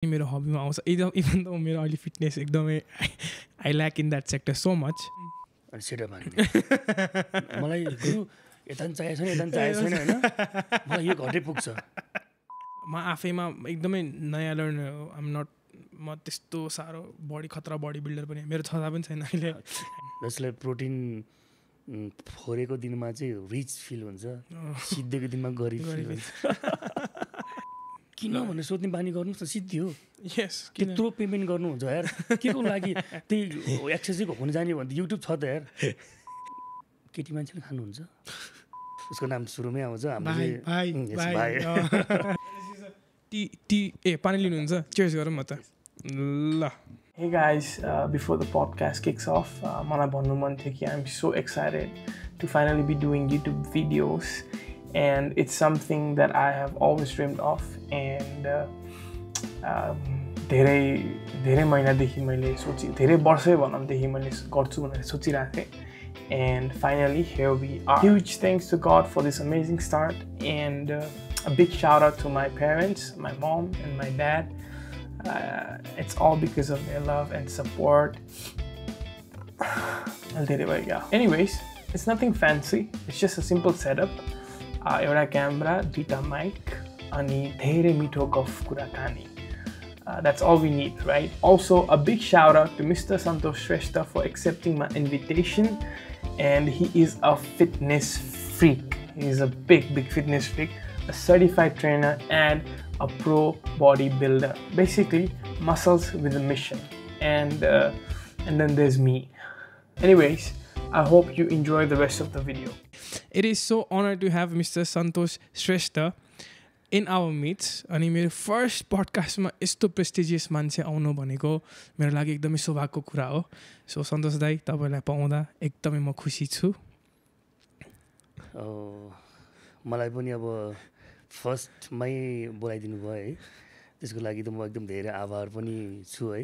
मेरो हबीमा आउँछ इभन त मेरो अहिले फिटनेस एकदमै I lack in that sector so much अनि सेटअप हान्ने मलाई गुरु यता पनि चाहिएको छैन होइन मलाई यो घटै पुग्छ म आफैमा एकदमै नयाँ लर्नर हो आम नट म त्यस्तो साह्रो बडी खतरा बडी बिल्डर पनि मेरो छँदा पनि छैन अहिले जसलाई प्रोटिन फोरेको दिनमा चाहिँ रिच फिल हुन्छ सिद्धेको दिनमा गरिब फिल हुन्छ किन भनेर सोध्ने बानी गर्नुहोस् न सिद्धि हो यस त्यत्रो पेमेन्ट गर्नुहुन्छ यार के को लागि त्यही एक्सर्साइज हुन जाने भने युट्युब छ त यार केटी मान्छेले खानुहुन्छ उसको नाम सुरुमै आउँछ पानी लिनुहुन्छ चेयर्स गरौँ म त ल Hey guys, before the podcast kicks off, मलाई भन्नु मन थियो कि I'm so excited to finally be doing YouTube videos and it's something that I have always dreamed of and धेरै महिनादेखि मैले धेरै वर्षै भनौँदेखि मैले गर्छु भनेर सोचिरहेको थिएँ and finally here we are. Huge thanks to God for this amazing start and a big shout out to my parents, my mom and my dad. It's all because of their love and support. Anyways, it's nothing fancy. It's just a simple setup. एउटा camera, दुईटा mic, अनि धेरै मिठो गफ कुराकानी. That's all we need, right? Also, a big shout out to Mr. Santosh Shrestha for accepting my invitation. And he is a fitness freak. He's a big fitness freak, a certified trainer and a pro bodybuilder. Basically, muscles with a mission. And then there's me. Anyways, I hope you enjoy the rest of the video. It is so honored to have Mr. Santosh Shrestha in our midst. अनि मेरो first पडकास्टमा यस्तो prestigious मान्छे आउनु भनेको मेरो लागि एकदमै सौभाग्यको कुरा हो. सो सन्तोष दाई तपाईँलाई पाउँदा एकदमै म खुसी छु. मलाई पनि अब फर्स्टमै बोलाइदिनु भयो है, त्यसको लागि त म एकदम धेरै आभार पनि छु है.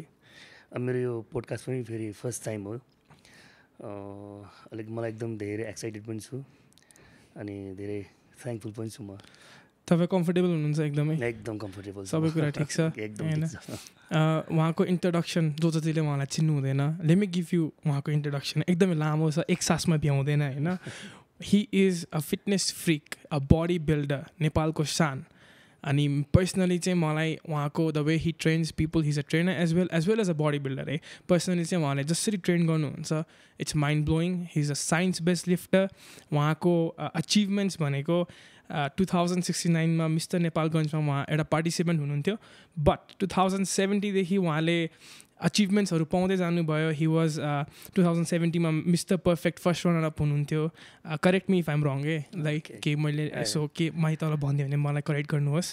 मेरो यो पोडकास्ट पनि फेरि फर्स्ट टाइम हो. अलिक मलाई एकदम धेरै एक्साइटेड पनि छु अनि धेरै थ्याङ्कफुल पनि छु. म तपाईँ कम्फर्टेबल हुनुहुन्छ? एकदम कम्फर्टेबल, सबै कुरा ठिक छ होइन? उहाँको इन्ट्रोडक्सन जो जतिले उहाँलाई चिन्नु हुँदैन, लेट मी गिभ यु उहाँको इन्ट्रोडक्सन. एकदमै लामो छ, एक सासमा भ्याउँदैन होइन. He is a fitness freak, a bodybuilder, नेपालको शान. अनि पर्सनली चाहिँ मलाई उहाँको the way he trains people, his a trainer as well as a body builder है. पर्सनली चाहिँ उहाँले जसरी ट्रेन गर्नुहुन्छ it's mind blowing. He is a science based lifter. उहाँको अचिभमेन्ट्स भनेको 2069मा मिस्टर नेपालगञ्जमा उहाँ एउटा पार्टिसिपेन्ट हुनुहुन्थ्यो. बट 2070देखि उहाँले अचिभमेन्ट्सहरू पाउँदै जानुभयो. हि वाज 2070मा mister perfect first runner up हुनुहुन्थ्यो. Correct me if I'm wrong है, लाइक के मैले यसो के माथि तल भनिदियो भने मलाई करेक्ट गर्नुहोस्.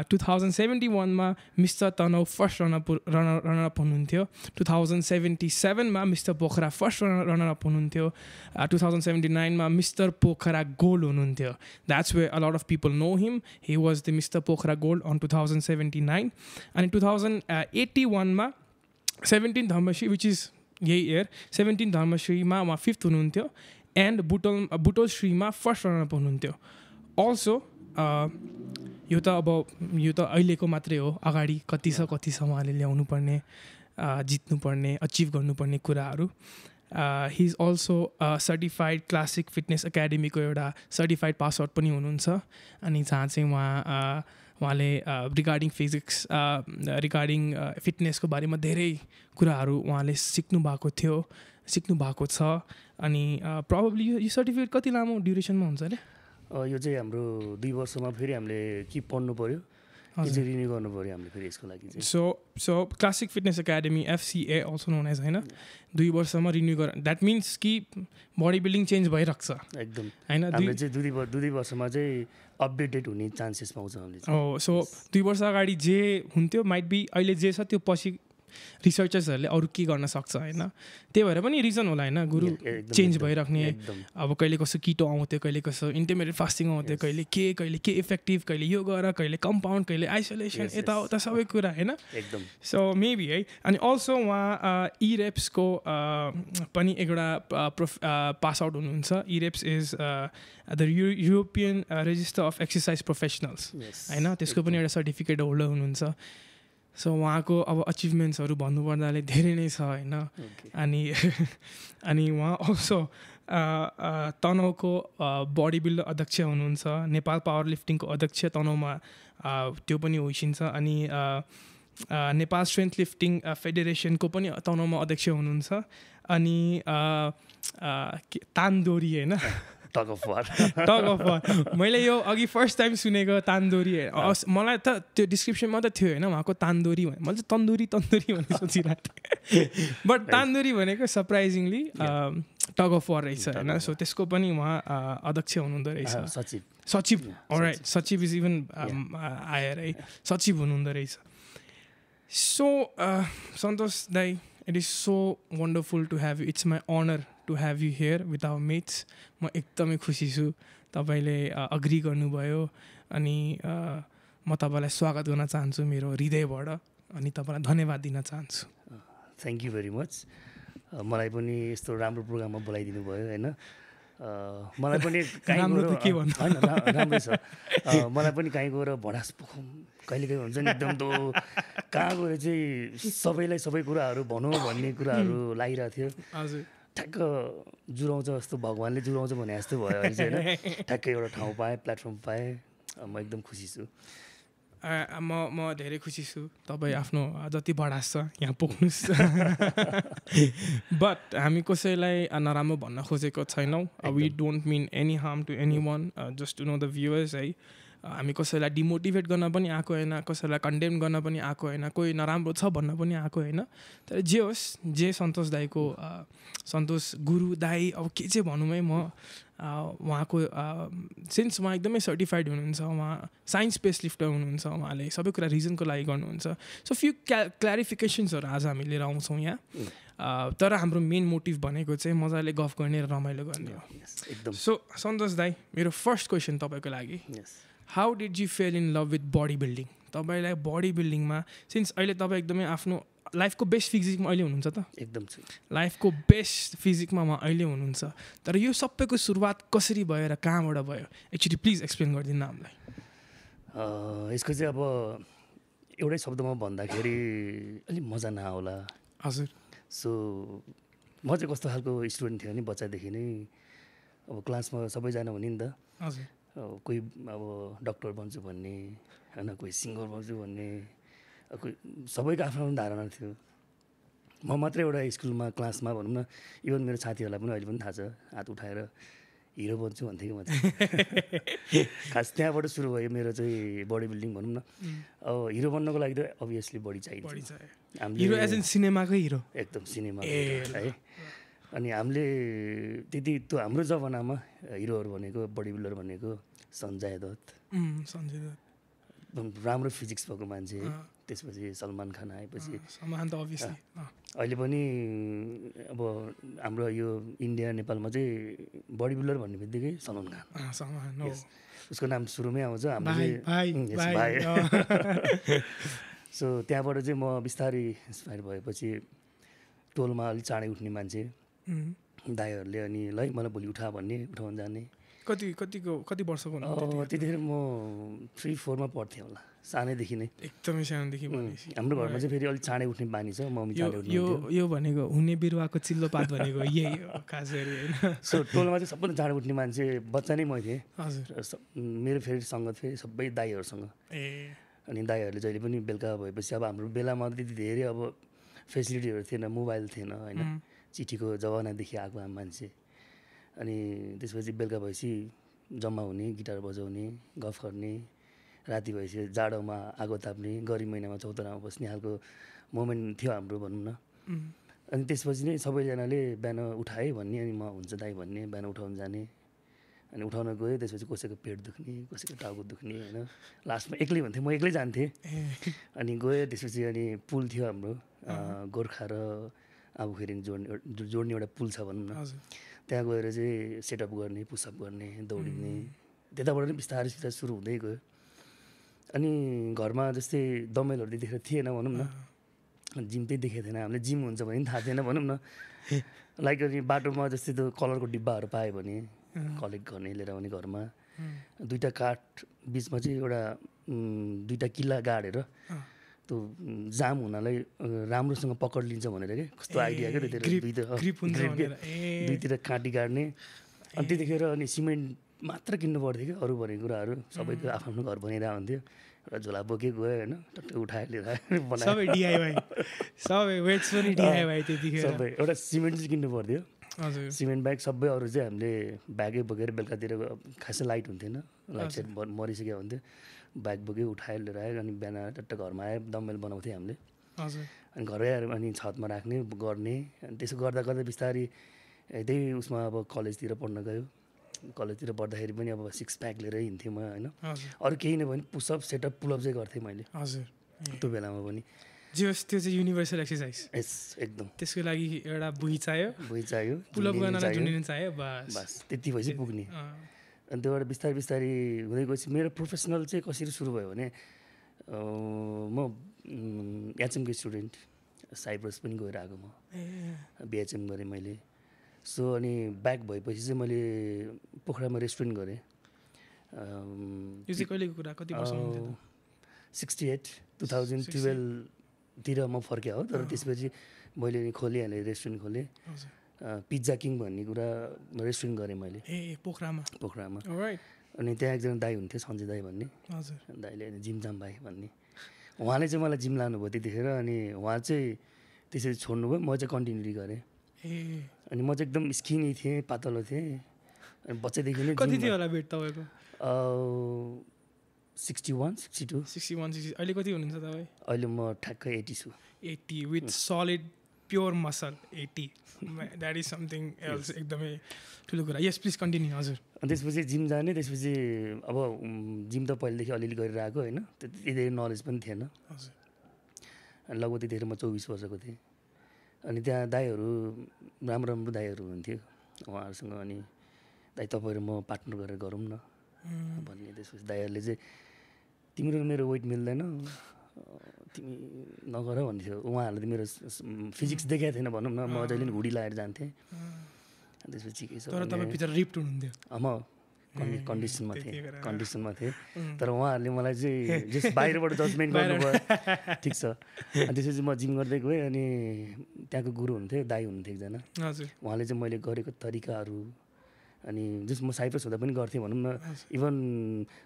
2071मा mister Tanahu first runner up हुनुहुन्थ्यो. 2077मा mister Pokhara first runner up हुनुहुन्थ्यो. 2079मा मिस्टर पोखरा गोल्ड हुनुहुन्थ्यो. That's why a lot of people know him. He was the mister Pokhara gold on 2079. अनि 2081मा 17 धर्मश्री विच इज यही इयर 17 धर्मश्रीमा उहाँ 5th हुनुहुन्थ्यो. एन्ड बुटोल श्रीमा फर्स्ट रनर हुनुहुन्थ्यो. अल्सो यो त अहिलेको मात्रै हो. अगाडि कति छ उहाँले ल्याउनु पर्ने, जित्नुपर्ने, अचिभ गर्नुपर्ने कुराहरू. He is also certified classic fitness एकाडेमीको एउटा सर्टिफाइड पास आउट पनि हुनुहुन्छ. अनि जहाँ चाहिँ उहाँले रिगार्डिङ फिजिक्स, रिगार्डिङ फिटनेसको बारेमा धेरै कुराहरू उहाँले सिक्नु भएको छ. अनि प्रोबेबली यो सर्टिफिकेट कति लामो ड्युरेसनमा हुन्छ अरे? यो चाहिँ हाम्रो 2 वर्षमा फेरि हामीले के पढ्नु पऱ्यो, रिन्यू गर्नु पऱ्यो हामीले फेरि यसको लागि चाहिँ. So classic fitness academy FCA also known as होइन, 2 वर्षमा रिन्यू गर. द्याट मिन्स कि बडी बिल्डिङ चेन्ज भइरहेको छ एकदम होइन. हामीले चाहिँ 2 वर्षमा चाहिँ अपडेटेड हुने चान्सेस पाउँछ हामीले. सो 2 वर्ष अगाडि जे हुन्थ्यो माइट बी अहिले जे छ त्यो पछि रिसर्चर्सहरूले अरू के गर्न सक्छ होइन. त्यही भएर पनि रिजन होला होइन गुरु, चेन्ज भइराख्ने. अब कहिले कसो किटो आउँथ्यो, कहिले कसो इन्टरमिडिएट फास्टिङ आउँथ्यो, कहिले के इफेक्टिभ, कहिले यो गर, कहिले कम्पाउन्ड, कहिले आइसोलेसन, यताउता सबै कुरा होइन. सो मेबी है. अनि अल्सो उहाँ इरेप्सको पनि एउटा पास आउट हुनुहुन्छ. EREPS is the European register of exercise professionals होइन, त्यसको पनि एउटा सर्टिफिकेट होल्डर हुनुहुन्छ. सो उहाँको अब अचिभमेन्ट्सहरू भन्नुपर्दाले धेरै नै छ होइन अनि अनि उहाँ अल्सो तनहुँको बडी बिल्डर अध्यक्ष हुनुहुन्छ नेपाल पावर लिफ्टिङको अध्यक्ष तनहुँमा त्यो पनि होइसिन्छ अनि नेपाल स्ट्रेन्थ लिफ्टिङ फेडरेसनको पनि तनहुँमा अध्यक्ष हुनुहुन्छ अनि तानदोरी होइन टग अफ वार मैले यो अघि फर्स्ट टाइम सुनेको तानदोरी मलाई त त्यो डिस्क्रिप्सनमा त थियो होइन उहाँको तानदोरी भने मैले चाहिँ तन्दुरी भनेर सोचिरहेको थिएँ बट तानदोरी भनेको सरप्राइजिङली टग अफ वार रहेछ होइन सो त्यसको पनि उहाँ अध्यक्ष हुनुहुँदो रहेछ सचिव अलराइट सचिव इज इभन आएर है सचिव हुनुहुँदो रहेछ सो सन्तोष दाई it is so wonderful to have you it's my honour to have you here with our mates म एकदमै खुसी छु तपाईँले अग्री गर्नुभयो अनि म तपाईँलाई स्वागत गर्न चाहन्छु मेरो हृदयबाट अनि तपाईँलाई धन्यवाद दिन चाहन्छु थ्याङ्क यू भेरी मच मलाई पनि यस्तो राम्रो प्रोग्राममा बोलाइदिनु भयो होइन मलाई पनि राम्रै छ मलाई पनि कहीँ गएर भडास पोखौँ कहिलेकाहीँ हुन्छ नि एकदम तो कहाँ गएर चाहिँ सबैलाई सबै कुराहरू भनौँ भन्ने कुराहरू लागिरहेको थियो हजुर ठ्याक्क जुराउँछ जस्तो भगवान्ले जुराउँछ भने जस्तो भयो अहिले चाहिँ होइन ठ्याक्कै एउटा ठाउँ पाएँ प्लेटफर्म पाएँ म एकदम खुसी छु म धेरै खुसी छु तपाईँ आफ्नो जति भडास छ यहाँ पुग्नुहोस् बट हामी कसैलाई नराम्रो भन्न खोजेको छैनौँ we don't mean any harm to any one just to know the viewers है हामी कसैलाई डिमोटिभेट गर्न पनि आएको होइन कसैलाई कन्डेम गर्न पनि आएको होइन कोही नराम्रो छ भन्न पनि आएको होइन तर जे होस् जे सन्तोष दाईको सन्तोष गुरु दाई अब के चाहिँ भनौँ है म उहाँको सिन्स उहाँ एकदमै सर्टिफाइड हुनुहुन्छ उहाँ साइन्स बेस्ड लिफ्टर हुनुहुन्छ उहाँले सबै कुरा रिजनको लागि गर्नुहुन्छ सो फ्यु क्ल्यारिफिकेसन्सहरू आज हामी लिएर आउँछौँ यहाँ तर हाम्रो मेन मोटिभ भनेको चाहिँ मजाले गफ गर्ने र रमाइलो गर्ने हो सो सन्तोष दाई मेरो फर्स्ट क्वेसन तपाईँको लागि how did you fell in love with body building तपाईँलाई बडी बिल्डिङमा सिन्स अहिले तपाईँ एकदमै आफ्नो लाइफको बेस्ट फिजिकमा अहिले हुनुहुन्छ त एकदम लाइफको बेस्ट फिजिकमा उहाँ अहिले हुनुहुन्छ तर यो सबैको सुरुवात कसरी भयो र कहाँबाट भयो एक्चुली प्लिज एक्सप्लेन गरिदिनु हामीलाई यसको चाहिँ अब एउटै शब्दमा भन्दाखेरि अलिक मजा नआउला हजुर सो म चाहिँ कस्तो खालको स्टुडेन्ट थियो नि बच्चादेखि नै अब क्लासमा सबैजना हुने नि त हजुर कोही अब डक्टर बन्छु भन्ने होइन कोही सिङ्गर बन्छु भन्ने कोही सबैको आफ्नो आफ्नो धारणा थियो म मात्रै एउटा स्कुलमा क्लासमा भनौँ न इभन मेरो साथीहरूलाई पनि अहिले पनि थाहा छ हात उठाएर हिरो बन्छु भन्थेँ कि म चाहिँ खास त्यहाँबाट सुरु भयो मेरो चाहिँ बडी बिल्डिङ भनौँ न अब हिरो बन्नको लागि त अभियसली बडी चाहिन्छ हिरो एज इन सिनेमाकै हिरो एकदम सिनेमा है अनि हामीले त्यति त्यो हाम्रो जमानामा हिरोहरू भनेको बडी बिल्डर भनेको सञ्जय दत्त राम्रो फिजिक्स भएको मान्छे त्यसपछि सलमान खान आएपछि अहिले पनि अब हाम्रो यो इन्डिया नेपालमा चाहिँ बडी बिल्डर भन्ने बित्तिकै सलमान खान उसको नाम सुरुमै आउँछ हाम्रो सो त्यहाँबाट चाहिँ म बिस्तारै इन्सपायर भएपछि टोलमा अलिक चाँडै उठ्ने मान्छे दाइहरूले अनि ल मलाई भोलि उठा भन्ने उठाउन जाने कति वर्षको त्यतिखेर म 3-4 मा पढ्थेँ होला सानैदेखि नै एकदमै सानोदेखि हाम्रो घरमा चाहिँ फेरि अलिक चाँडै उठ्ने बानी छ मम्मी चाँडै उठ्ने यो भनेको हुने बिरुवाको चिल्लो पात भनेको यही हो खास गरी होइन सो टोलमा चाहिँ सबभन्दा चाँडै उठ्ने मान्छे बच्चा नै म थिएँ हजुर मेरो फेरि सङ्गत फेरि सबै दाइहरूसँग अनि दाइहरूले जहिले पनि बेलुका भएपछि अब हाम्रो बेलामा त्यति धेरै अब फेसिलिटीहरू थिएन मोबाइल थिएन होइन चिठीको जमानादेखि आएको मान्छे अनि त्यसपछि बेलुका भएपछि जम्मा हुने गिटार बजाउने गफ गर्ने राति भएपछि जाडोमा आगो ताप्ने गर्मी महिनामा चौतारामा बस्ने खालको मोमेन्ट थियो हाम्रो भनौँ न अनि त्यसपछि नै सबैजनाले बिहान उठाए भन्ने अनि म हुन्छ दाइ भन्ने बिहान उठाउन जाने अनि उठाउन गएँ त्यसपछि कसैको पेट दुख्ने कसैको टाउको दुख्ने होइन लास्टमा एक्लै भन्थेँ म एक्लै जान्थेँ अनि गएँ त्यसपछि अनि पुल थियो हाम्रो गोर्खा र आबुखेरिङ जोड्ने एउटा पुल छ भनौँ न त्यहाँ गएर चाहिँ सेटअप गर्ने पुसअप गर्ने दौडिने त्यताबाट नै बिस्तारै बिस्तारै सुरु हुँदै गयो अनि घरमा जस्तै डम्बेलहरू त्यतिखेर थिएन भनौँ न जिम त्यही देखेको थिएन हामीले जिम हुन्छ भने पनि थाहा थिएन भनौँ न लाइक अनि बाटोमा जस्तै त्यो कलरको डिब्बाहरू पायो भने कलेक्ट गर्ने लिएर आउने घरमा 2टा काठ बिचमा चाहिँ एउटा 2टा किल्ला गाडेर त्यो जाम हुनलाई राम्रोसँग पकड लिन्छ भनेर क्या कस्तो आइडिया क्या दुईतिर काँटी काट्ने अनि त्यतिखेर अनि सिमेन्ट मात्र किन्नु पर्थ्यो क्या अरू भन्ने कुराहरू सबैको आफ्नो घर बनिरहेको हुन्थ्यो एउटा झोला बोकेको गयो होइन टक्कै उठाएर लिएर सबै एउटा सिमेन्ट चाहिँ किन्नु पर्थ्यो सिमेन्ट ब्याग सबै अरू चाहिँ हामीले ब्यागै बोकेर बेलुकातिर खासै लाइट हुन्थेन लाइट साइट मरिसकेको हुन्थ्यो ब्याग बोकेर उठाएर लिएर आयो अनि बिहान टट्ट घरमा आयो डम्बेल बनाउँथ्यो हामीले अनि घरै आएर अनि छतमा राख्ने गर्ने अनि त्यसो गर्दा गर्दा बिस्तारै त्यही उसमा अब कलेजतिर पढ्न गयो कलेजतिर पढ्दाखेरि पनि अब 6 प्याक लिएरै हिँड्थेँ म होइन अरू केही नै भने पुसअप सेटअप पुलअप चाहिँ गर्थेँ मैले त्यो बेलामा पनि त्यो चाहिँ युनिभर्सल एक्सर्साइज यस एकदम त्यसको लागि एउटा बुही चाहियो पुलअप गर्नलाई जुनिन चाहियो बस त्यति भएपछि पुग्ने अनि त्योबाट बिस्तारै बिस्तारै हुँदै गएपछि मेरो प्रोफेसनल चाहिँ कसरी सुरु भयो भने म एचएमको स्टुडेन्ट साइप्रस पनि गएर आएको म बिएचएम गरेँ मैले सो अनि ब्याक भएपछि चाहिँ मैले पोखरामा रेस्टुरेन्ट गरेँ यो चाहिँ कहिलेको कुरा कति वर्ष हुन्थ्यो 68 2012तिर म फर्केँ हो तर त्यसपछि मैले खोलिहालेँ रेस्टुरेन्ट खोलेँ पिज्जा किङ भन्ने कुरा रेस्टुरेन्ट गरेँ मैले पोखरामा अनि त्यहाँ एकजना दाई हुन्थ्यो सञ्जय दाई भन्ने दाईले जिमजाम भाइ भन्ने उहाँले चाहिँ मलाई जिम लानुभयो त्यतिखेर अनि उहाँ चाहिँ त्यसरी छोड्नुभयो म चाहिँ कन्टिन्युटी गरेँ अनि म चाहिँ एकदम स्किनी थिएँ पातलो थिएँ अनि बच्चादेखि नै कति थियो होला वेट तपाईँको 61 62 अहिले कति हुनुहुन्छ तपाईँ अहिले म ठ्याक्कै 80 छु 80 with solid pure muscle 80 that is something else एकदमै ठुलो कुरा यस प्लिज कन्टिन्यू हजुर अनि त्यसपछि जिम जाने त्यसपछि अब जिम त पहिलेदेखि अलिअलि गरेर आएको होइन त्यति धेरै नलेज पनि थिएन हजुर अनि लगभग त्यतिखेर म 24 वर्षको थिएँ अनि त्यहाँ दाईहरू राम्रो राम्रो दाईहरू हुन्थ्यो उहाँहरूसँग अनि दाई तपाईँ र म पार्टनर गरेर गरौँ न भन्ने त्यसपछि दाईहरूले चाहिँ तिम्रो मेरो वेट मिल्दैन तिमी नगर भन्थ्यो उहाँहरूले त मेरो फिजिक्स देखाएको थिएन भनौँ न म जहिले पनि घुडी लगाएर जान्थेँ त्यसपछि के छ तर तपाईँ भित्र रिप्ड हुनुहुन्थ्यो म कन्डिसनमा थिएँ तर उहाँहरूले मलाई चाहिँ जस बाहिरबाट जजमेन्ट गर्नुभयो ठिक छ अनि त्यसपछि म जिम गर्दै गएँ अनि त्यहाँको गुरु हुन्थ्यो दाई हुनुहुन्थ्यो एकजना उहाँले चाहिँ मैले गरेको तरिकाहरू अनि जस म साइप्रस हुँदा पनि गर्थेँ भनौँ न इभन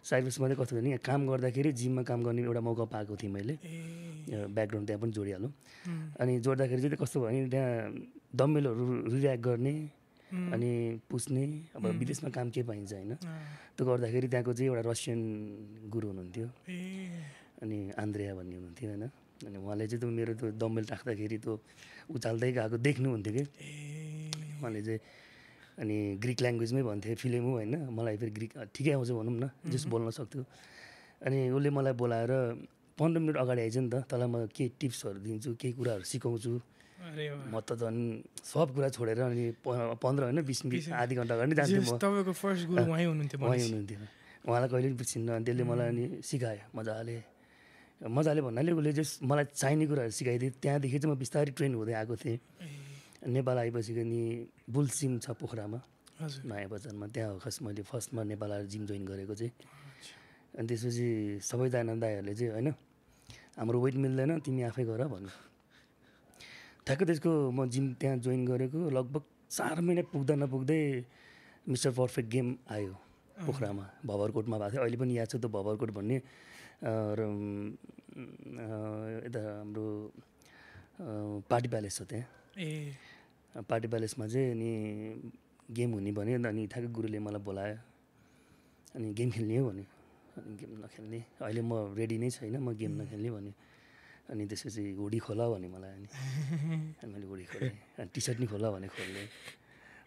साइप्रसमा चाहिँ कस्तो भने काम गर्दाखेरि जिममा काम गर्ने एउटा मौका पाएको थिएँ मैले ब्याकग्राउन्ड त्यहाँ पनि जोडिहालौँ अनि जोड्दाखेरि चाहिँ कस्तो भयो भने त्यहाँ डम्बेलहरू रियाक्ट गर्ने अनि पुस्ने अब विदेशमा काम के पाइन्छ होइन त्यो गर्दाखेरि त्यहाँको चाहिँ एउटा रसियन गुरु हुनुहुन्थ्यो अनि आन्द्रेया भन्ने हुनुहुन्थ्यो होइन अनि उहाँले चाहिँ त्यो मेरो त्यो डम्बेल राख्दाखेरि त्यो उचाल्दै गएको देख्नुहुन्थ्यो कि उहाँले चाहिँ अनि ग्रिक ल्याङ्ग्वेजमै भन्थे फिल्म हो होइन मलाई फेरि ग्रिक ठिकै आउँछ भनौँ न जस बोल्न सक्थ्यो अनि उसले मलाई बोलाएर 15 मिनट अगाडि आइज नि त तँलाई म के टिप्सहरू दिन्छु केही कुराहरू सिकाउँछु म त झन् सब कुरा छोडेर अनि 15 होइन 20 मिनट आधी घन्टा अगाडि जान्थेँ म तपाईँको फर्स्ट गुरु उहाँ हुनुहुन्थ्यो उहाँलाई कहिले पनि बिर्सिन्न अनि त्यसले मलाई अनि सिकायो मजाले भन्नाले उसले जस मलाई चाहिने कुराहरू सिकाइदिए त्यहाँदेखि चाहिँ म बिस्तारै ट्रेन हुँदै आएको थिएँ नेपाल आएपछि नि बुलसिम छ पोखरामा नयाँ बजारमा त्यहाँ हो खास मैले फर्स्टमा नेपाल आएर जिम जोइन गरेको चाहिँ अनि त्यसपछि सबैजना दाईहरूले चाहिँ होइन हाम्रो वेट मिल्दैन तिमी आफै गर भन्नु ठ्याक्कै त्यसको म जिम त्यहाँ जोइन गरेको लगभग 4 महिना पुग्दा नपुग्दै मिस्टर पर्फेक्ट गेम आयो पोखरामा भवरकोटमा भएको थियो अहिले पनि याद छ त्यो भवरकोट भन्ने र यता हाम्रो पार्टी प्यालेस छ त्यहाँ पार्टी प्यालेसमा चाहिँ अनि गेम हुने भन्यो अनि ठ्याक्कै गुरुले मलाई बोलायो अनि गेम खेल्ने हो भन्यो अनि गेम नखेल्ने अहिले म रेडी नै छैन म गेम नखेल्ने भन्यो अनि त्यसपछि हुडी खोला भन्यो मलाई अनि मैले हुडी खोलेँ अनि टी सर्ट नि खोला भने खोल्ने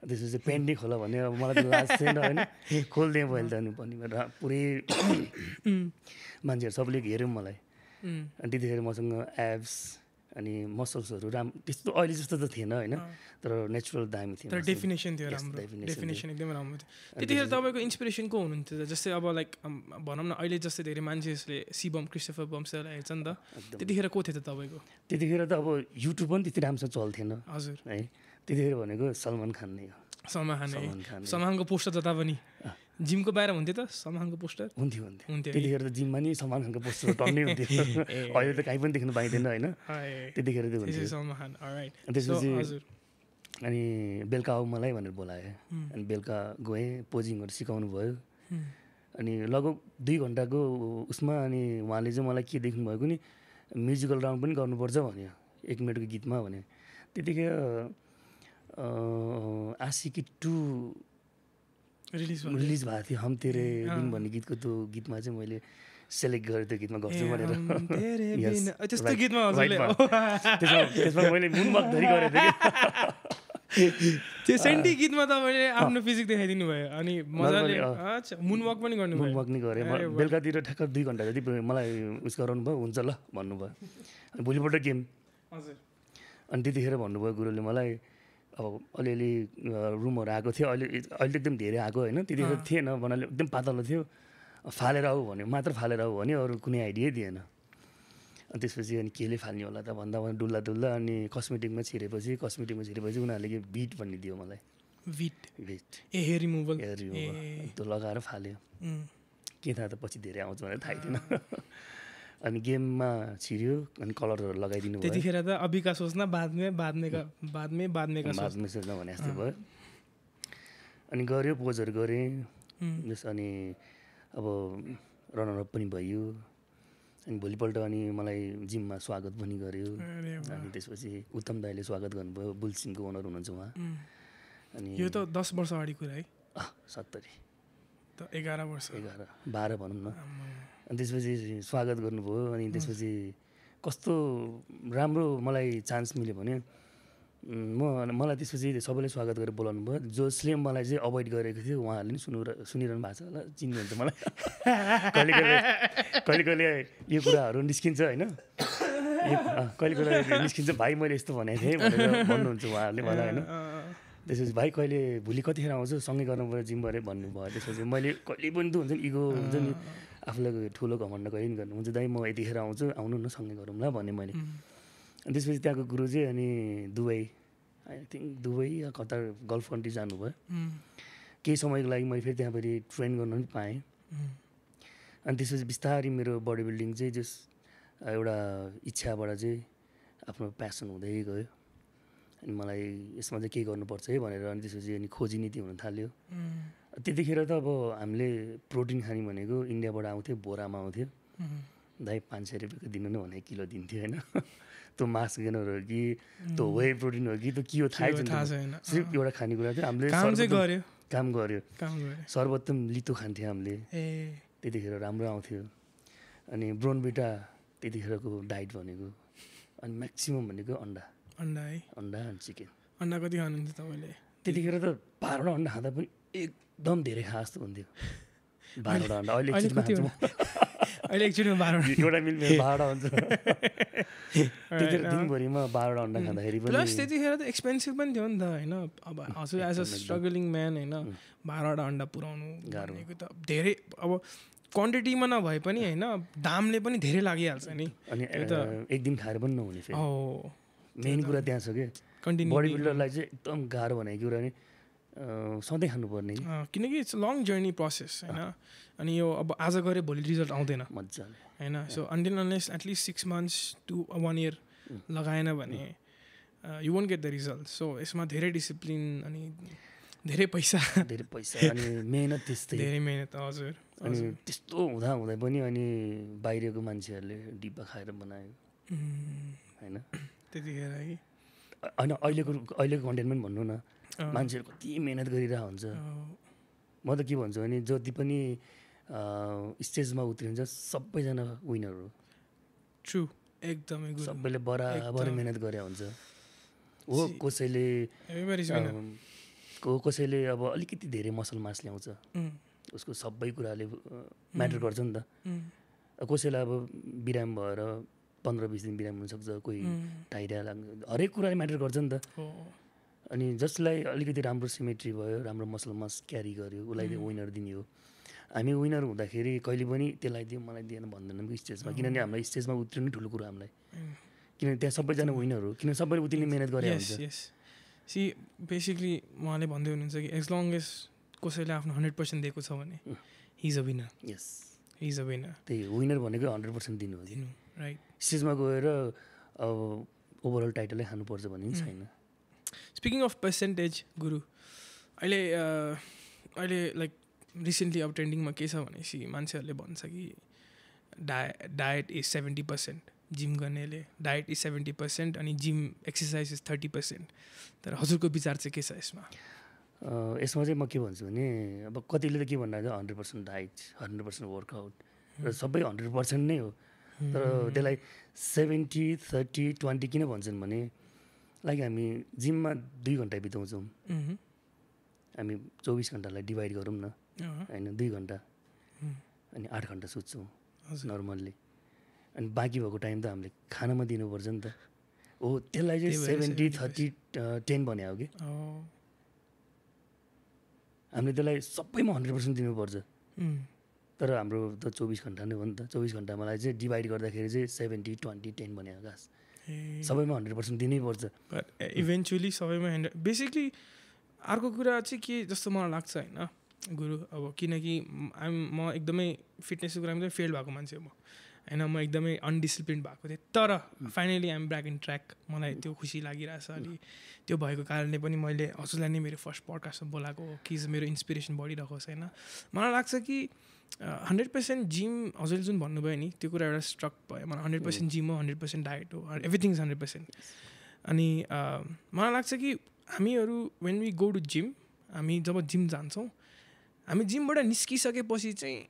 त्यसपछि पेन्ट नै खोला भने अब मलाई त लाज थिएन होइन खोलिदिएँ मैले त अनि पनि पुरै मान्छेहरू सबले हेऱ्यो मलाई अनि त्यतिखेर मसँग एब्स अनि मसल्सहरू त्यस्तो अहिले जस्तो त थिएन होइन तर नेचुरल दामी थियो तर डेफिनेसन थियो राम्रो डेफिनेसन एकदमै राम्रो थियो त्यतिखेर तपाईँको इन्सपिरेसन को हुनुहुन्थ्यो जस्तै अब लाइक भनौँ न अहिले जस्तै धेरै मान्छेहरूले सिबम क्रिस्टोफर बम्सलाई हेर्छ नि त त्यतिखेर को थियो त तपाईँको त्यतिखेर त अब युट्युब पनि त्यति राम्रोसँग चल्थेन हजुर है त्यतिखेर भनेको सलमान खान नै हो सलमान खानको पोस्टर जता पनि जिमको बाहिर हुन्थ्यो त सलमान खानको पोस्टर हुन्थ्यो त्यतिखेर त जिममा नि सलमान खानको पोस्टर टन्नै हुन्थ्यो अहिले त कहीँ पनि देख्न पाइँदैन होइन त्यतिखेर त्यो हुन्थ्यो सलमान खान अलराइट त्यसपछि हजुर अनि बेलुका आऊ मलाई भनेर बोलायो अनि बेलुका गएँ पोजिङहरू सिकाउनु भयो अनि लगभग 2 घन्टाको उसमा अनि उहाँले चाहिँ मलाई के देख्नुभएको नि म्युजिकल राउन्ड पनि गर्नुपर्छ भन्यो 1 मिनटको गीतमा भने त्यतिखेर आशिकी 2 रिलिज भएको थियो हम तेरे बिन भन्ने गीतको त्यो गीतमा चाहिँ मैले सेलेक्ट गरेँ त्यो गीतमा गर्छु भनेर त्यस्तो गीतमा त्यसमा मैले मुनवक धरि गरेको थिएँ त्यो सेन्टी गीतमा तपाईँले आफ्नो फिजिक देखाइदिनु भयो अनि मजाले मुनवक पनि गर्नु मुनवक नि गरेँ बेलुकातिर ठ्याक्क 2 घन्टा जति मलाई उस गराउनु भयो हुन्छ ल भन्नुभयो अनि भोलिपल्ट गेम हजुर अनि त्यतिखेर भन्नुभयो गुरुले मलाई अब अलिअलि रुमहरू आएको थियो अहिले एकदम धेरै आएको होइन त्यतिखेर थिएन भन्नाले एकदम पातलो थियो फालेर आऊ भन्यो मात्र फालेर आऊ भन्यो अरू कुनै आइडियै दिएन अनि त्यसपछि अनि केले फाल्ने होला त भन्दा डुल्दा अनि कस्मेटिकमा छिरेपछि उनीहरूले के बिट भन्ने दियो मलाई बिट ए हेयर रिमुभल त्यो लगाएर फाल्यो के थाहा त पछि धेरै आउँछ भनेर थाहै थिएन अनि गेममा छिर्यो अनि कलरहरू लगाइदिनु भयो त्यतिखेर त अभिका सोच्न बादमे सोच्न भने जस्तो भयो अनि गऱ्यो पोजहरू गरेँ जस अनि अब रनरअप पनि भयो अनि भोलिपल्ट अनि मलाई जिममा स्वागत पनि गर्यो अनि त्यसपछि उत्तम दाइले स्वागत गर्नुभयो बुलसिमको ओनर हुनुहुन्छ उहाँ अनि यो त 10 वर्ष अगाडि कुरा है 70 त 11 वर्ष 12 भनौँ न अनि त्यसपछि स्वागत गर्नुभयो अनि त्यसपछि कस्तो राम्रो मलाई चान्स मिल्यो भने मलाई त्यसपछि सबैले स्वागत गरेर बोलाउनु भयो जसले मलाई चाहिँ अभोइड गरेको थियो उहाँहरूले नि सुनिरहनु भएको छ होला चिन्नुहुन्छ मलाई कहिले कहिले यो कुराहरू निस्किन्छ होइन कहिले निस्किन्छ भाइ मैले यस्तो भनेको थिएँ भनेर भन्नुहुन्छ उहाँहरूले मलाई होइन त्यसपछि भाइ कहिले भोलि कतिखेर आउँछु सँगै गर्नु पऱ्यो जिम गरेर भन्नुभयो त्यसपछि मैले कहिले पनि त हुन्छ नि इगो हुन्छ नि आफूलाई ठुलो घमण्ड कहिले पनि गर्नु हुन्छ दाइ म यतिखेर आउँछु आउनु न सँगै गरौँ ल भने मैले अनि त्यसपछि त्यहाँको गुरु चाहिँ अनि Dubai I think Dubai yeah Qatar golf country जानुभयो केही समयको लागि मैले फेरि त्यहाँ फेरि ट्रेन गर्न पनि पाएँ अनि त्यसपछि बिस्तारै मेरो बडी बिल्डिङ चाहिँ जस एउटा इच्छाबाट चाहिँ आफ्नो प्यासन हुँदै गयो अनि मलाई यसमा चाहिँ के गर्नुपर्छ है भनेर अनि त्यसपछि अनि खोजी नीति हुन थाल्यो त्यतिखेर त अब हामीले प्रोटिन खाने भनेको इन्डियाबाट आउँथ्यो बोरामा आउँथ्यो दाइ 500 रुपियाँको दिनु न भने किलो दिन्थ्यो होइन त्यो मास गेनर हो कि त्यो वे प्रोटिन हो कि त्यो के हो थाहै छैन सिर्फ एउटा खानेकुरा थियो हामीले काम गर्यो सर्वोत्तम लितो खान्थ्यौँ हामीले त्यतिखेर राम्रो आउँथ्यो अनि ब्रोनभिटा त्यतिखेरको डाइट भनेको अनि म्याक्सिमम भनेको अन्डा है अन्डा अनि चिकन अन्डा कति खानुहुन्थ्यो तपाईँले त्यतिखेर त 12वटा अन्डा खाँदा पनि एकदम धेरै खा जस्तो हुन्थ्यो 12वटा अन्डा अहिले एकचोटिमा 12वटा एउटा मिल 12वटा हुन्छ त्यतिखेर दिनभरिमा 12वटा अन्डा खाँदाखेरि पनि प्लस त्यतिखेर त एक्सपेन्सिभ पनि थियो नि त होइन अब हजुर एज अ स्ट्रगलिङ म्यान होइन 12वटा अन्डा पुऱ्याउनु भनेको त धेरै अब क्वान्टिटीमा नभए पनि होइन दामले पनि धेरै लागिहाल्छ नि अनि एक दिन खाएर पनि नहुने फेरि मेन कुरा त्यहाँ छ कि बडी बिल्डरलाई चाहिँ एकदम गाह्रो भनेको कुरा नि सधैँ खानुपर्ने किनकि इट्स लङ जर्नी प्रोसेस होइन अनि यो अब आज गरे भोलि रिजल्ट आउँदैन मजाले होइन so until unless at least 6 months to 1 year लगाएन भने you won't get the result so यसमा धेरै डिसिप्लिन अनि धेरै पैसा अनि मेहनत त्यस्तै धेरै मेहनत हजुर अनि त्यस्तो हुँदै पनि अनि बाहिरको मान्छेहरूले डिब्बा खाएर बनायो होइन त्यतिखेर है होइन अहिलेको कन्टेन्ट पनि भन्नु न मान्छेहरू कति मेहनत गरिरहेको हुन्छ म त के भन्छु भने जति पनि स्टेजमा उत्रिन्छ सबैजना विनर हो ट्रु एकदमै सबैले बराबर मेहनत गरे हुन्छ हो कसैले अब अलिकति धेरै मसल मास ल्याउँछ उसको सबै कुराले म्याटर गर्छ नि त कसैलाई अब बिराम भएर 15-20 दिन बिराम हुनसक्छ कोही टाइरिया लाग्नु हरेक कुराले म्याटर गर्छ नि त अनि जसलाई अलिकति राम्रो सिमेट्री भयो राम्रो मसल मास क्यारी गर्यो उसलाई विनर दिने हो हामी विनर हुँदाखेरि कहिले पनि त्यसलाई दियो मलाई दिएन भन्दैनौँ कि स्टेजमा किनभने हामीलाई स्टेजमा उत्रिनु ठुलो कुरो हामीलाई किनभने त्यहाँ सबैजना विनर हो किन सबैले उत्रिने मेहनत गरे हुन्छ सी बेसिकली उहाँले भन्दै हुनुहुन्छ कि एज लङ एज कसैले आफ्नो 100% दिएको छ भने he is a winner. Yes, he is a winner. त्यही विनर भनेको 100% दिनु हो. राइट. स्टेजमा गएर अब ओभरअल टाइटलै खानुपर्छ भन्ने पनि छैन. स्पिकिङ अफ पर्सेन्टेज गुरु, अहिले लाइक रिसेन्टली अब ट्रेन्डिङमा के छ भनेपछि मान्छेहरूले भन्छ कि डायट इज 70%, जिम गर्नेले डायट इज 70% अनि जिम एक्सर्साइज इज 30%. तर हजुरको विचार चाहिँ के छ यसमा? यसमा चाहिँ म के भन्छु भने अब कतिले त के भन्नुहुन्छ 100% डाइट, 100% वर्कआउट र सबै 100% नै हो. तर त्यसलाई 70, 30, 20 किन भन्छन् भने लाइक हामी जिममा 2 घन्टा बिताउँछौँ, हामी 24 घन्टालाई डिभाइड गरौँ न होइन, 2 घन्टा अनि 8 घन्टा सुत्छौँ नर्मल्ली, अनि बाँकी भएको टाइम त हामीले खानामा दिनुपर्छ नि त. हो, त्यसलाई चाहिँ 70, 30, 10 भने हो कि हामीले त्यसलाई सबैमा 100% दिनुपर्छ. तर हाम्रो त 24 घन्टा नै हो नि त. 24 घन्टा मलाई चाहिँ डिभाइड गर्दाखेरि चाहिँ 70, 20, 10 भने खास सबैमा 100% दिनैपर्छ. बट इभेन्चुली सबैमा 100. बेसिकली अर्को कुरा चाहिँ के जस्तो मलाई लाग्छ होइन गुरु, अब किनकि म एकदमै फिटनेसको कुरामा चाहिँ फेल भएको मान्छे हो म होइन. म एकदमै अनडिसिप्लिन भएको थिएँ, तर finally I'm back in track. मलाई त्यो खुसी लागिरहेछ. अनि त्यो भएको कारणले पनि मैले हजुरलाई नै मेरो फर्स्ट पडकास्टमा बोलाएको हो कि मेरो इन्सपिरेसन बढिरहेको होस् होइन. मलाई लाग्छ कि 100% जिम हजुरले जुन भन्नुभयो नि त्यो कुरा एउटा स्ट्रक भयो मलाई. 100% जिम हो, 100% डायट हो, एभ्रिथिङ इज 100%. अनि मलाई लाग्छ कि हामीहरू when we go to gym, हामी जब जिम जान्छौँ, हामी जिमबाट निस्किसकेपछि चाहिँ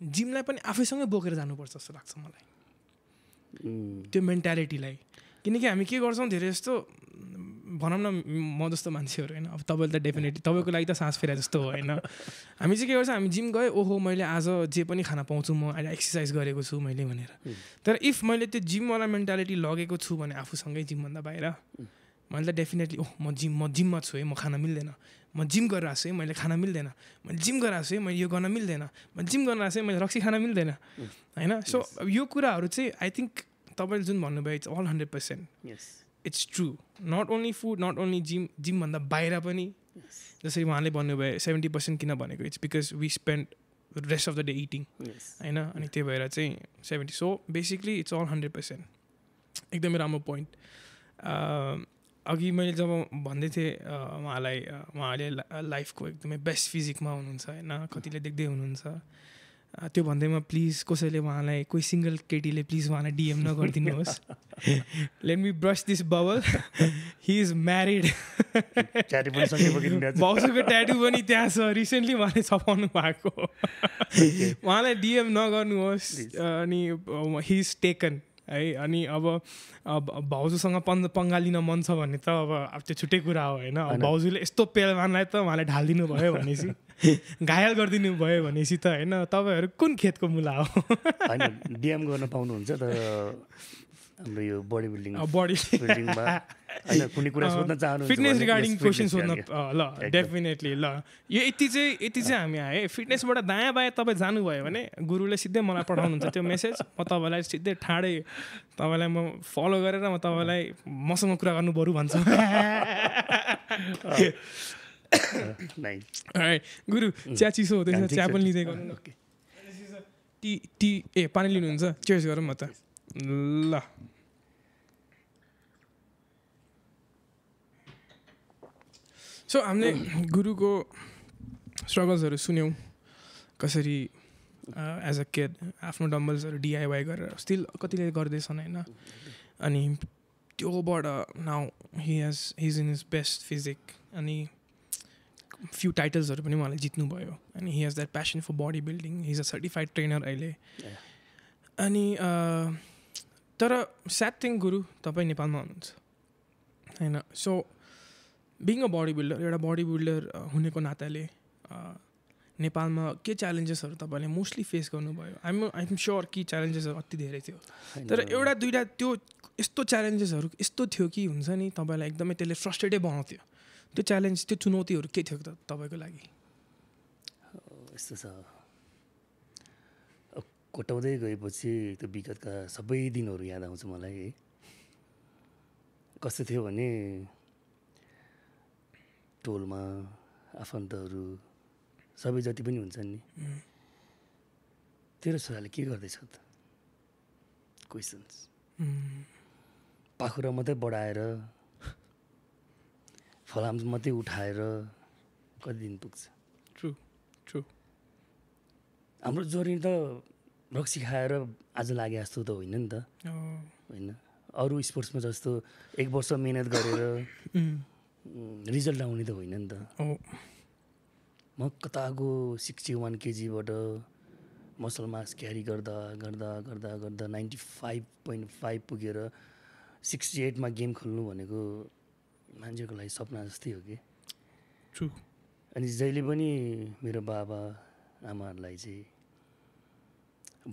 जिमलाई पनि आफैसँगै बोकेर जानुपर्छ जस्तो लाग्छ मलाई, त्यो मेन्टालिटीलाई. किनकि हामी के गर्छौँ धेरै जस्तो, भनौँ न म जस्तो मान्छेहरू होइन, अब तपाईँले त डेफिनेटली तपाईँको लागि त सास फेरे जस्तो हो होइन. हामी चाहिँ के गर्छ, हामी जिम गयो, ओहो मैले आज जे पनि खाना पाउँछु, म अहिले एक्सर्साइज गरेको छु मैले भनेर. तर इफ मैले त्यो जिमवाला मेन्टालिटी लगेको छु भने आफूसँगै जिमभन्दा बाहिर, मैले त डेफिनेटली म जिममा छु है, म खान मिल्दैन, म जिम गरेर आएको छु है, मैले खान मिल्दैन, मैले जिम गरेर आएको छु है, मैले यो गर्न मिल्दैन, मैले जिम गर्न आएको छु है, मैले रक्सी खान मिल्दैन होइन. सो यो कुराहरू चाहिँ आई थिङ्क तपाईँले जुन भन्नुभयो it's all 100%. It's true. Not only food, not only जिमभन्दा बाहिर पनि. जसरी उहाँले भन्नुभयो 70% किन भनेको, it's because we spend rest of the day eating होइन. अनि त्यही भएर चाहिँ 70. So basically it's all 100%. एकदमै राम्रो पोइन्ट. अघि मैले जब भन्दै थिएँ उहाँले लाइफको एकदमै बेस्ट फिजिकमा हुनुहुन्छ होइन, कतिले देख्दै हुनुहुन्छ. त्यो भन्दैमा प्लिज कसैले उहाँलाई, कोही सिङ्गल केटीले प्लिज उहाँलाई डिएम नगरिदिनुहोस्. Let me burst this bubble, he is married. भाउजूको ट्याटु पनि त्यहाँ छ, रिसेन्टली उहाँले छपाउनु भएको. उहाँलाई डिएम नगर्नुहोस्. अनि हि इज टेकन है. अनि अब भाउजूसँग पङ्गा लिन मन छ भने त अब त्यो छुट्टै कुरा हो होइन. भाउजूले यस्तो पेलवानलाई त उहाँले ढालिदिनु भयो भनेपछि, घायल गरिदिनु भयो भनेपछि त होइन, तपाईँहरू कुन खेतको मुला हो. होइन, डिएम गर्न पाउनुहुन्छ तर हाम्रो यो बडी बिल्डिङमा होइन कुनै कुरा सोध्न चाहनुहुन्छ, फिटनेस रिगार्डिङ क्वेसन सोध्न. ल डेफिनेटली. ल यो यति चाहिँ हामी आयो. फिटनेसबाट दायाँ बायाँ तपाईँ जानुभयो भने गुरुले सिधै मलाई पठाउनुहुन्छ त्यो मेसेज. म तपाईँलाई सिधै ठाडै तपाईँलाई म फलो गरेर म तपाईँलाई मसँग कुरा गर्नु बरु भन्छु. गुरु चिया चिसो हुँदैछ, चिया पनि लिँदै गर्नु. टी पानी लिनुहुन्छ? चेयर्स गरौँ म त. ल सो हामीले गुरुको स्ट्रगल्सहरू सुन्यौँ, कसरी एज अ किड आफ्नो डम्बल्सहरू डिआइवाई गरेर स्टिल कतिले गर्दैछन् होइन. अनि त्योबाट now he is in his best physique. अनि फ्यु टाइटल्सहरू पनि उहाँले जित्नुभयो. अनि he has that passion for body building. He is a certified trainer अहिले. अनि तर स्याड थिङ गुरु, तपाईँ नेपालमा हुनुहुन्छ होइन. So being a body builder, एउटा बडी बिल्डर हुनेको नाताले नेपालमा के च्यालेन्जेसहरू तपाईँले मोस्टली फेस गर्नुभयो? आइएम स्योर कि च्यालेन्जेसहरू अति धेरै थियो, तर एउटा दुइटा त्यो यस्तो च्यालेन्जेसहरू यस्तो थियो कि हुन्छ नि तपाईँलाई एकदमै त्यसले फ्रस्ट्रेटै बनाउँथ्यो. त्यो च्यालेन्ज, त्यो चुनौतीहरू के थियो त तपाईँको लागि? यस्तो छ, कोटाउँदै गएपछि त्यो विगतका सबै दिनहरू याद आउँछ मलाई है. कस्तो थियो भने टोलमा आफन्तहरू सबै जति पनि हुन्छ नि तेरो छोराले के गर्दैछ त क्वेसन्स पाखुरा मात्रै बढाएर फलाम मात्रै उठाएर कति दिन पुग्छ ट्रु ट्रु हाम्रो जोर्नी त रक्सी खाएर आज लागे जस्तो त होइन नि त होइन अरू स्पोर्ट्समा जस्तो 1 वर्ष मेहनत गरेर रिजल्ट आउने त होइन नि त म कताको 61 केजीबाट मसल मास क्यारी गर्दा गर्दा गर्दा गर्दा 95.5 पुगेर 68 मा गेम खेल्नु भनेको मान्छेको लागि सपना जस्तै हो कि ट्रु अनि जहिले पनि मेरो बाबा आमाहरूलाई चाहिँ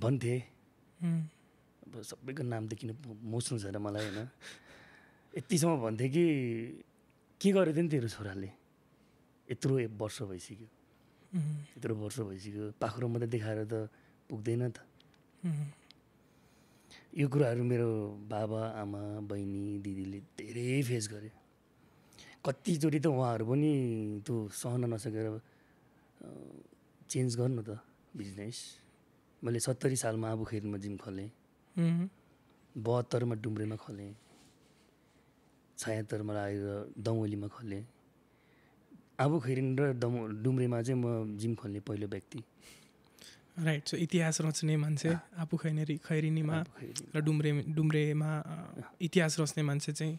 भन्थे अब सबैको नामदेखि मोच्नु छैन मलाई होइन यतिसम्म भन्थे कि के गरेको थियो नि तेरो छोराले यत्रो वर्ष भइसक्यो यत्रो वर्ष भइसक्यो पाखुरा मात्रै देखाएर त पुग्दैन त यो कुराहरू मेरो बाबा आमा बहिनी दिदीले धेरै फेस गरे कतिचोटि त उहाँहरू पनि त्यो सहन नसकेर चेन्ज गर्नु त बिजनेस मैले 70 सालमा आबुखैरीमा जिम खोलेँ 72 मा डुम्रेमा खोलेँ 76 मा आएर दमोलीमा खोलेँ आबुखैरी र डुम्रेमा चाहिँ म जिम खोल्ने पहिलो व्यक्ति राइट सो इतिहास रच्ने मान्छे आफू खैरिनीमा र डुम्रेमा इतिहास रच्ने मान्छे चाहिँ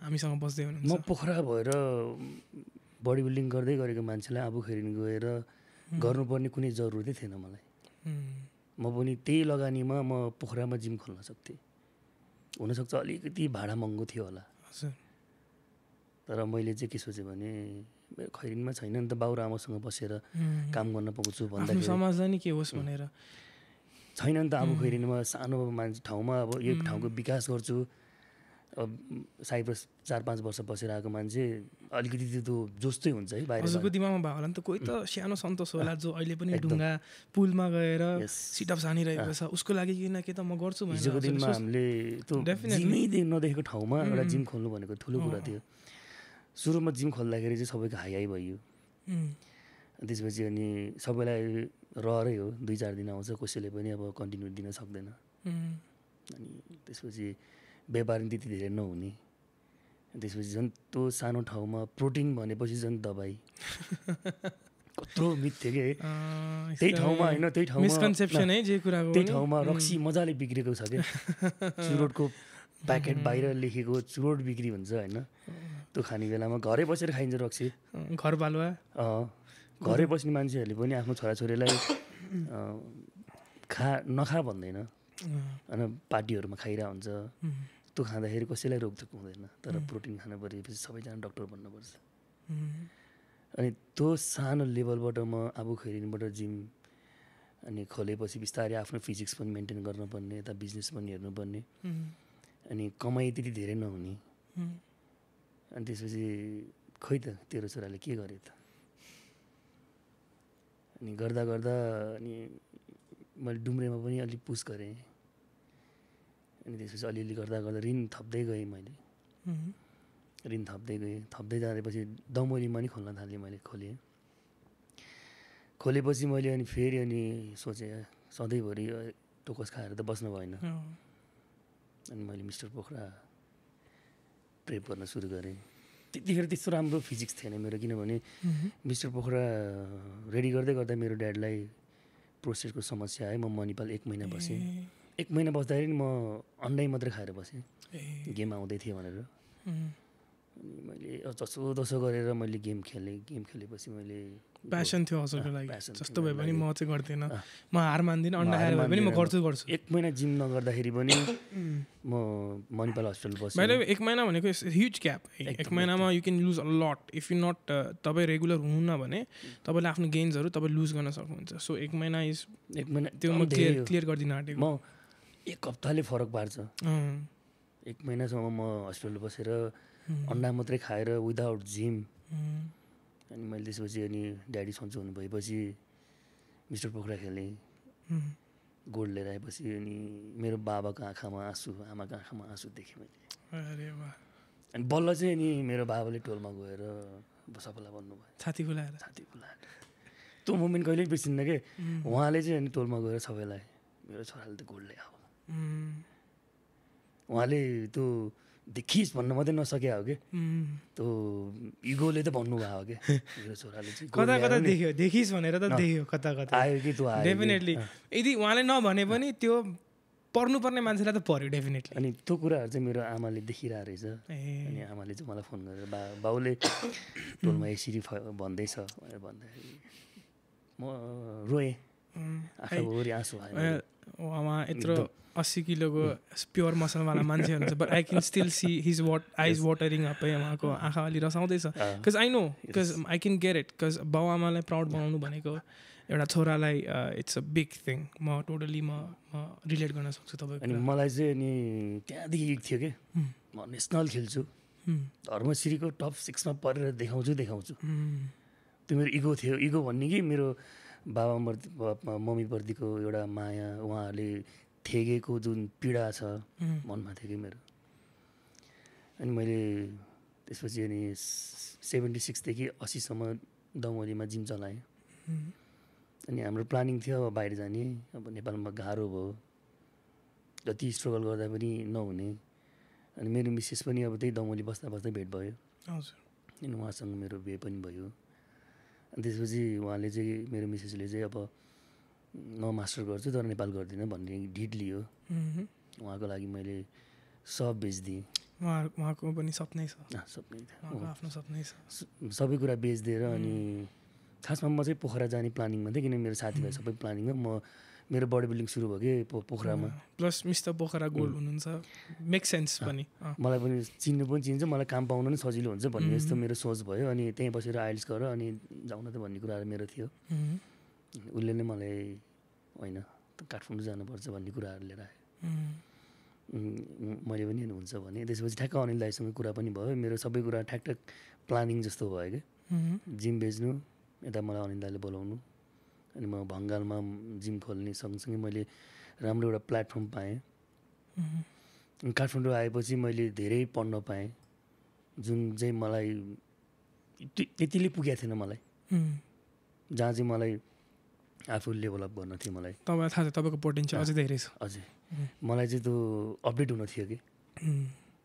हामीसँग बस्दै हुनुहुन्छ म पोखरा भएर बडी बिल्डिङ गर्दै गरेको मान्छेलाई आबुखैरिनी गएर गर्नुपर्ने कुनै जरुरतै थिएन मलाई म पनि त्यही लगानीमा म पोखरामा जिम खोल्न सक्थेँ हुनसक्छ अलिकति भाडा महँगो थियो होला तर मैले चाहिँ के सोचेँ भने मेरो खैरिनीमा छैन नि त बाउ र आमासँग बसेर काम गर्न पाउँछु भन्दाखेरि समाजलाई नि के होस् भनेर छैन नि त आबुखैरिनीमा सानो मान्छे ठाउँमा अब यो ठाउँको विकास गर्छु अब साइप्रस 4-5 वर्ष बसेर आएको मान्छे अलिकति त्यो जोस चाहिँ हुन्छ है बाहिर हजुरको दिमागमा भयो होला नि त कोही त सानो सन्तोष होला जो अहिले पनि ढुङ्गा पुलमा गएर सिटअप हानिरहेको छ उसको लागि किन के त म गर्छु भनेर हिजोको दिनमा हामीले त्यो जिमै नदेखेको ठाउँमा एउटा जिम खोल्नु भनेको ठुलो कुरा थियो सुरुमा जिम खोल्दाखेरि चाहिँ सबैको हाई हाई भयो त्यसपछि अनि सबैलाई रहरै हो 2-4 दिन आउँछ कसैले पनि अब कन्टिन्यू दिन सक्दैन अनि त्यसपछि व्यापार नि त्यति धेरै नहुने त्यसपछि झन् त्यो सानो ठाउँमा प्रोटिन भनेपछि झन् दबाई कत्रो मिथ थियो कि त्यही ठाउँमा होइन त्यही ठाउँमा मिसकन्सेप्सन है जे कुराको त्यही ठाउँमा रक्सी मजाले बिग्रेको छ कि चुरोटको प्याकेट बाहिर लेखेको चुरोट बिक्री हुन्छ होइन त्यो खाने बेलामा घरै बसेर खाइन्छ रक्सी घरबालुवा घरै बस्ने मान्छेहरूले पनि आफ्नो छोराछोरीलाई नखा भन्दैन होइन पार्टीहरूमा खाइरहेको हुन्छ त्यो खाँदाखेरि कसैलाई रोकथोक हुँदैन तर प्रोटिन खानु परेपछि सबैजना डक्टर बन्नुपर्छ अनि त्यो सानो लेभलबाट म आबुखैरिनीबाट जिम अनि खोलेपछि बिस्तारै आफ्नो फिजिक्स पनि मेन्टेन गर्नुपर्ने यता बिजनेस पनि हेर्नुपर्ने अनि कमाइ त्यति धेरै नहुने अनि त्यसपछि खोइ त तेरो छोराले के गरे त अनि गर्दा गर्दा अनि मैले डुम्रेमा पनि अलिक पुस गरेँ अनि त्यसपछि अलिअलि गर्दा गर्दा ऋण थप्दै गएँ मैले ऋण थप्दै जाँदैपछि दमोलीमा नि खोल्न थालेँ मैले खोलेपछि मैले अनि फेरि अनि सोचेँ सधैँभरि टोकस खाएर त बस्नु भएन अनि मैले मिस्टर पोखरा प्रेप गर्न सुरु गरेँ त्यतिखेर त्यस्तो राम्रो फिजिक्स थिएन मेरो किनभने मिस्टर पोखरा रेडी गर्दै गर्दा मेरो ड्याडलाई प्रोस्टेटको समस्या आयो म मणिपाल 1 महिना बसेँ 1 महिना बस्दाखेरि म अन्डै मात्रै खाएर बसेँ गेम आउँदै थियो भनेर अनि मैले जसो गरेर मैले गेम खेलेपछि मैले प्यासन थियो हजुरको लागि जस्तो भए पनि म चाहिँ गर्दिन म हार मान्दिनँ अन्डा खाएर भए पनि म गर्छु 1 महिना जिम नगर्दाखेरि पनि म मणिपाल हस्पिटल बसेँ मैले 1 महिना भनेको ह्युज ग्याप 1 महिनामा you can lose a lot if you not तपाईँ रेगुलर हुनुहुन्न भने तपाईँले आफ्नो गेन्सहरू तपाईँ लुज गर्न सक्नुहुन्छ सो 1 महिना इज 1 महिना त्यो म क्लियर गरिदिन आँटेको म 1 हप्ताले फरक पार्छ 1 महिनासम्म म हस्पिटल बसेर अन्डा मात्रै खाएर विदाउट जिम अनि मैले त्यसपछि अनि ड्याडी सन्चो हुनु भएपछि मिस्टर पोखरा खेलेँ गोल्ड लिएर आएपछि अनि मेरो बाबाको आँखामा आँसु आमाको आँखामा आँसु देखेँ मैले अनि बल्ल चाहिँ अनि मेरो बाबाले टोलमा गएर सफला भन्नुभयो छाती फुलाएर त्यो मोमेन्ट कहिल्यै बिर्सिन्न के उहाँले चाहिँ अनि टोलमा गएर सबैलाई मेरो छोराले त गोल्ड ल्यायो उहाँले त्यो देखिस् भन्न मात्रै नसके हो कि त्यो इगोले त भन्नुभयो कि मेरो छोराले चाहिँ कता कता देख्यो देखिस् भनेर त देख्यो कता कता आयो कि त्यो आयो डेफिनेटली यदि उहाँले नभने पनि त्यो पर्नुपर्ने मान्छेलाई त पर्यो डेफिनेटली अनि त्यो कुराहरू चाहिँ मेरो आमाले देखिरहेको रहेछ अनि आमाले चाहिँ मलाई फोन गरेर बाउले टोलमा यसरी भन्दैछ भनेर भन्दाखेरि म रोएँ आँखाभरि आँसु आयो उहाँ यत्रो 80 किलोको प्योर मसलवाला मान्छे हुनुहुन्छ but I can still see his eyes watering up है उहाँको आँखा अलि रसाउँदैछ because I know because I can get it because बाउ आमालाई प्राउड बनाउनु भनेको एउटा छोरालाई इट्स अ बिग थिङ म टोटली म रिलेट गर्न सक्छु तपाईँको अनि मलाई चाहिँ अनि त्यहाँदेखि थियो कि म नेसनल खेल्छु धर्मश्रीको टप 6मा परेर देखाउँछु त्यो मेरो इगो थियो इगो भन्ने कि मेरो मम्मीप्रतिको एउटा माया उहाँहरूले थेगेको जुन पीडा छ मनमा थियो कि मेरो अनि मैले त्यसपछि अनि 76 देखि 80सम्म दमोलीमा जिम चलाएँ अनि हाम्रो प्लानिङ थियो अब बाहिर जाने अब नेपालमा गाह्रो भयो जति स्ट्रगल गर्दा पनि नहुने अनि मेरो मिसेस पनि अब त्यही दमोली बस्दा भेट भयो अनि उहाँसँग मेरो बिहे पनि भयो अनि त्यसपछि उहाँले चाहिँ मेरो मिसेसले चाहिँ अब म मास्टर गर्छु तर नेपाल गर्दिनँ भन्ने ढिड लियो उहाँको लागि मैले सब बेच्दिएँ उहाँको पनि सपनै छ सपनै आफ्नो सपनै छ सबै कुरा बेचिदिएर अनि खासमा म चाहिँ पोखरा जाने प्लानिङमा थिएँ किनभने मेरो साथीभाइ सबै प्लानिङमा मेरो बडी बिल्डिङ सुरु भयो कि पोखरामा प्लस मिस्टर पोखरा गोल्ड हुनुहुन्छ मेक सेन्स पनि मलाई पनि चिन्नु पनि चिन्छ मलाई काम पाउनु पनि सजिलो हुन्छ भन्ने जस्तो मेरो सोच भयो अनि त्यहीँ बसेर आइल्स गर अनि जाउन त भन्ने कुराहरू मेरो थियो उसले नै मलाई होइन काठमाडौँ जानुपर्छ भन्ने कुराहरू लिएर आयो मैले पनि हुन्छ भने त्यसपछि ठ्याक्क अनिल दाइसँग कुरा पनि भयो मेरो सबै कुरा ठ्याकठ्याक प्लानिङ जस्तो भयो कि जिम बेच्नु यता मलाई अनिल दाइले बोलाउनु अनि म भङ्गालमा जिम खोल्ने सँगसँगै मैले राम्रो एउटा प्लेटफर्म पाएँ काठमाडौँ आएपछि मैले धेरै पढ्न पाएँ जुन चाहिँ मलाई त्यतिले पुगेको थिएन मलाई जहाँ चाहिँ मलाई आफू लेभलअप गर्न थियो मलाई तपाईँलाई थाहा छ तपाईँको पोटेन्सियल अझै धेरै छ अझै मलाई चाहिँ त्यो अपडेट हुन थियो कि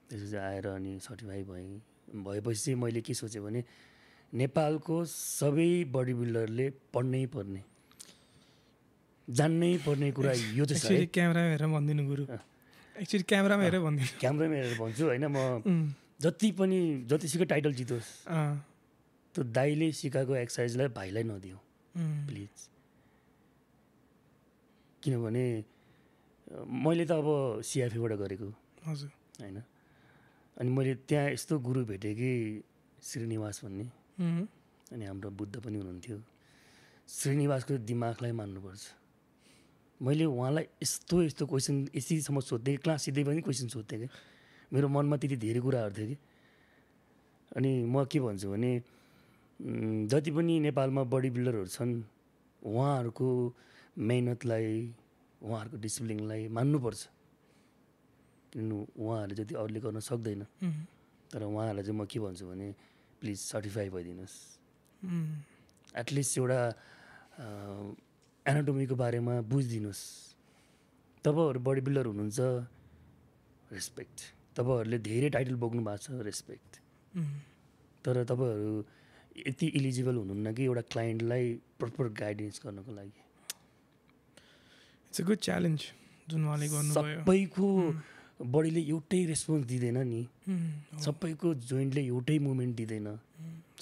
त्यसपछि आएर अनि सर्टिफाई भएपछि चाहिँ मैले के सोचेँ भने नेपालको सबै बडी बिल्डरले पढ्नै पर्ने जान्नै पर्ने कुरा यो चाहिँ क्यामेरामा हेरेर भनिदिनु गुरु एक्चुअली क्यामेरामा हेरेर भनिदिनु क्यामेरामा हेरेर भन्छु होइन म जतिसुकै टाइटल जितोस् त्यो दाइले सिकाएको एक्सर्साइजलाई भाइलाई नदियो प्लिज किनभने मैले त अब सिआइएफबाट गरेको हजुर होइन अनि मैले त्यहाँ यस्तो गुरु भेटेँ कि श्रीनिवास भन्ने अनि हाम्रो बुद्ध पनि हुनुहुन्थ्यो श्रीनिवासको दिमागलाई मान्नुपर्छ मैले उहाँलाई यस्तो क्वेसन यतिसम्म सोध्थेँ क्लास सिधै पनि क्वेसन सोध्थेँ कि मेरो मनमा त्यति धेरै कुराहरू थियो कि अनि म के भन्छु भने जति पनि नेपालमा बडी बिल्डरहरू छन् उहाँहरूको मेहनतलाई उहाँहरूको डिसिप्लिनलाई मान्नुपर्छ किनभने उहाँहरूले जति अरूले गर्न सक्दैन तर उहाँहरूलाई चाहिँ म के भन्छु भने प्लिज सर्टिफाई भइदिनुहोस् एटलिस्ट एउटा एनाटोमीको बारेमा बुझिदिनुहोस् तपाईँहरू बडी बिल्डर हुनुहुन्छ रेस्पेक्ट तपाईँहरूले धेरै टाइटल बोक्नु भएको छ रेस्पेक्ट तर तपाईँहरू यति इलिजिबल हुनुहुन्न कि एउटा क्लाइन्टलाई प्रपर गाइडेन्स गर्नको लागि इट्स अ गुड च्यालेन्ज जुन उहाँले गर्नुभयो सबैको बडीले एउटै रेस्पोन्स दिँदैन नि सबैको जोइन्टले एउटै मुभमेन्ट दिँदैन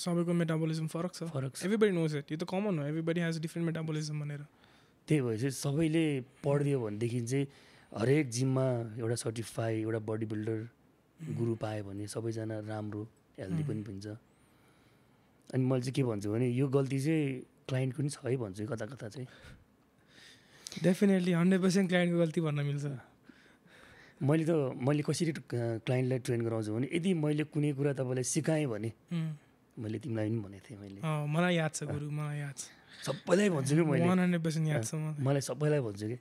सबैको मेटाबोलिजम फरक छ एभ्रीबडी नोज इट यो त कमन हो एभ्रीबडी हेज डिफ्रेन्ट मेटाबोलिजम भनेर त्यही भएर चाहिँ सबैले पढिदियो भनेदेखि चाहिँ हरेक जिममा एउटा सर्टिफाई एउटा बडी बिल्डर गुरु पायो भने सबैजना राम्रो हेल्दी पनि हुन्छ अनि मैले चाहिँ के भन्छु भने यो गल्ती चाहिँ क्लाइन्टको नि छ है भन्छु कता कता चाहिँ डेफिनेटली 100% क्लाइन्टको गल्ती भन्न मिल्छ मैले कसरी क्लाइन्टलाई ट्रेन गराउँछु भने यदि मैले कुनै कुरा तपाईँलाई सिकाएँ भने मैले तिमीलाई पनि भनेको थिएँ मैले मलाई याद छ गुरु मलाई याद छ सबैलाई भन्छु कि मैले 100% याद छ मलाई सबैलाई भन्छु कि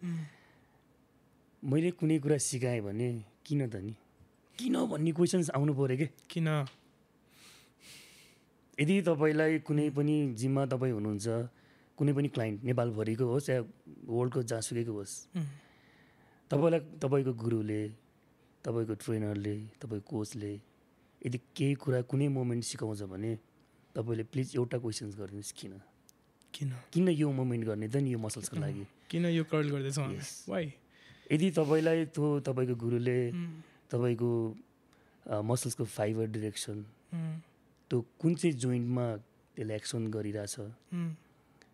मैले कुनै कुरा सिकाएँ भने किन त नि किन भन्ने क्वेसन्स आउनु पऱ्यो कि किन यदि तपाईँलाई कुनै पनि जिममा तपाईँ हुनुहुन्छ कुनै पनि क्लाइन्ट नेपालभरिको होस् या वर्ल्डको जहाँसुकैको होस्, तपाईँलाई तपाईँको गुरुले, तपाईँको ट्रेनरले, तपाईँको कोचले यदि केही कुरा कुनै मोमेन्ट सिकाउँछ भने तपाईँले प्लिज एउटा क्वेसन्स गरिदिनुहोस्, किन यो मोमेन्ट गर्ने त नि यो मसल्सको लागि, किन यो कर्ल गर्दैछ वाइ। यदि तपाईँलाई त्यो तपाईँको गुरुले तपाईँको मसल्सको फाइबर डिरेक्सन, त्यो कुन चाहिँ जोइन्टमा त्यसले एक्सन गरिरहेछ,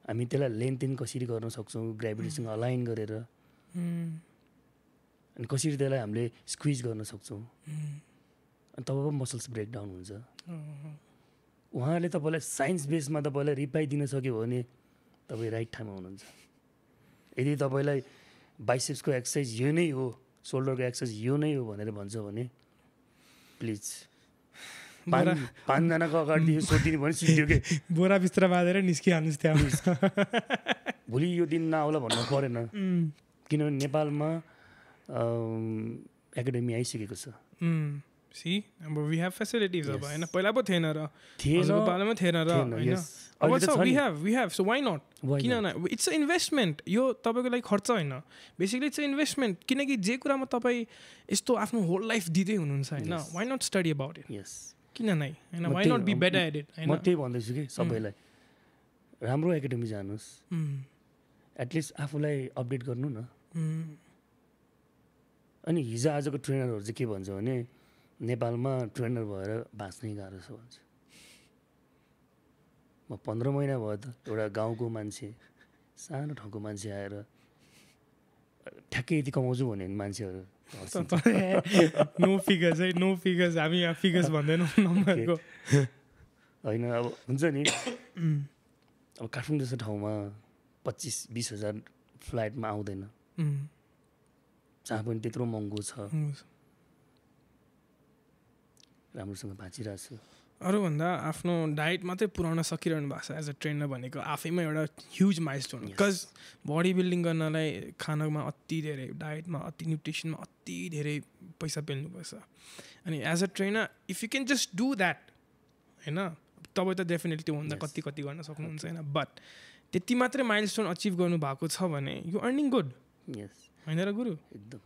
हामी त्यसलाई लेन्थेन कसरी गर्न सक्छौँ ग्राभिटीसँग अलाइन गरेर, अनि कसरी त्यसलाई हामीले स्क्विज गर्न सक्छौँ, अनि तब मसल्स ब्रेकडाउन हुन्छ। उहाँहरूले तपाईँलाई साइन्स बेसमा तपाईँलाई रिप्लाई दिन सक्यो भने तपाईँ राइट ठाउँमा हुनुहुन्छ। यदि तपाईँलाई बाइसेप्सको एक्सर्साइज यो नै हो, सोल्डरको एक्सर्साइज यो नै हो भनेर भन्छ भने प्लिज 5जनाको अगाडि सोधिदिनु भने सिक्यो कि बोरा बिस्तर बाँधेर निस्किहाल्नुहोस् त्यहाँ। भोलि यो दिन नआउला भन्नु परेन, किनभने नेपालमा एकाडेमी आइसकेको छ। सी अब वी हैव फैसिलिटीज अब हैन, पहिला पो थिएन र हजुरको पालामा थिएन र हैन, अब छ we have so why not, किन न, इट्स अ इन्भेस्टमेन्ट, यो तपाईँको लागि खर्च होइन, बेसिकली इट्स अ इन्भेस्टमेन्ट, किनकि जे कुरामा तपाईँ यस्तो आफ्नो होल लाइफ दिँदै हुनुहुन्छ हैन, why not study about it, किन नै हैन, why not be better at it हैन। म त्यही भन्दैछु कि सबैलाई राम्रो एकाडेमी जानुहोस्, एटलिस्ट आफूलाई अपडेट गर्नु न। अनि हिजो आजको ट्रेनरहरू चाहिँ के भन्छ भने नेपालमा ट्रेनर भएर बाँच्नै गाह्रो छ भन्छ। म 15 महिना भयो त एउटा गाउँको मान्छे, सानो ठाउँको मान्छे आएर ठ्याक्कै यति कमाउँछु भने मान्छेहरू नो फिगर्स है, नो फिगर्स, हामी यहाँ फिगर्स भन्दैनौँ नम्बरको होइन। अब हुन्छ नि, अब काठमाडौँ जस्तो ठाउँमा 25-20 हजार फ्लाइटमा आउँदैन, जहाँ पनि त्यत्रो महँगो छ, राम्रोसँग बाँचिरहेको छु। अरूभन्दा आफ्नो डाइट मात्रै पुऱ्याउन सकिरहनु भएको छ एज अ ट्रेनर भनेको आफैमा एउटा huge milestone, because body building गर्नलाई खानामा अति धेरै, डाइटमा अति, न्युट्रिसनमा अति धेरै पैसा पेल्नुपर्छ। अनि as a trainer if you can just do that होइन, तपाईँ त डेफिनेटली त्योभन्दा कति गर्न सक्नुहुन्छ होइन, बट त्यति मात्रै माइलस्टोन अचिभ गर्नु भएको छ भने यु अर्निङ गुड होइन र गुरु। एकदम।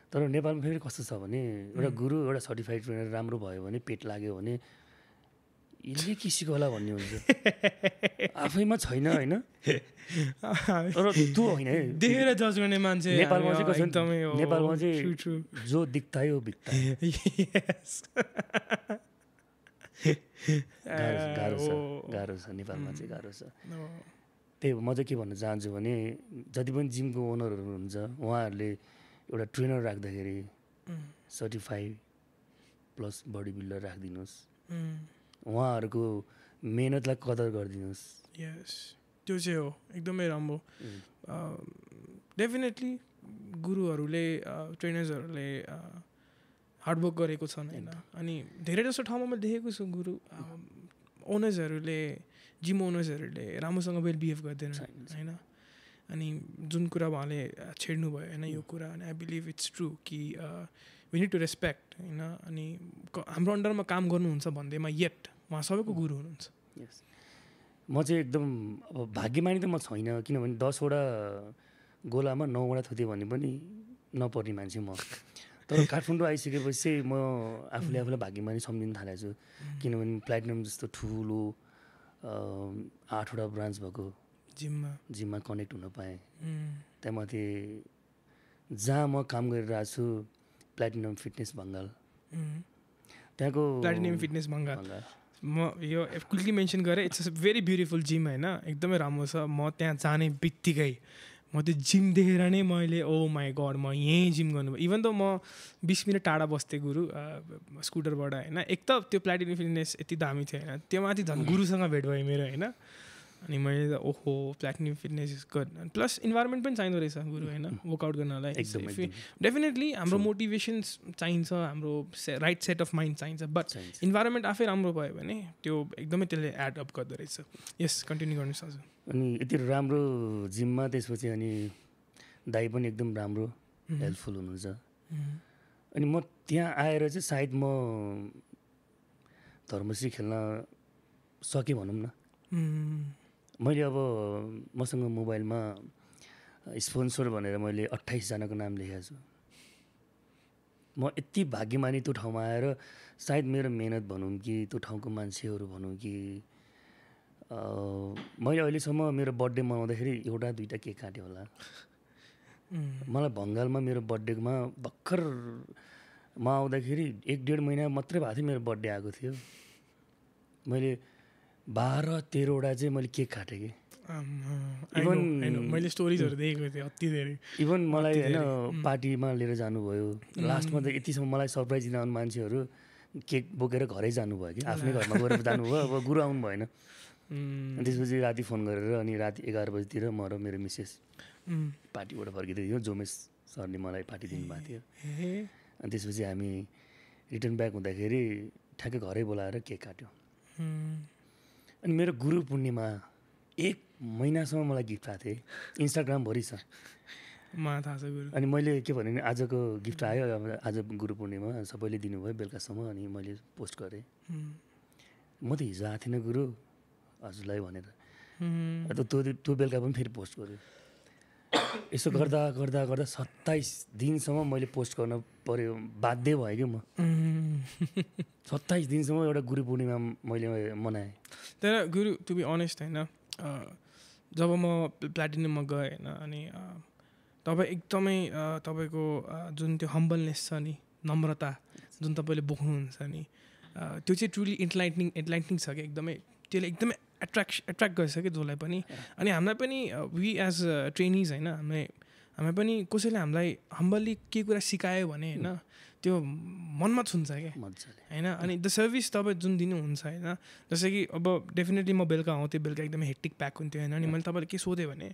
तर नेपालमा फेरि कस्तो छ भने एउटा गुरु, एउटा सर्टिफाइड ट्रेनर राम्रो भयो भने, पेट लाग्यो भने यसले के सिकाउला भन्ने हुन्छ, आफैमा छैन होइन। तर त्यो होइन है, देखेर जज गर्ने मान्छे नेपालमा चाहिँ कसो, नेपालमा चाहिँ जो दिक्ता है वो बिक्ता है। गाह्रो छ नेपालमा चाहिँ, गाह्रो छ। त्यही म चाहिँ के भन्न चाहन्छु भने जति पनि जिमको ओनरहरू हुनुहुन्छ उहाँहरूले एउटा ट्रेनर राख्दाखेरि सर्टिफाइड प्लस बडी बिल्डर राखिदिनुहोस्, उहाँहरूको मेहनतलाई कदर गरिदिनुहोस्। यस, त्यो चाहिँ हो एकदमै राम्रो। डेफिनेटली गुरुहरूले, ट्रेनर्सहरूले हार्डवर्क गरेको छन् होइन। अनि धेरै जस्तो ठाउँमा मैले देखेको छु गुरु ओनर्सहरूले, जिम ओनर्सहरूले राम्रोसँग वेल बिहेभ गर्दैन होइन। अनि जुन कुरा उहाँले छेड्नु भयो होइन यो कुरा, अनि आई बिलिभ इट्स ट्रु कि वी निड टु रेस्पेक्ट होइन। अनि हाम्रो अन्डरमा काम गर्नुहुन्छ भन्दैमा येट उहाँ सबैको गुरु हुनुहुन्छ। म चाहिँ एकदम अब भाग्यमानी त म छैन, किनभने 10वटा गोलामा 9वटा थुतेँ भने पनि नपर्ने मान्छे म। तर काठमाडौँ आइसकेपछि म आफूलाई भाग्यमानी सम्झिन थालेको छु, किनभने प्लेटिनम जस्तो ठुलो 8वटा ब्रान्च भएको जिममा कनेक्ट हुन पाएँ। त्यहाँमाथि जहाँ म काम गरिरहेको छु प्लेटिनम फिटनेस बङ्गाल, त्यहाँको प्लेटिनम फिटनेस बङ्गाल म यो क्विकली मेन्सन गरेँ, it's a very beautiful gym होइन, एकदमै राम्रो छ। म त्यहाँ जाने बित्तिकै म त्यो जिम देखेर नै मैले ओ माई गड म यहीँ जिम गर्नु, इभन त म 20 मिनट टाढा बस्थेँ गुरु स्कुटरबाट होइन। एक त त्यो प्लेटिनम फिटनेस यति दामी थियो होइन, त्यो माथि झन् गुरुसँग भेट भयो मेरो होइन। अनि मैले त ओहो platinum fitness is good, plus environment पनि चाहिँदो रहेछ गुरु होइन वर्कआउट गर्नलाई। डेफिनेटली हाम्रो मोटिभेसन्स चाहिन्छ, हाम्रो राइट सेट अफ माइन्ड चाहिन्छ, बट इन्भाइरोमेन्ट आफै राम्रो भयो भने त्यो एकदमै त्यसले एड अप गर्दो रहेछ। यस, कन्टिन्यू गर्नुहोस् हजुर। अनि यति राम्रो जिममा त्यसपछि अनि दाइ पनि एकदम राम्रो हेल्पफुल हुनुहुन्छ। अनि म त्यहाँ आएर चाहिँ सायद म धर्मश्री खेल्न सकेँ भनौँ न। मैले अब मसँग मोबाइलमा स्पोन्सर भनेर मैले 28 जनाको नाम लेखेको छु। म यति भाग्यमानी त्यो ठाउँमा आएर सायद मेरो मेहनत भनौँ कि त्यो ठाउँको मान्छेहरू भनौँ कि मैले अहिलेसम्म मेरो बर्थडे मनाउँदाखेरि एउटा दुईवटा केक काटेँ होला। मलाई बङ्गालमा मेरो बर्थडेमा भर्खर म आउँदाखेरि 1-1.5 महिना मात्रै भएको थियो मेरो बर्थडे आएको थियो। मैले 12-13वटा चाहिँ मैले केक काटेँ कि। इभन मैले स्टोरिजहरू देखेको थिएँ अति धेरै। इभन मलाई होइन पार्टीमा लिएर जानुभयो। लास्टमा त यतिसम्म मलाई सरप्राइज दिन आउने मान्छेहरू केक बोकेर घरै जानुभयो कि, आफ्नै घरमा गएर जानुभयो। अब गुरु आउनु भएन। त्यसपछि राति फोन गरेर अनि राति 11 बजीतिर म र मेरो मिसेस पार्टीबाट फर्किँदै थियो। जोमेस सरले मलाई पार्टी दिनुभएको थियो। अनि त्यसपछि हामी रिटर्न ब्याक हुँदाखेरि ठ्याक्कै घरै बोलाएर केक काट्यो। अनि मेरो गुरु पूर्णिमा 1 महिनासम्म मलाई गिफ्ट आएको थिएँ। इन्स्टाग्रामभरि छ। अनि मैले के भने आजको गिफ्ट आयो, आज गुरु पूर्णिमा सबैले दिनुभयो बेलुकासम्म। अनि मैले पोस्ट गरेँ, म त हिजो आएको थिइनँ गुरु हजुरलाई भनेर। त्यो बेलुका पनि फेरि पोस्ट गरेँ। यसो गर्दा गर्दा गर्दा 27 दिनसम्म मैले पोस्ट गर्न पर्यो, बाध्य भएँ कि म। 27 दिनसम्म एउटा गुरु पूर्णिमा मैले मनाएँ। तर गुरु टु बी अनेस्ट होइन, जब म प्लाटिनममा गएँ होइन, अनि तपाईँ एकदमै तपाईँको जुन त्यो हम्बलनेस छ नि, नम्रता जुन तपाईँले बोक्नुहुन्छ नि, त्यो चाहिँ ट्रुली इन्लाइटनिङ छ कि एकदमै। त्यसले एकदमै एट्र्याक्ट गर्छ कि जसलाई पनि। अनि हामीलाई पनि वी एज ट्रेनिज होइन, हामीलाई पनि कसैले हामीलाई हम्बल्ली के कुरा सिकायो भने होइन त्यो मनमा छुन्छ क्या होइन। अनि द सर्भिस तपाईँ जुन दिनुहुन्छ होइन, जस्तै कि अब डेफिनेटली म बेलुका आउँथेँ, बेलुका एकदमै हेक्टिक प्याक हुन्थ्यो होइन। अनि मैले तपाईँले के सोधेँ भने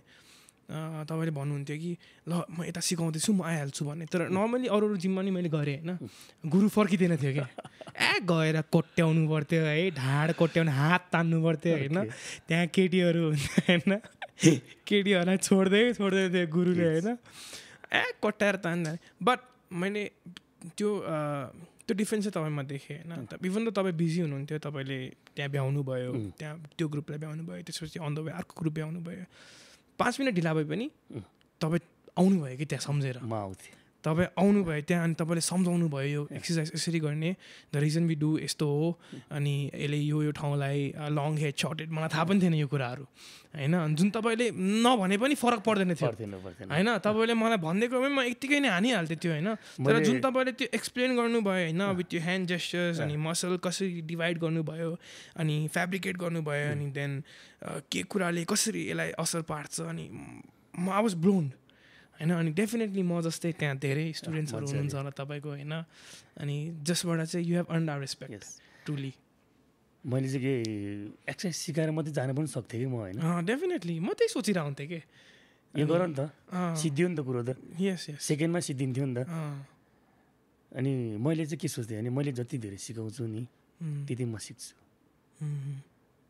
तपाईँले भन्नुहुन्थ्यो कि ल म यता सिकाउँदैछु म आइहाल्छु भन्ने। तर नर्मली अरू जिममा नि मैले गरेँ होइन, गुरु फर्किँदैन थियो क्या। गएर कोट्याउनु पर्थ्यो है, ढाड कोट्याउनु, हात तान्नु पर्थ्यो होइन। त्यहाँ केटीहरू हुन्थ्यो होइन, केटीहरूलाई छोड्दै थियो गुरुले होइन, कोट्याएर तान्दा। बट मैले त्यो डिफ्रेन्स चाहिँ तपाईँमा देखेँ होइन। इभन त तपाईँ बिजी हुनुहुन्थ्यो, तपाईँले त्यहाँ भ्याउनु भयो, त्यहाँ त्यो ग्रुपलाई भ्याउनु भयो, त्यसपछि अन द वे अर्को ग्रुप भ्याउनु भयो। 5 मिनट ढिला भए पनि तपाईँ आउनुभयो कि त्यहाँ सम्झेर म आउँथेँ। तपाईँ आउनुभयो त्यहाँ। अनि तपाईँले सम्झाउनु भयो यो एक्सर्साइज यसरी गर्ने, द रिजन वी डु यस्तो हो, अनि यसले यो ठाउँलाई लङ हेड सर्ट हेड, मलाई थाहा पनि थिएन यो कुराहरू होइन। जुन तपाईँले नभने पनि फरक पर्दैन थियो होइन। तपाईँले मलाई भनिदिएको भए म यत्तिकै नै हानिहाल्थेँ त्यो होइन। तर जुन तपाईँले त्यो एक्सप्लेन गर्नुभयो होइन, विथ यो ह्यान्ड जेस्चर्स, अनि मसल कसरी डिभाइड गर्नुभयो, अनि फेब्रिकेट गर्नुभयो, अनि देन के कुराले कसरी यसलाई असर पार्छ, अनि म आई वाज ब्लोन होइन। अनि डेफिनेटली म जस्तै त्यहाँ धेरै स्टुडेन्ट्सहरू हुनुहुन्छ होला तपाईँको होइन। अनि जसबाट चाहिँ you have earned our respect truly. मैले चाहिँ के एक्सर्साइज सिकाएर मात्रै जान पनि सक्थेँ कि म होइन। डेफिनेटली म त्यही सोचिरहेको हुन्थेँ कि यो गर नि त, सिद्धियो नि त कुरो त। यस सेकेन्डमा सिद्धिन्थ्यो नि त। अनि मैले चाहिँ के सोच्थेँ भने मैले जति धेरै सिकाउँछु नि त्यति म सिक्छु।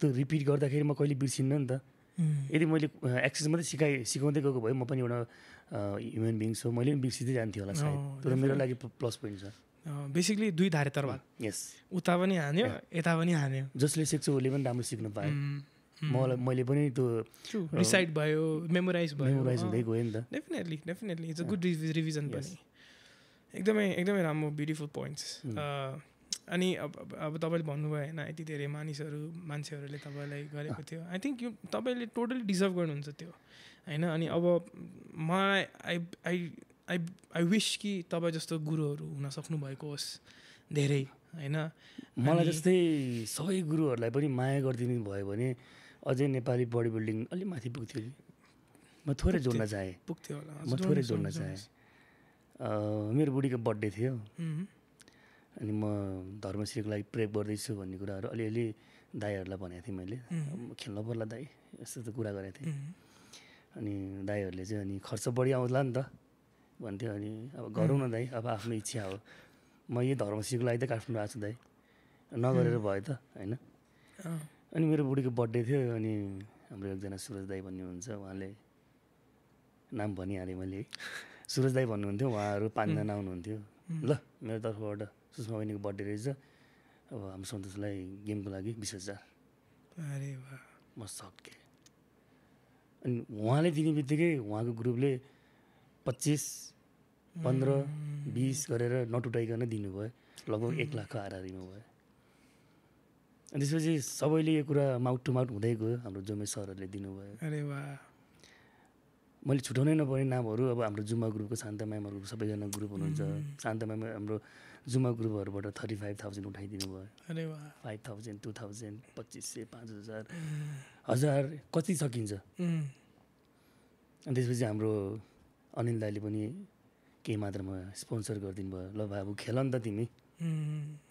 त्यो रिपिट गर्दाखेरि म कहिले बिर्सिन्न नि त। यदि मैले एक्सर्साइज मात्रै सिकाउँदै गएको भए म पनि एउटा ह्युमन बिङ्स हो, मैले पनि बिर्सिँदै जान्थेँ होला सायद। त्यो मेरो लागि प्लस पोइन्ट छ। बेसिकली 2 धारे तरवार। यस, उता पनि हान्यो यता पनि हान्यो। जसले सिक्छ उसले पनि राम्रो सिक्न पायो। मैले पनि त्यो रिसाइड भयो, मेमोराइज हुँदै गयो नि त। Definitely it's a good revision पनि। एकदमै राम्रो ब्युटिफुल पोइन्ट्स। अनि अब तपाईँले भन्नुभयो होइन, यति धेरै मान्छेहरूले तपाईँलाई गरेको थियो। आई थिङ्क यो तपाईँले टोटली डिजर्भ गर्नुहुन्छ त्यो होइन। अनि अब मलाई आई विश कि तपाईँ जस्तो गुरुहरू हुन सक्नु भएको होस् धेरै होइन। मलाई जस्तै सबै गुरुहरूलाई पनि माया गरिदिनु भयो भने अझै नेपाली बडी बिल्डिङ अलिक माथि पुग्थ्यो कि। म थोरै जोड्न चाहेँ, मेरो बुढीको बर्थडे थियो अनि म धर्मश्रीको लागि प्रे गर्दैछु भन्ने कुराहरू अलिअलि दाईहरूलाई भनेको थिएँ मैले। खेल्न पर्ला दाई यस्तो त कुरा गरेको थिएँ। अनि दाईहरूले चाहिँ अनि खर्च बढी आउँला नि त भन्थ्यो। अनि अब गरौँ न दाई, अब आफ्नो इच्छा हो। म यही धर्मश्रीको लागि त काठमाडौँ आएको छु दाई, नगरेर भयो त होइन। अनि मेरो बुढीको बर्थडे थियो। अनि हाम्रो एकजना सुरज दाई भन्ने हुनुहुन्छ, उहाँले नाम भनिहालेँ मैले, सुरज दाई भन्नुहुन्थ्यो। उहाँहरू 5 जना आउनुहुन्थ्यो। ल मेरो तर्फबाट सुषमा बहिनीको बर्थडे रहेछ, अब हाम्रो सन्तोषलाई गेमको लागि 20,000। अरे वाह, म सक्थेँ। अनि उहाँले दिने बित्तिकै उहाँको ग्रुपले 25, 15, 20 गरेर नटुटाइकन दिनुभयो। लगभग 1 लाखको आधार दिनुभयो। अनि त्यसपछि सबैले यो कुरा माउथ टु माउथ हुँदै गयो। हाम्रो जोमे सरहरूले दिनुभयो। अरे वाह। मैले छुटाउनै नपर्ने नामहरू अब हाम्रो जुम्बा ग्रुपको शान्ता म्यामहरू सबैजना ग्रुप हुनुहुन्छ। शान्ता म्याम हाम्रो जुम्बा ग्रुपहरूबाट 35,000 उठाइदिनु भयो। अरे वाह। 5,000, 2,000, 2500, 5,000, 1000 कति सकिन्छ। अनि त्यसपछि हाम्रो अनिल दाइले पनि केही मात्रामा स्पोन्सर गरिदिनु भयो। ल बाबु खेल नि त तिमी,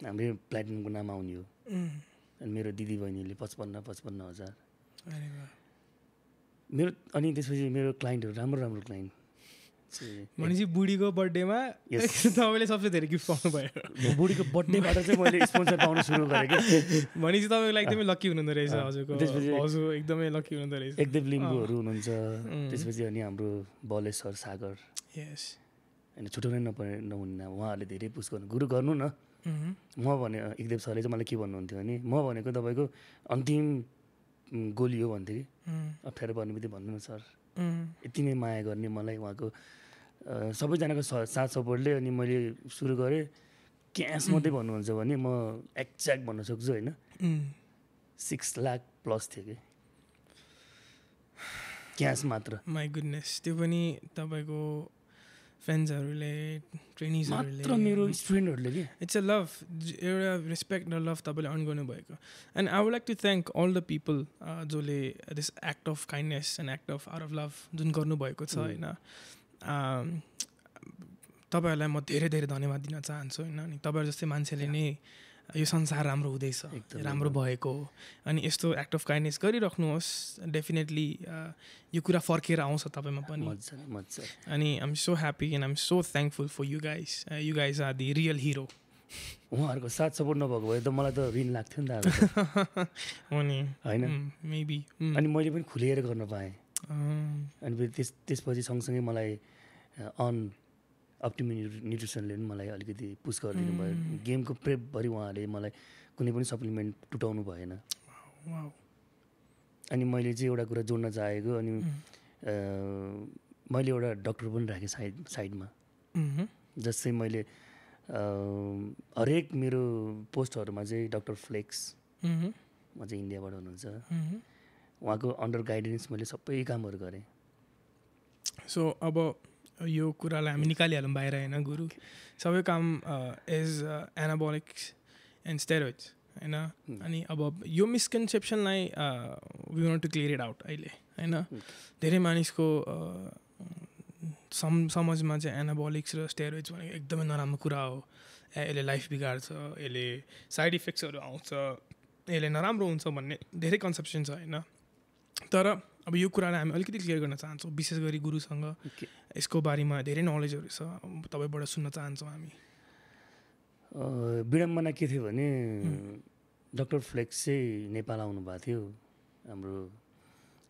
हाम्रै प्लेटिनमको नाम आउने हो। अनि मेरो दिदी बहिनीले 55,000। मेरो अनि त्यसपछि मेरो क्लाइन्टहरू राम्रो क्लाइन्ट। भनेपछि बुढीको बर्थडेमा तपाईँले सबसे धेरै गिफ्ट पाउनु भयो। बुढीको बर्थडेबाट चाहिँ मैले स्पोन्सर पाउनु सुरु गरेँ कि। भनेपछि तपाईँको लागि एकदमै लकी हुनुहुँदो रहेछ हजुरको। त्यसपछि हजुर एकदमै लकी हुनुहुँदो रहेछ। एकदेव लिम्बूहरू हुनुहुन्छ। त्यसपछि अनि हाम्रो बलेश्वर सागर। यस। होइन छुट्याउनै नहुने उहाँहरूले धेरै पुस गर्नु गुरु गर्नु न। म भने एकदेव सरले चाहिँ मलाई के भन्नुहुन्थ्यो भने म भनेको तपाईँको अन्तिम गोली हो भन्थ्यो कि। अप्ठ्यारो पर्ने बित्तिकै भन्नु न सर, यति नै माया गर्ने मलाई उहाँको सबैजनाको साथ सपोर्टले। अनि मैले सुरु गरेँ। क्यास मात्रै भन्नुहुन्छ भने म एक्ज्याक्ट भन्न सक्छु होइन, 6 लाख प्लस थियो कि क्यास मात्र। My goodness. त्यो पनि तपाईँको फ्रेन्ड्सहरूले ट्रेनिजहरूले मात्र मेरो स्टुडेन्टहरूले कि। इट्स अ लभ, एउटा रेस्पेक्ट र लभ तपाईँले अर्न गर्नुभएको। And I would like to thank all the people जसले this act of kindness and act of out of love जुन गर्नुभएको छ होइन। तपाईँहरूलाई म धेरै धेरै धन्यवाद दिन चाहन्छु होइन। अनि तपाईँहरू जस्तै मान्छेले नै यो संसार राम्रो हुँदैछ, राम्रो भएको। अनि यस्तो एक्ट अफ काइन्डनेस गरिराख्नुहोस्। डेफिनेटली यो कुरा फर्केर आउँछ तपाईँमा पनि। अनि I am so happy and I am so thankful for you guys. You guys are the real hero. उहाँहरूको साथ सपोर्ट नभएको भए त मलाई त ऋण लाग्थ्यो नि त हो नि होइन मेबी। अनि मैले पनि खुलेर गर्न पाएँ। अनि त्यसपछि सँगसँगै मलाई अप्टिमी न्युट्रिसनले पनि मलाई अलिकति पुस गरिदिनु भयो। गेमको प्रेपभरि उहाँहरूले मलाई कुनै पनि सप्लिमेन्ट टुटाउनु भएन। अनि मैले चाहिँ एउटा कुरा जोड्न चाहेको, अनि मैले एउटा डक्टर पनि राखेँ साइडमा। जस्तै मैले हरेक मेरो पोस्टहरूमा चाहिँ डक्टर फ्लेक्स, उहाँ चाहिँ इन्डियाबाट हुनुहुन्छ, उहाँको अन्डर गाइडेन्स मैले सबै कामहरू गरेँ। सो अब यो कुरालाई हामी निकालिहालौँ बाहिर होइन गुरु। सबै काम इज एनाबोलिक्स एन्ड स्टेरोइड्स होइन। अनि अब यो मिसकन्सेप्सनलाई we want to clear it out अहिले होइन। धेरै मानिसको समाजमा चाहिँ एनाबोलिक्स र स्टेरोइड्स भनेको एकदमै नराम्रो कुरा हो। यसले लाइफ बिगार्छ, यसले साइड इफेक्ट्सहरू आउँछ, यसले नराम्रो हुन्छ भन्ने धेरै कन्सेप्सन छ होइन। तर अब यो कुरालाई हामी अलिकति क्लियर गर्न चाहन्छौँ, विशेष गरी गुरुसँग यसको बारेमा धेरै नलेजहरू छ, तपाईँबाट सुन्न चाहन्छौँ हामी। विडम्बना के थियो भने डक्टर फ्लेक्स चाहिँ नेपाल आउनु भएको थियो। हाम्रो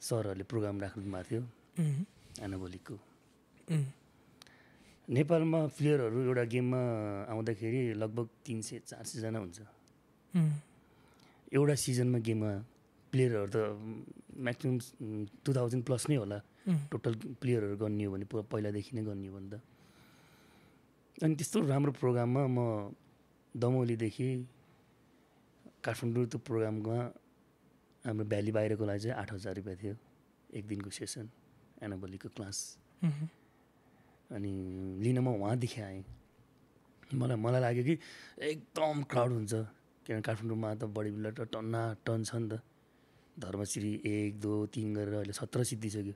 सरहरूले प्रोग्राम राख्नु भएको थियो एनाबोलिकको। नेपालमा प्लेयरहरू एउटा गेममा आउँदाखेरि लगभग 300-400 जना हुन्छ। एउटा सिजनमा गेममा प्लेयरहरू त म्याक्सिमम् 2000 प्लस नै होला टोटल प्लेयरहरू गर्ने हो भने पहिलादेखि नै गर्ने हो भने त। अनि त्यस्तो राम्रो प्रोग्राममा म दमौलीदेखि काठमाडौँ त्यो प्रोग्राममा हाम्रो भ्याली बाहिरको लागि चाहिँ 8,000 रुपियाँ थियो एक दिनको सेसन एनाबोलीको क्लास। अनि लिन म वहाँदेखि आएँ। मलाई लाग्यो कि एकदम क्राउड हुन्छ, किनभने काठमाडौँमा त बडी बिल्डर त टन छ नि त। धर्मश्री 1, 2, 3 गरेर अहिले 17 सिद्धिसक्यो।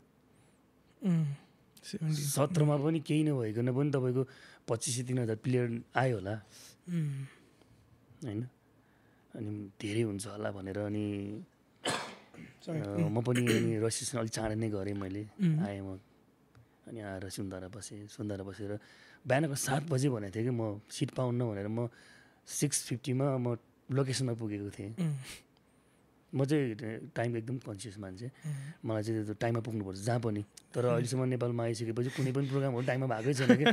17मा पनि केही नभइकन पनि तपाईँको 25,000-3,000 प्लेयर आयो होला होइन। अनि धेरै हुन्छ होला भनेर अनि म पनि रजिस्ट्रेसन अलिक चाँडै नै गरेँ मैले। आएँ म अनि आएर सुन्दारा बसेर बिहानको 7 बजे भनेको थिएँ कि म सिट पाउन्न भनेर म 6:50मा म लोकेसनमा पुगेको थिएँ। म चाहिँ टाइम एकदम कन्सियस मान्छे, मलाई चाहिँ त्यो टाइममा पुग्नुपर्छ जहाँ पनि। तर अहिलेसम्म नेपालमा आइसकेपछि कुनै पनि प्रोग्रामहरू टाइममा भएकै छैन कि।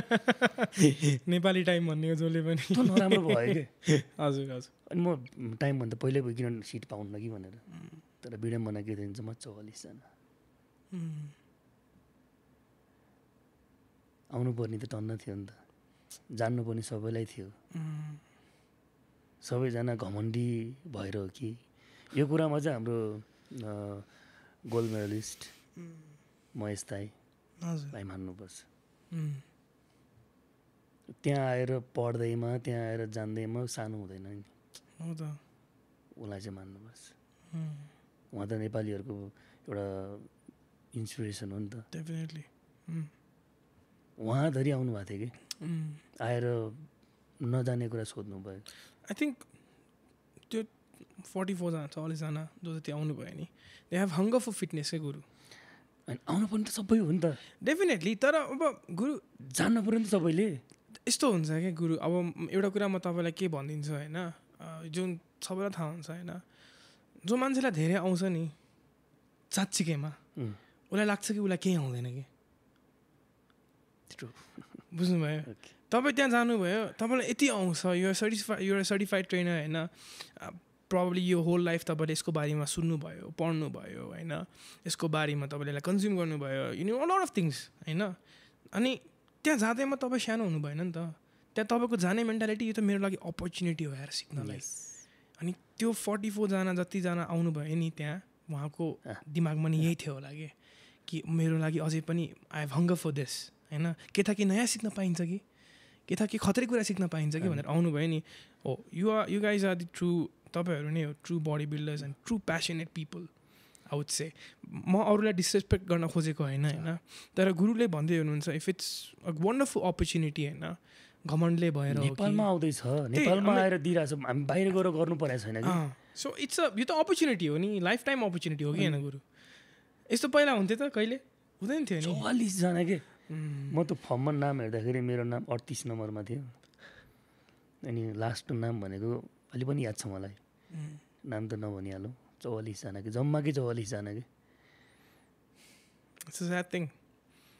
नेपाली टाइम भन्ने जसले पनि नराम्रो भयो कि। हजुर हजुर। अनि म टाइमभन्दा पहिल्यै किन सिट पाउन्न कि भनेर। तर विडम्बना के थियो भने चाहिँ म 44 जना आउनुपर्ने त टन्न थियो नि त, जान्नुपर्ने सबैलाई थियो। सबैजना घमण्डी भएर हो कि यो कुरामा चाहिँ हाम्रो गोल्ड मेडलिस्ट महेश दाई मान्नुपर्छ। त्यहाँ आएर पढ्दैमा, त्यहाँ आएर जान्दैमा सानो हुँदैन नि, उसलाई चाहिँ मान्नुपर्छ। उहाँ त नेपालीहरूको एउटा इन्सपिरेसन हो नि त। डेफिनेटली उहाँधरि आउनुभएको थियो कि आएर नजाने कुरा सोध्नु भयो। आई थिङ्क त्यो 44 जना 40 जना जो जति आउनुभयो नि, they have hunger for fitness है गुरु। अनि आउनु पनि त सबै हो नि त, डेफिनेटली। तर अब गुरु जान्नु पऱ्यो नि त सबैले। यस्तो हुन्छ क्या गुरु, अब एउटा कुरा म तपाईँलाई के भनिदिन्छु होइन, जुन सबैलाई थाहा हुन्छ होइन, जो मान्छेलाई धेरै आउँछ नि साँच्चीकैमा, उसलाई लाग्छ कि उसलाई केही आउँदैन कि। बुझ्नुभयो? तपाईँ त्यहाँ जानुभयो, तपाईँलाई यति आउँछ, यो सर्टिफाइड ट्रेनर होइन, प्रब्लली यो होल लाइफ तपाईँले यसको बारेमा सुन्नुभयो, पढ्नुभयो होइन, यसको बारेमा तपाईँले यसलाई कन्ज्युम गर्नुभयो, you know a lot of things होइन। अनि त्यहाँ जाँदैमा तपाईँ सानो हुनु भएन नि त, त्यहाँ तपाईँको जाने मेन्टालिटी यो त मेरो लागि अपर्च्युनिटी हो यार सिक्नलाई। अनि त्यो 44 जना जतिजना आउनुभयो नि त्यहाँ, उहाँको दिमागमा नि यही थियो होला कि मेरो लागि अझै पनि I have hunger for this होइन, के था कि नयाँ सिक्न पाइन्छ कि, के था कि खतरै कुरा सिक्न पाइन्छ कि भनेर आउनुभयो नि। हो you guys are the true, तपाईँहरू नै हो true body builders and true passionate people I would say. म अरूलाई डिसरेस्पेक्ट गर्न खोजेको होइन होइन, तर गुरुले भन्दै हुनुहुन्छ if it's a wonderful opportunity होइन, घमण्डले भएर नेपालमा आउँदैछ, नेपालमा आएर दिइरहेछ, हामी बाहिर गएर गर्नु परेको छैन कि। सो इट्स यो त अपर्च्युनिटी हो नि, लाइफ टाइम अपर्च्युनिटी हो कि होइन गुरु। यस्तो पहिला हुन्थ्यो त कहिले हुँदैन थियो नि। 44 जना के, म त फर्ममा नाम हेर्दाखेरि मेरो नाम 38 नम्बरमा थियो, अनि लास्ट नाम भनेको अलि पनि याद छ मलाई, नाम त नभनिहालौँ। 44 जना कि जम्मा कि 44 जना कि। स्याड थिङ,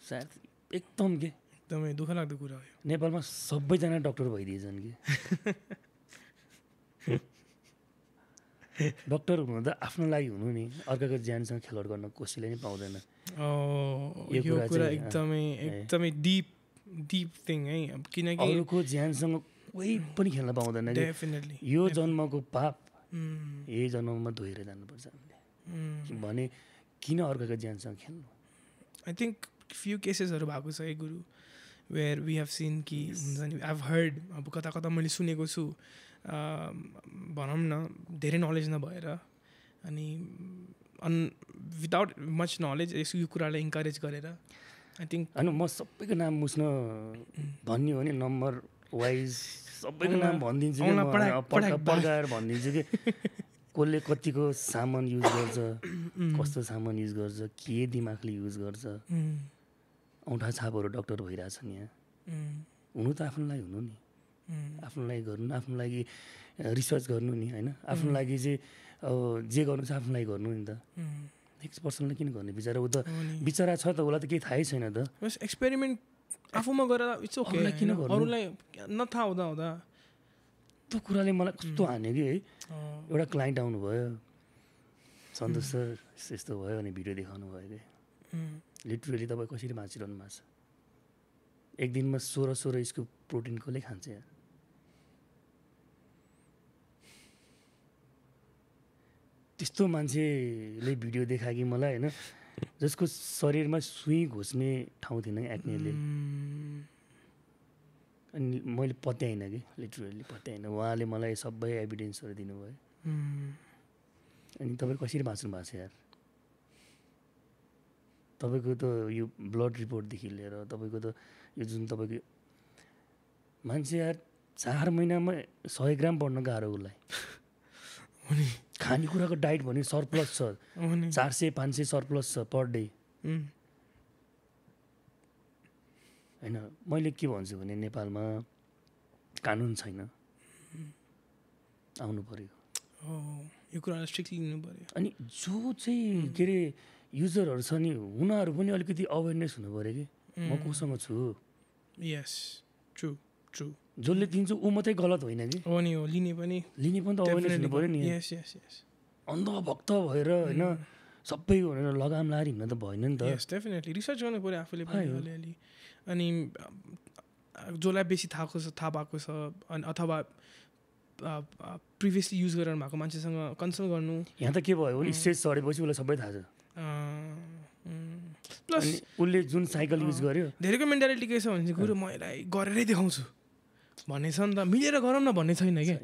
स्याड एकदम के, एकदमै दुःख लाग्दो कुरा हो। नेपालमा सबैजना डक्टर भइदिएछन् कि। डक्टर हुनु त आफ्नो लागि हुनु नि, अर्काको ज्यानसँग खेलवाड गर्न कसैले नै पाउँदैन। यो कुरा एकदमै डिप थिङ है, किनकि अरूको ज्यानसँग कोही पनि खेल्न पाउँदैन। डेफिनेटली यो जन्मको पाप यही जन्ममा धोएर जानुपर्छ हामीले, भने किन अर्काको ज्यानसँग खेल्नु। आई थिङ्क फ्यु केसेसहरू भएको छ है गुरु, वेयर वी हेभ सिन कि हुन्छ नि, आई हेभ हर्ड, अब कता कता मैले सुनेको छु, भनौँ न धेरै नलेज नभएर अनि विदाउट मच नलेज यो कुरालाई इन्करेज गरेर आई थिङ्क। होइन म सबैको नाम मुस्न भन्ने हो नि, नम्बर वाइज सबैको नाम भनिदिन्छु कि, पड्काएर भनिदिन्छु कि कसले कतिको सामान युज गर्छ, कस्तो सामान युज गर्छ, के दिमागले युज गर्छ। औँठा छापहरू डक्टर भइरहेछन् यहाँ, हुनु त आफ्नो लागि हुनु नि, आफ्नो लागि गर्नु, आफ्नो लागि रिसर्च गर्नु नि होइन, आफ्नो लागि चाहिँ अब जे गर्नु छ आफ्नो लागि गर्नु नि त। नेक्स्ट पर्सनलाई किन गर्ने, बिचरा ऊ त बिचरा छ त, उसलाई त केही थाहै छैन त। एक्सपेरिमेन्ट आफूमा गरेर इट्स ओके, किन गर्नु, अरूलाई नथाहा हुँदा त्यो कुराले मलाई कस्तो हान्यो कि है। एउटा क्लाइन्ट आउनुभयो, सन्तोष सर यस्तो भयो अनि भिडियो देखाउनु भयो कि, लिटरली तपाईँ कसरी बाँचिरहनु भएको छ, एक दिनमा 16 स्कुप प्रोटिन कसले खान्छ यार। त्यस्तो मान्छेले भिडियो देखायो कि मलाई होइन, जसको शरीरमा सुई घुस्ने ठाउँ थिएन एक्नेले, अनि मैले पत्याइनँ कि, लिटरली पत्याइनँ। उहाँले मलाई सबै एभिडेन्सहरू दिनुभयो। अनि तपाईँ कसरी बाँच्नु भएको छ यार, तपाईँको त यो ब्लड रिपोर्टदेखि लिएर तपाईँको त यो जुन तपाईँको मान्छे यार 4 महिनामा 100 ग्राम बढ्न गाह्रो उसलाई। खानेकुराको डाइट भने सरप्लस छ, 400-500 सरप्लस छ पर डे होइन। मैले के भन्छु भने नेपालमा कानुन छैन, आउनु पऱ्यो यो कुरालाई स्ट्रिक्टली लिनु पऱ्यो। अनि जो चाहिँ के अरे युजरहरू छ नि, उनीहरू पनि अलिकति अवेरनेस हुनु पऱ्यो कि म कोसँग छु। यस ट्रु ट्रु, जसले दिन्छ ऊ मात्रै गलत होइन कि, हो नि, हो लिने पनि त अवेरनेस हुनु पऱ्यो नि। यस यस यस, अन्धभक्त भएर होइन सबै भनेर लगाम लाएर हिँड्न त भएन नि त. यस डेफिनेटली रिसर्च गर्नु पऱ्यो आफूले पनि अलिअलि. अनि जसलाई बेसी थाहा भएको छ अनि अथवा प्रिभियसली युज गरेर भएको मान्छेसँग कन्सल्ट गर्नु. यहाँ त के भयो भने स्टेज चढेपछि उसलाई सबै थाहा छ. प्लस उसले जुन साइकल युज गर्यो धेरैको मेन्टालिटी के छ भने चाहिँ गुरु म यसलाई गरेरै देखाउँछु भन्ने छ नि त. मिलेर गरौँ न भन्ने छैन कि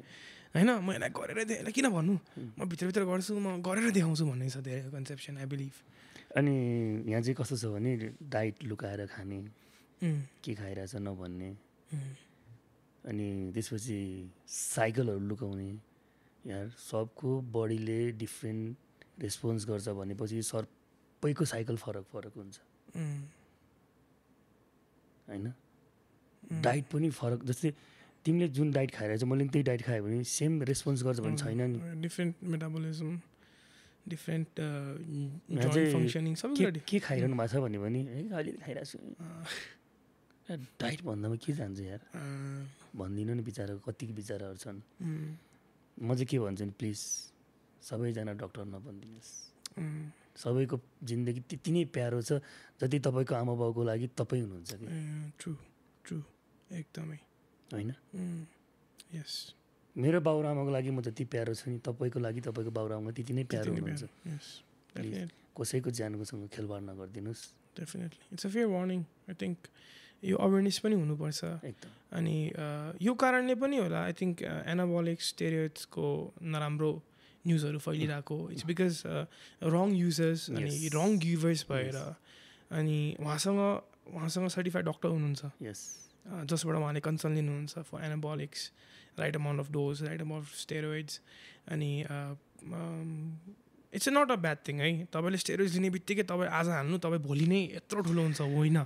होइन. म यसलाई गरेरै यसलाई किन भन्नु, म भित्रभित्र गर्छु, म गरेर देखाउँछु भन्ने छ धेरै कन्सेप्सन आई बिलिभ. अनि यहाँ चाहिँ कस्तो छ भने डाइट लुकाएर खाने, के खाइरहेछ नभन्ने, अनि त्यसपछि साइकलहरू लुकाउने. यार सबको बडीले डिफ्रेन्ट रेस्पोन्स गर्छ भनेपछि सबैको साइकल फरक फरक हुन्छ होइन. डाइट पनि फरक. जस्तै तिमीले जुन डाइट खाइरहेछ मैले त्यही डाइट खायो भने सेम रेस्पोन्स गर्छ भन्ने छैन नि. Different metabolism, different joint functioning सबै के खाइरहनु भएको छ भने पनि अलिअलि खाइरहेको छु. डाइट भन्दामा के जान्छ यार भन्दिनँ नि. बिचरा कतिको बिचराहरू छन्. म चाहिँ के भन्छु नि, प्लिज सबैजना डक्टर नबनिदिनुहोस्. सबैको जिन्दगी त्यति नै प्यारो छ जति तपाईँको आमा बाउको लागि तपाईँ हुनुहुन्छ कि. ट्रु ट्रु एकदमै होइन. यस मेरो बाउ र आमाको लागि म जति प्यारो छु नि तपाईँको लागि तपाईँको बाउ र आमा त्यति नै प्यारो हुनुहुन्छ. प्लिज कसैको ज्यानकोसँग खेलवाड नगरिदिनुहोस्. Definitely it's a fair warning. I think यो अवेरनेस पनि हुनुपर्छ. एकदम. अनि यो कारणले पनि होला आई थिङ्क एनाबोलिक स्टेरोइड्सको नराम्रो न्युजहरू फैलिरहेको. इट्स बिकज रङ युजर्स अनि रङ गिभर्स भएर. अनि उहाँसँग सर्टिफाइड डक्टर हुनुहुन्छ जसबाट उहाँले कन्सल्ट लिनुहुन्छ for anabolics, right amount of dose, right amount of steroids. अनि it's not a bad thing है. तपाईँले स्टेरोइड्स लिने बित्तिकै तपाईँ आज हाल्नु तपाईँ भोलि नै यत्रो ठुलो हुन्छ होइन.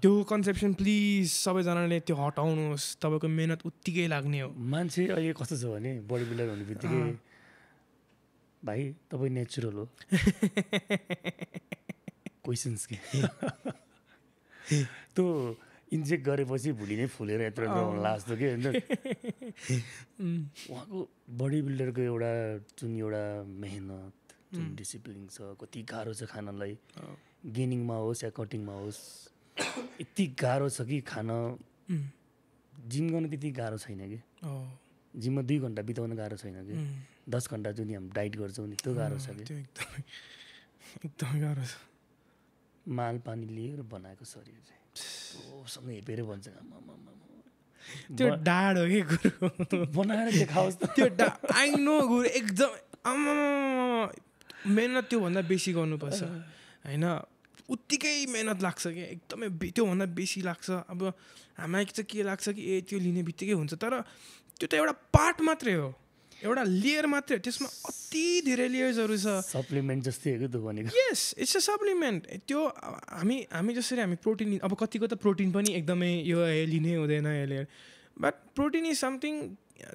त्यो कन्सेप्सन प्लिज सबैजनाले त्यो हटाउनुहोस्. तपाईँको मेहनत उत्तिकै लाग्ने हो. मान्छे अहिले कस्तो छ भने बडी बिल्डर हुने बित्तिकै भाइ तपाईँ नेचुरल हो क्वेसन्स के त्यो इन्जेक्ट गरेपछि भोलि नै फुलेर यत्रो लास्ट के होइन. उहाँको बडी बिल्डरको एउटा जुन एउटा मेहनत, जुन डिसिप्लिन छ, कति गाह्रो छ खानलाई. गेनिङमा होस् या कटिङमा होस् यति गाह्रो छ कि खान. जिम गर्न त्यति गाह्रो छैन कि. जिममा 2 घन्टा बिताउन गाह्रो छैन कि. 10 घन्टा जुन हामी डाइट गर्छौँ नि त्यो गाह्रो छ कि. एकदमै गाह्रो छ. माल पानी लिएर बनाएको शरीर सँग हेपेर भन्छ त्यो डाड हो कि गुरु बनाएर देखाओस् त. त्यो आई नो गुरु एकदम मेहनत त्योभन्दा बेसी गर्नुपर्छ होइन. उत्तिकै मेहनत लाग्छ कि एकदमै त्योभन्दा बेसी लाग्छ. अब हामीलाई चाहिँ के लाग्छ कि त्यो लिने बित्तिकै हुन्छ, तर त्यो त एउटा पार्ट मात्रै हो, एउटा लेयर मात्रै. त्यसमा अति धेरै लेयर्सहरू छ. सप्लिमेन्ट जस्तै हो त्यो भनेको. यस इट्स अ सप्लिमेन्ट. त्यो हामी जसरी हामी प्रोटिन अब कतिको त प्रोटिन पनि एकदमै यो लिनै हुँदैन यसले. बट प्रोटिन इज समथिङ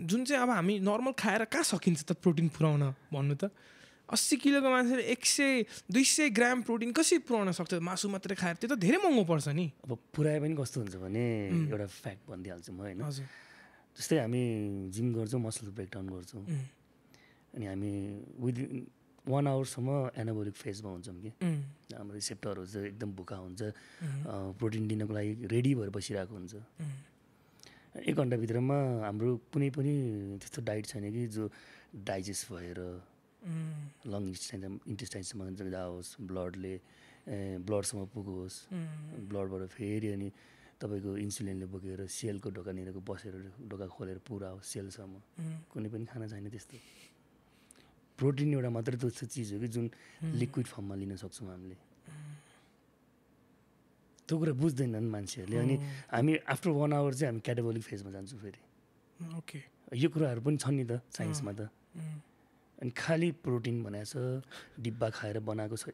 जुन चाहिँ अब हामी नर्मल खाएर कहाँ सकिन्छ त प्रोटिन पुऱ्याउन भन्नु त. 80 किलोको मान्छेले 100-200 ग्राम प्रोटिन कसरी पुऱ्याउन सक्छ मासु मात्रै खाएर? त्यो त धेरै महँगो पर्छ नि. अब पुऱ्याए पनि कस्तो हुन्छ भने एउटा फ्याक्ट भनिदिइहाल्छु म होइन. जस्तै हामी जिम गर्छौँ, मसल ब्रेकडाउन गर्छौँ अनि हामी विदिन 1 आवरसम्म एनाबोलिक फेजमा हुन्छौँ कि. हाम्रो रिसेप्टरहरू चाहिँ एकदम भुका हुन्छ, प्रोटिन दिनको लागि रेडी भएर बसिरहेको हुन्छ. 1 घन्टाभित्रमा हाम्रो कुनै पनि त्यस्तो डाइट छैन कि जो डाइजेस्ट भएर लङ इन्टेस्टाइनसम्म जाओस्, ब्लडसम्म पुगोस्, ब्लडबाट फेरि अनि तपाईँको इन्सुलिनले बोकेर सेलको ढोकानिरको बसेर ढोका खोलेर पुरा हो सेलसम्म. कुनै पनि खाना छैन त्यस्तो. प्रोटिन एउटा मात्रै त्यस्तो चिज हो कि जुन लिक्विड फर्ममा लिन सक्छौँ हामीले. त्यो कुरा बुझ्दैनन् मान्छेहरूले. अनि हामी आफ्टर 1 आवर चाहिँ हामी क्याटाबोलिक फेजमा जान्छौँ फेरि. ओके यो कुराहरू पनि छन् नि त साइन्समा त. अनि खालि प्रोटिन भनेको छ डिब्बा खाएर बनाएको छ.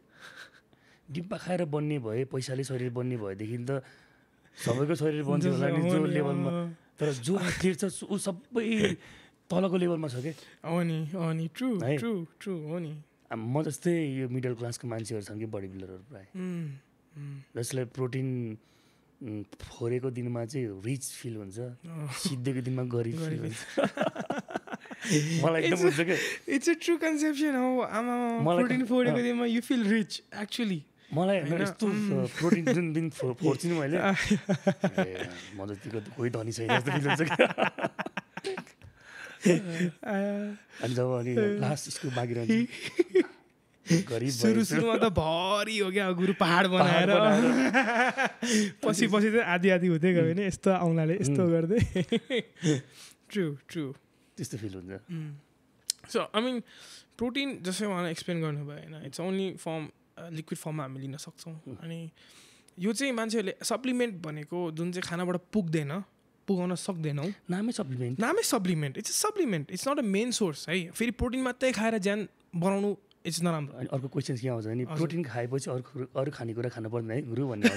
डिब्बा खाएर बन्ने भए, पैसाले शरीर बन्ने भएदेखि त सबैको शरीर बन्छ होला नि जो लेभलमा. तर जो एथलिट छ ऊ सबै तलको लेभलमा छ क्या. अनि ट्रु ट्रु ट्रु हो नि. म जस्तै यो मिडल क्लासको मान्छेहरू छन् कि बडी बिल्डरहरू प्रायः, जसलाई प्रोटिन फोरेको दिनमा चाहिँ रिच फिल हुन्छ, सिद्धेको दिनमा गरिब फिल हुन्छ. मलाई एकदम हुन्छ क्या इट्स अ ट्रु कन्सेप्सन हो आमा प्रोटिन फोडेको दिनमा यु फिल रिच एक्चुअली मलाई यस्तो प्रोटिन जुन दिन फोड्छु नि मैले म जतिको कोही धनी छैन जस्तो फिल हुन्छ क्या अनि जब अनि लास्ट स्कुल बाँकी रहन्छ सुरुमा त भरि हो क्या गुरु पहाड बनाएर पछि चाहिँ आधी हुँदै गयो भने यस्तो आउनाले यस्तो गर्दै ट्रु त्यस्तो फिल हुन्छ सो आई मिन प्रोटिन जसरी उहाँलाई एक्सप्लेन गर्नुभयो होइन इट्स ओन्ली फर्म लिक्विड फर्ममा हामी लिन सक्छौँ अनि यो चाहिँ मान्छेहरूले सप्लिमेन्ट भनेको जुन चाहिँ खानाबाट पुगाउन सक्दैनौँ नामै supplement it's a supplement it's not a main source है फेरि प्रोटिन मात्रै खाएर ज्यान बनाउनु इट्स नराम्रो अनि अर्को क्वेसन के आउँछ भने प्रोटिन खाएपछि अरू खानेकुरा खानु पर्दैन है गुरु भन्ने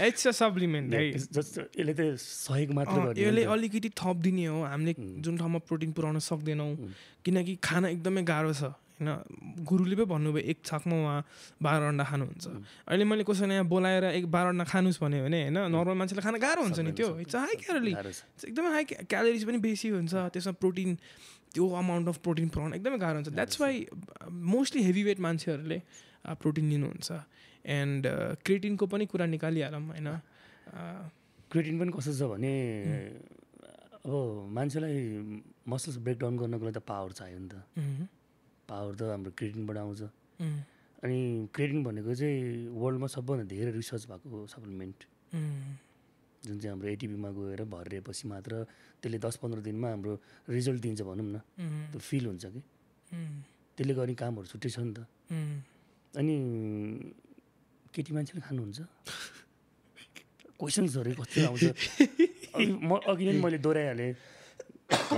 इट्स अ सप्लिमेन्ट है यसले त सहयोग मात्र गर्ने यसले अलिकति थप दिने हो हामीले जुन ठाउँमा प्रोटिन पुऱ्याउन सक्दैनौँ किनकि खाना एकदमै गाह्रो छ होइन गुरुले पो भन्नुभयो एक छकमा उहाँ 12 अन्डा खानुहुन्छ अहिले मैले कसैलाई यहाँ बोलाएर 12 अन्डा खानुहोस् भन्यो भने होइन नर्मल मान्छेलाई खाना गाह्रो हुन्छ नि त्यो इट्स हाई क्यालोरी एकदमै हाई क्यालोरिज पनि बेसी हुन्छ त्यसमा प्रोटिन त्यो अमाउन्ट अफ प्रोटिन पुऱ्याउनु एकदमै गाह्रो हुन्छ that's why mostly heavy weight मान्छेहरूले प्रोटिन लिनुहुन्छ एन्ड क्रिएटिनको पनि कुरा निकालिहालौँ होइन क्रिएटिन पनि कस्तो छ भने अब मान्छेलाई मसल्स ब्रेकडाउन गर्नको लागि त पावर चाहियो नि त पावर त हाम्रो क्रिएटिनबाट आउँछ अनि क्रिएटिन भनेको चाहिँ वर्ल्डमा सबभन्दा धेरै रिसर्च भएको सप्लिमेन्ट जुन चाहिँ हाम्रो एटिपीमा गएर भरिएपछि मात्र त्यसले 10-15 दिनमा हाम्रो रिजल्ट दिन्छ भनौँ न त्यो फिल हुन्छ कि त्यसले गर्ने कामहरू छुट्टै छ नि त अनि केटी मान्छेले खानुहुन्छ क्वेसन्सहरू कस्तो आउँछ अघि नै मैले दोहोऱ्याइहालेँ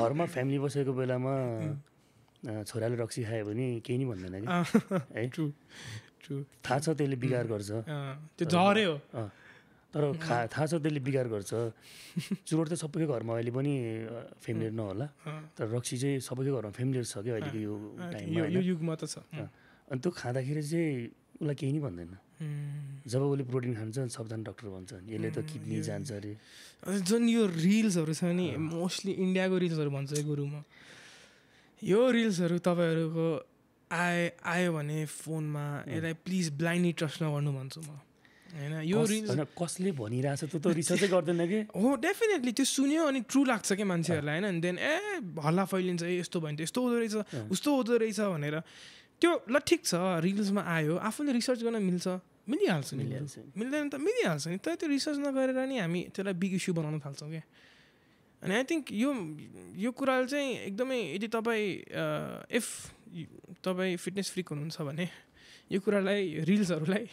घरमा फ्यामिली बसेको बेलामा छोराले रक्सी खायो भने केही नि भन्दैन कि है थाहा छ त्यसले बिगार गर्छ त्यो झरे हो तर थाहा छ त्यसले बिगार गर्छ चुरोट त सबैको घरमा अहिले पनि फेमिलियर नहोला तर रक्सी चाहिँ सबैको घरमा फेमिलियर छ क्या अहिलेको यो टाइममा यो युगमा त छ अनि त्यो खाँदाखेरि चाहिँ उसलाई केही नि भन्दैन जब उसले प्रोटिन खान्छ सबजना डक्टर भन्छ यसले त किडनी जान्छ अरे जुन यो रिल्सहरू छ नि मोस्टली इन्डियाको रिल्सहरू भन्छ गुरुमा यो रिल्सहरू तपाईँहरूको आयो भने फोनमा यसलाई प्लिज ब्लाइन्डली ट्रस्ट नगर्नु भन्छु म होइन यो रिल्स कसले भनिरहेछ त्यो त रिसर्चै गर्दैन कि हो डेफिनेटली त्यो सुन्यो अनि ट्रु लाग्छ क्या मान्छेहरूलाई होइन देन हल्ला फैलिन्छ यस्तो भयो भने यस्तो हुँदो रहेछ उस्तो हुँदो रहेछ भनेर त्यो ल ठिक छ रिल्समा आयो आफूले रिसर्च गर्न मिलिहाल्छ नि मिल्दैन त मिलिहाल्छ नि तर त्यो रिसर्च नगरेर नि हामी त्यसलाई बिग इस्यु बनाउन थाल्छौँ क्या अनि आई थिङ्क यो कुराले चाहिँ एकदमै यदि तपाईँ फिटनेस फ्रिक हुनुहुन्छ भने यो कुरालाई रिल्सहरूलाई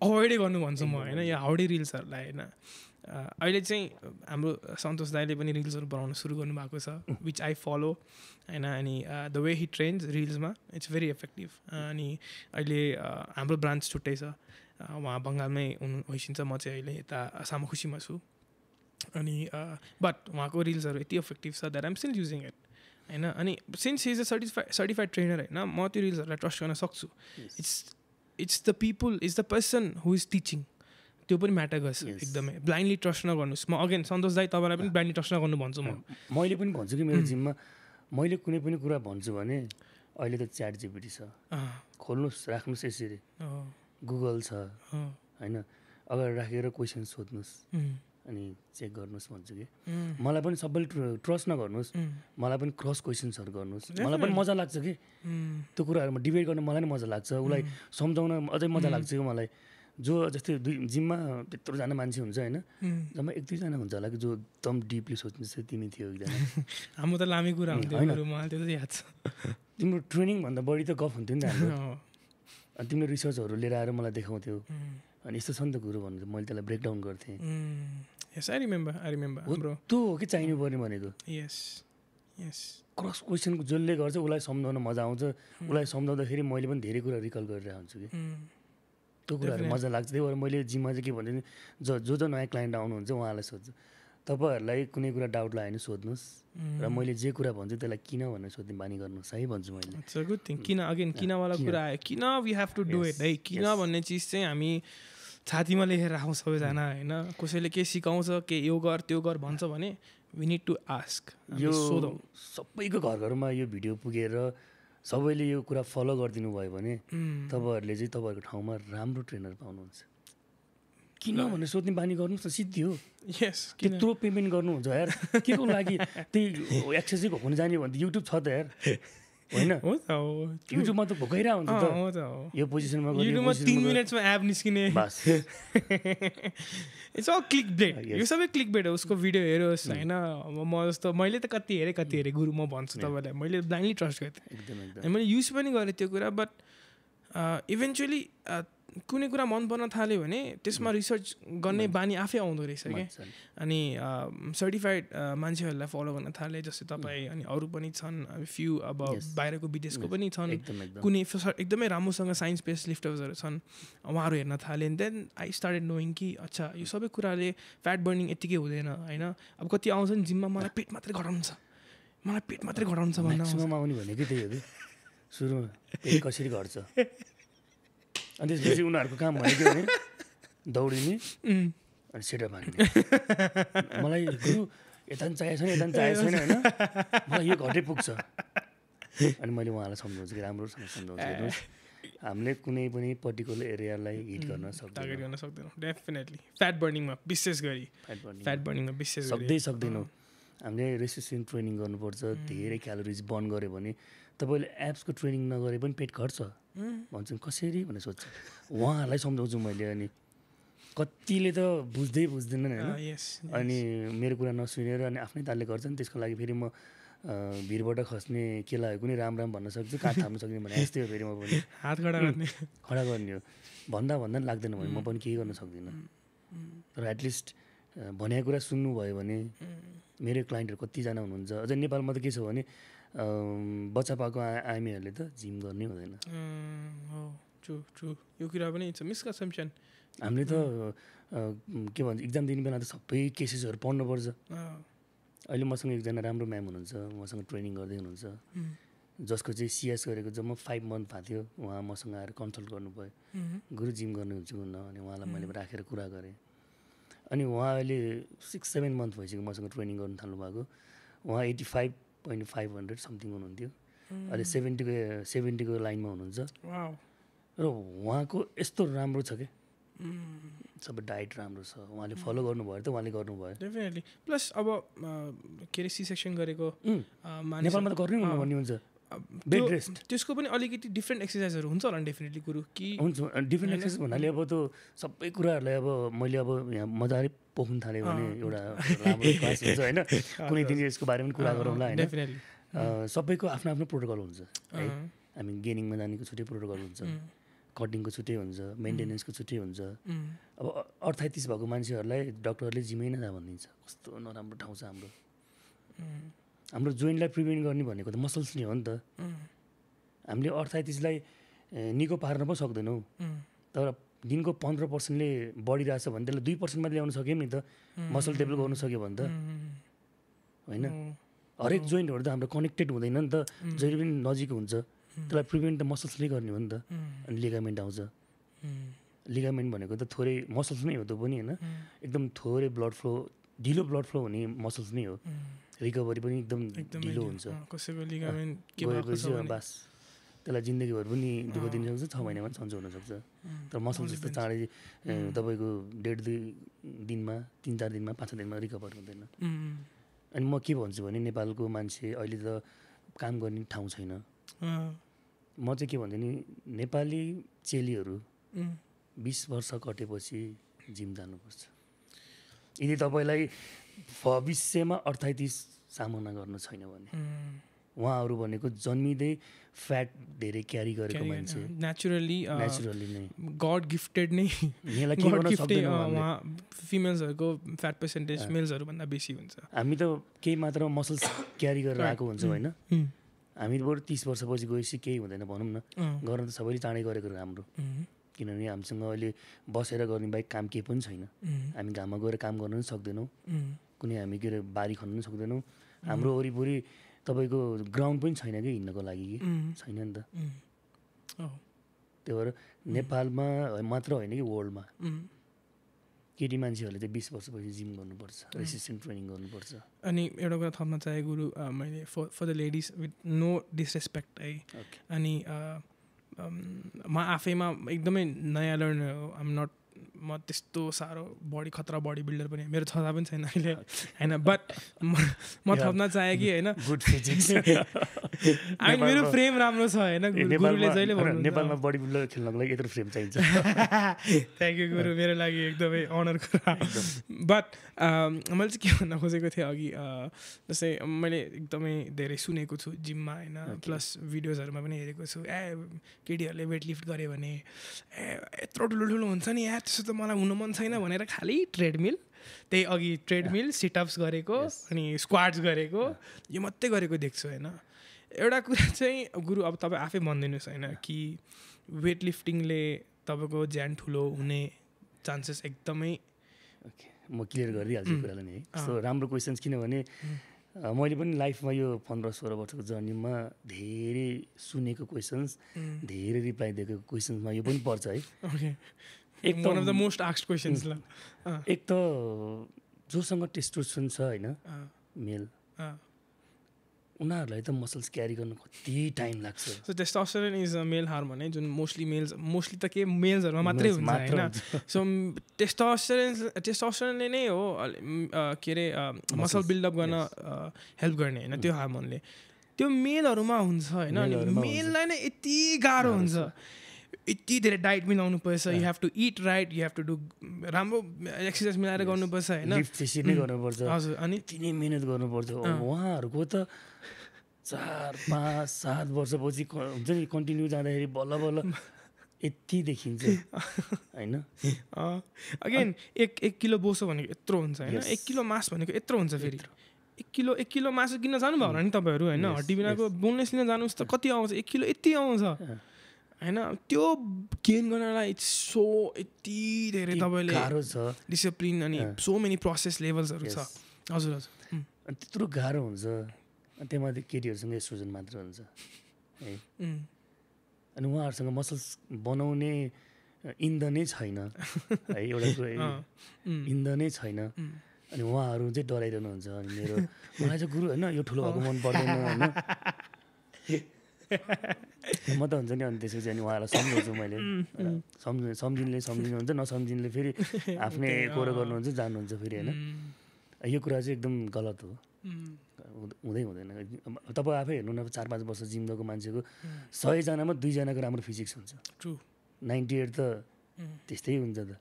अभोइडै गर्नु भन्छु म होइन या हाउडे रिल्सहरूलाई होइन अहिले चाहिँ हाम्रो सन्तोष दाइले पनि रिल्सहरू बनाउन सुरु गर्नुभएको छ विच आई फलो होइन अनि द वे ही ट्रेन्स रिल्समा इट्स भेरी इफेक्टिभ अनि अहिले हाम्रो ब्रान्च छुट्टै छ उहाँ बङ्गालमै होइसिन्छ म चाहिँ अहिले यता सामाखुसीमा छु अनि बट उहाँको रिल्सहरू यति इफेक्टिभ छ that I'm still using it होइन अनि since is a certified trainer होइन म त्यो रिल्सहरूलाई ट्रस्ट गर्न सक्छु it's the people it's the person who is teaching त्यो पनि म्याटर गर्छ एकदमै ब्लाइन्डली ट्रस्ट नगर्नुहोस् म अगेन सन्तोष दाइ तपाईँलाई पनि ब्लाइन्डली ट्रस्ट नगर्नु भन्छु मैले पनि भन्छु कि मेरो जिममा मैले कुनै पनि कुरा भन्छु भने अहिले त च्याट जिपिटी छ खोल्नुहोस् राख्नुहोस् यसरी गुगल छ होइन अगाडि राखेर क्वेसन सोध्नुहोस् अनि चेक गर्नुहोस् भन्छु कि मलाई पनि सबैले ट्रस्ट नगर्नुहोस् मलाई पनि क्रस क्वेसन्सहरू गर्नुहोस् मलाई पनि मजा लाग्छ कि त्यो कुराहरूमा डिबेट गर्न मलाई पनि मजा लाग्छ उसलाई सम्झाउन अझै मजा लाग्छ कि मलाई जो जस्तै जिममा त्यत्रोजना मान्छे हुन्छ होइन जम्मा 1-2जना हुन्छ होला कि जो एकदम डिपली सोच्नु चाहिँ तिमी थियो एकजना हाम्रो त लामै कुरा हुन्थ्यो याद छ तिम्रो ट्रेनिङभन्दा बढी त गफ हुन्थ्यो नि त हाम्रो अनि तिम्रो रिसर्चहरू लिएर आएर मलाई देखाउँथ्यो अनि यस्तो छ नि त गुरु भन्नु मैले त्यसलाई ब्रेकडाउन गर्थेँ आई रिमेम्बर त्यो हो कि चाहिनु पर्ने भनेको यस क्रस क्वेसन जसले गर्छ उसलाई सम्झाउन मजा आउँछ उसलाई सम्झाउँदाखेरि मैले पनि धेरै कुरा रिकल गरिरहेको हुन्छु कि त्यो कुराहरू मजा लाग्छ त्यही भएर मैले जिममा चाहिँ के भन्छु नि जो नयाँ क्लाइन्ट आउनुहुन्छ उहाँलाई सोध्छु तपाईँहरूलाई कुनै कुरा डाउट लाग्यो भने सोध्नुहोस् र मैले जे कुरा भन्छु त्यसलाई किन भनेर सोध्ने बानी गर्नुहोस् है भन्छु मैले गुड थिङ किनवाला कुरा आयो किन we have to do it है किन भन्ने चिज चाहिँ हामी छातीमा लेखेर राखौँ सबैजना होइन कसैले के सिकाउँछ के यो गर त्यो गर भन्छ भने वी निड टु आस्क यो सबैको घर घरमा यो भिडियो पुगेर सबैले यो कुरा फलो गरिदिनु भयो भने तपाईँहरूले चाहिँ तपाईँहरूको ठाउँमा राम्रो ट्रेनर पाउनुहुन्छ किन भनेर सोध्ने बानी गर्नुहोस् न सिद्धि हो यस त्यत्रो पेमेन्ट गर्नुहुन्छ यार के को लागि त्यही एक्सर्साइज घुम्नु जाने भने त युट्युब छ त यार होइन हो त हो युट्युबमा त भोकाइरहेको हुन्छ त हो त हो यो पोजिसनमा युट्युबमा 3 मिनट्समा एप निस्किने बस इट्स अल क्लिक बेट यो सबै क्लिक बेट हो उसको भिडियो हेरोस् होइन म जस्तो मैले त कति हेरेँ गुरु म भन्छु तपाईँलाई मैले ब्लाइन्डली ट्रस्ट गरेँ एकदम मैले युज पनि गरेँ त्यो कुरा बट इभेन्चुली कुनै कुरा मन पर्न थाल्यो भने त्यसमा रिसर्च गर्ने बानी आफै आउँदो रहेछ क्या अनि सर्टिफाइड मान्छेहरूलाई फलो गर्न थाले जस्तै तपाईँ अनि अरू पनि छन् फ्यु अब बाहिरको विदेशको पनि छन् कुनै एकदमै राम्रोसँग साइन्स बेस्ड लिफ्टर्सहरू छन् उहाँहरू हेर्न थाले देन आई स्टार्टेड नोइङ कि अच्छा यो सबै कुराले फ्याट बर्निङ यत्तिकै हुँदैन होइन अब कति आउँछ नि जिममा मलाई पेट मात्रै घटाउनु छ म्याक्सिमम आउने भनेकै त्यही हो कि सुरुमा पेट कसरी घट्छ अनि त्यसपछि उनीहरूको काम भनेको भने दौडिने अनि सेटअप हान्ने मलाई गुरु यता पनि चाहिएको छैन होइन मलाई यो घटै पुग्छ अनि मैले उहाँलाई सम्झाउँछु कि राम्रोसँग सम्झाउँछु हेर्नुहोस् हामीले कुनै पनि पर्टिकुलर एरियालाई हिट गर्न सक्दैनौँ डेफिनेटली फ्याट बर्निङमा विशेष गरी सक्दैनौँ हामीले रेसिस्टेन्स ट्रेनिङ गर्नुपर्छ धेरै क्यालोरिज बर्न गऱ्यो भने तपाईँले एप्सको ट्रेनिङ नगरे पनि पेट घट्छ भन्छन् कसरी भनेर सोध्छ उहाँहरूलाई सम्झाउँछु मैले अनि कतिले त बुझ्दैनन् होइन अनि मेरो कुरा नसुनेर अनि आफ्नै तालले गर्छन् त्यसको लागि फेरि म भिरबाट खस्ने के लाग्यो कुनै राम भन्न सक्छु काठ थाप्न सक्ने भने यस्तै हो फेरि म पनि हात खडा गर्ने हो भन्दा लाग्दैन भने म पनि केही गर्न सक्दिनँ तर एटलिस्ट भनेको कुरा सुन्नुभयो भने मेरो क्लाइन्टहरू कतिजना हुनुहुन्छ अझै नेपालमा त के छ भने बच्चा पाएको आमीहरूले त जिम गर्नै हुँदैन यो कुरा पनि मिसकन्सेप्सन हामीले त के भन्छ इक्जाम दिने बेला त सबै केसेसहरू पढ्नुपर्छ अहिले मसँग एकजना राम्रो म्याम हुनुहुन्छ मसँग ट्रेनिङ गर्दै हुनुहुन्छ जसको चाहिँ सिएस गरेको जम्मा 5 मन्थ भएको थियो उहाँ मसँग आएर कन्सल्ट गर्नुभयो गुरु जिम गर्नुहुन्छ कि अनि उहाँलाई मैले राखेर कुरा गरेँ अनि उहाँ अहिले 6-7 मन्थ भइसक्यो मसँग ट्रेनिङ गर्नु थाल्नु भएको उहाँ 85.500 समथिङ हुनुहुन्थ्यो अहिले 70को लाइनमा हुनुहुन्छ र उहाँको यस्तो राम्रो छ क्या सबै डाइट राम्रो छ उहाँले फलो गर्नुभयो त उहाँले गर्नुभयो डेफिनेटली प्लस अब के अरे सी सेक्सन गरेको नेपालमा त गर्नै हुनु भन्ने हुन्छ बेड रेस्ट त्यसको पनि अलिकति डिफ्रेन्ट एक्सर्साइजहरू हुन्छ होला डेफिनेटली गुरु कि हुन्छ डिफ्रेन्ट एक्सर्साइज भन्नाले अब त सबै कुराहरूलाई अब मैले अब यहाँ मजाले पोख्नु थालेँ भने एउटा राम्रो क्लास हुन्छ होइन कुनै दिन यसको बारेमा कुरा गरौँला होइन सबैको आफ्नो आफ्नो प्रोटोकल हुन्छ है हामी गेनिङमा जानेको छुट्टै प्रोटोकल हुन्छ कटिङको छुट्टै हुन्छ मेन्टेनेन्सको छुट्टै हुन्छ अब 38 भएको मान्छेहरूलाई डक्टरले जिमै नजा भनिदिन्छ कस्तो नराम्रो ठाउँ छ हाम्रो जोइन्टलाई प्रिभेन्ट गर्ने भनेको त मसल्स नै हो नि त हामीले 38लाई निको पार्न पो सक्दैनौँ तर दिनको 15%ले बढिरहेछ भने त्यसलाई 2% मात्रै ल्याउन सक्यौँ नि त मसल डेभलप गर्नु सक्यो भने त होइन हरेक जोइन्टहरू त हाम्रो कनेक्टेड हुँदैन नि त जहिले पनि नजिक हुन्छ त्यसलाई प्रिभेन्ट त मसल्सले गर्ने हो नि त अनि लिगामेन्ट आउँछ लिगामेन्ट भनेको त थोरै मसल्स नै हो त्यो पनि होइन एकदम थोरै ब्लड फ्लो ढिलो ब्लड फ्लो हुने मसल्स नै हो रिकभरी पनि एकदम ढिलो हुन्छ गएपछि बास त्यसलाई जिन्दगीभर पनि दुःख दिन सक्छ 6 महिनामा पनि सन्चो हुनसक्छ तर मसल जस्तो चाँडै तपाईँको 1.5 दिनमा 3-4 दिनमा 5 दिनमा रिकभर हुँदैन अनि म के भन्छु भने नेपालको मान्छे अहिले त काम गर्ने ठाउँ छैन म चाहिँ के भन्छु नि नेपाली चेलीहरू 20 वर्ष कटेपछि जिम जानुपर्छ यदि तपाईँलाई भविष्यमा 38 सामना गर्नु छैन भने उहाँहरू भनेको जन्मिँदै फ्याट धेरै क्यारी गरेको मान्छे नेचुरली नै गड गिफ्टेड नै यहाँलाई के गर्न सक्दैन उहाँ फिमेल्सहरूको फ्याट पर्सेन्टेज मेल्सहरू भन्दा बेसी हुन्छ हामी त केही मात्र मसल्स क्यारी गरेर आएको हुन्छ होइन हामी बरु 30 वर्षपछि गएपछि केही हुँदैन भनौँ न गर्न त सबैले चाँडै गरेको राम्रो किनभने हामीसँग अहिले बसेर गर्ने बाहेक काम केही पनि छैन हामी घाममा गएर काम गर्न पनि सक्दैनौँ कुनै हामी के अरे बारी खन्न पनि सक्दैनौँ हाम्रो वरिपरि तपाईँको ग्राउन्ड पनि छैन कि हिँड्नको लागि कि छैन नि त त्यही भएर नेपालमा मात्र होइन कि वर्ल्डमा केटी मान्छेहरूले चाहिँ 20 वर्षपछि जिम गर्नुपर्छ, रेसिस्टेन्ट ट्रेनिङ गर्नुपर्छ। अनि एउटा कुरा थप्न चाहे गुरु, मैले for the ladies with no disrespect है, अनि म आफैमा एकदमै नयाँ लर्नर हो। म त्यस्तो साह्रो बडी खतरा बडी बिल्डर पनि मेरो छँदा पनि छैन अहिले होइन, बट म थप्न चाहेँ कि होइन गुड फिजिक्स अनि मेरो फ्रेम राम्रो छ होइन, गुरुले जहिले भन्नुहुन्छ नेपालमा बडी बिल्डर खेल्नको लागि यत्रो फ्रेम चाहिन्छ। थ्याङ्क यू गुरु, मेरो लागि एकदमै अनर कुरा। बट मैले चाहिँ के भन्न खोजेको थिएँ अघि, जस्तै मैले एकदमै धेरै सुनेको छु जिममा होइन, प्लस भिडियोजहरूमा पनि हेरेको छु, केटीहरूले वेट लिफ्ट गऱ्यो भने यत्रो ठुलो हुन्छ नि यार, त्यसो त मलाई हुनु मन छैन भनेर खालि ट्रेडमिल, त्यही अघि ट्रेडमिल सिटअप्स गरेको अनि स्क्वाट्स गरेको, यो मात्रै गरेको देख्छु होइन। एउटा कुरा चाहिँ गुरु अब तपाईँ आफै भनिदिनुहोस् होइन कि वेट लिफ्टिङले तपाईँको ज्यान ठुलो हुने चान्सेस एकदमै। ओके, म क्लियर गरिदिइहाल्छु कुरालाई नि है। सो राम्रो क्वेसन्स, किनभने मैले पनि लाइफमा यो 15-16 वर्षको जर्नीमा धेरै सुनेको क्वेसन्स, धेरै रिप्लाई दिएको क्वेसन्समा यो पनि पर्छ है। एक one of the most asked questions ल। एक त जोसँग टेस्टोस्टेरोन छ होइन मेल, उनीहरूलाई त मसल्स क्यारी गर्न कति टाइम लाग्छ। So testosterone is a male hormone है, जुन मोस्टली त के मेल्सहरूमा मात्रै हुन्छ होइन। सो टेस्टोस्टेरोनले नै हो के अरे मसल बिल्डअप गर्न हेल्प गर्ने होइन, त्यो हार्मोनले त्यो मेलहरूमा हुन्छ होइन। अनि मेललाई नै यति गाह्रो हुन्छ, यति धेरै डाइट मिलाउनु पर्छ, you have to eat right, you have to do राम्रो एक्सर्साइज मिलाएर गर्नुपर्छ होइन, लिफ्ट त्यसरी नै गर्नुपर्छ। हजुर, अनि यति नै मिहिनेत गर्नुपर्छ। उहाँहरूको त 4-5-7 वर्षपछि हुन्छ नि कन्टिन्यू जाँदाखेरि बल्ल बल्ल यति देखिन्छ होइन। अगेन एक किलो बोसो भनेको यत्रो हुन्छ होइन, 1 किलो मास भनेको यत्रो हुन्छ। फेरि 1 किलो मासु किन्न जानुभयो होला नि तपाईँहरू होइन, हड्डी बिनाको बोनलेस लिन जानुहोस् त कति आउँछ, 1 किलो यति आउँछ होइन। त्यो गेन गर्नलाई यति धेरै तपाईँले गाह्रो छ, डिसिप्लिन अनि सो मेनी प्रोसेस लेभल्सहरू छ। हजुर हजुर, अनि त्यत्रो गाह्रो हुन्छ। अनि त्यहाँमाथि केटीहरूसँग एस्ट्रोजन मात्र हुन्छ है, अनि उहाँहरूसँग मसल्स बनाउने इन्धनै छैन है, एउटा इन्धनै छैन। अनि उहाँहरू चाहिँ डराइरहनुहुन्छ। अनि मलाई चाहिँ गुरु होइन यो ठुलो भएको मन पर्दैन होइन, म त हुन्छ नि। अनि त्यसपछि अनि उहाँलाई सम्झाउँछु मैले, सम्झिनले हुन्छ, नसम्झिनले फेरि आफ्नै कोरो गर्नुहुन्छ, जानुहुन्छ फेरि होइन। यो कुरा चाहिँ एकदम गलत हो, हुँदैन। तपाईँ आफै हेर्नु न, 4-5 वर्ष जिम गएको मान्छेको 100 जनामा 2 जनाको राम्रो फिजिक्स हुन्छ, 98 त त्यस्तै हुन्छ त।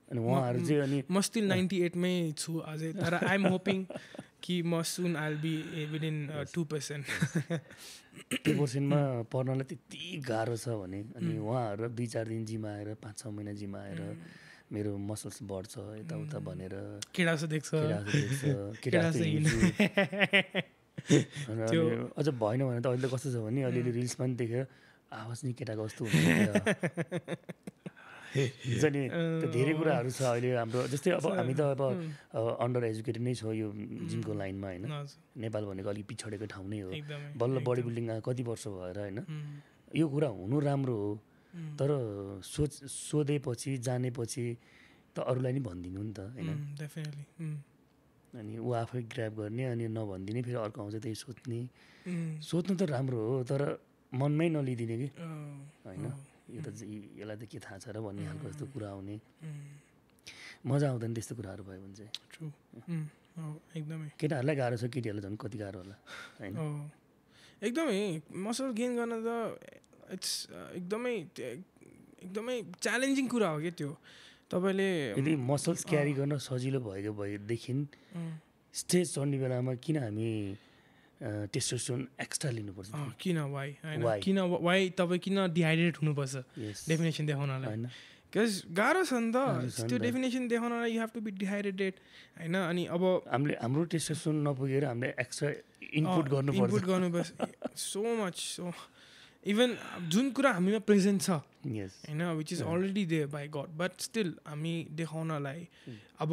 अनि उहाँहरू चाहिँ अनि म स्टिल 98 मै छु अझै, तर आइ एम होपिङ कि म सुन आई विल बी विदिन 2%। त्यो पर्सेन्टमा पर्नलाई त्यति गाह्रो छ भने, अनि उहाँहरू 2-4 दिन जिम आएर 5-6 महिना जिम आएर मेरो मसल्स बढ्छ यताउता भनेर केटा जस्तो देख्छ, अझ भएन भने त अहिले कस्तो छ भने अलिअलि रिल्समा पनि देखेर आवाज नि केटाको जस्तो हुन्छ नि। त्यो धेरै कुराहरू छ अहिले हाम्रो। जस्तै अब हामी त अब अन्डर एजुकेटेड नै छौँ यो जिमको लाइनमा होइन। नेपाल भनेको अलिक पिछडेको ठाउँ नै हो, बल्ल बडी बिल्डिङ कति वर्ष भएर होइन। यो कुरा हुनु राम्रो हो, तर सोधेपछि जानेपछि त अरूलाई नि भनिदिनु नि त होइन। अनि ऊ आफै ग्र्याब गर्ने, अनि नभनिदिने, फेरि अर्को आउँछ त्यही सोध्नु त राम्रो हो, तर मनमै नलिदिने कि होइन। यसलाई त के थाहा छ र भन्ने खालको जस्तो कुरा आउने, मजा आउँदैन त्यस्तो कुराहरू भयो भने चाहिँ। एकदमै केटाहरूलाई गाह्रो छ, केटीहरूलाई झन् कति गाह्रो होला होइन। एकदमै मसल गेन गर्न त इट्स एकदमै च्यालेन्जिङ कुरा हो क्या त्यो। तपाईँले यदि मसल्स क्यारी गर्न सजिलो भएदेखि स्टेज चढ्ने बेलामा किन हामी टेस्टोस्टेरोन एक्स्ट्रा लिनुपर्छ? किन वाइ तपाईँ किन डिहाइड्रेट हुनुपर्छ डेफिनेसन देखाउनलाई होइन? बिकज गाह्रो छ नि त त्यो डेफिनेसन देखाउनलाई, you have to be dehydrated होइन। अनि अब हाम्रो टेस्टोस्टेरोन नपुगेर हामीले एक्स्ट्रा इनपुट गर्नुपर्छ सो मच। सो इभन जुन कुरा हामीमा प्रेजेन्ट छ होइन, which is already there by God, but still हामी देखाउनलाई अब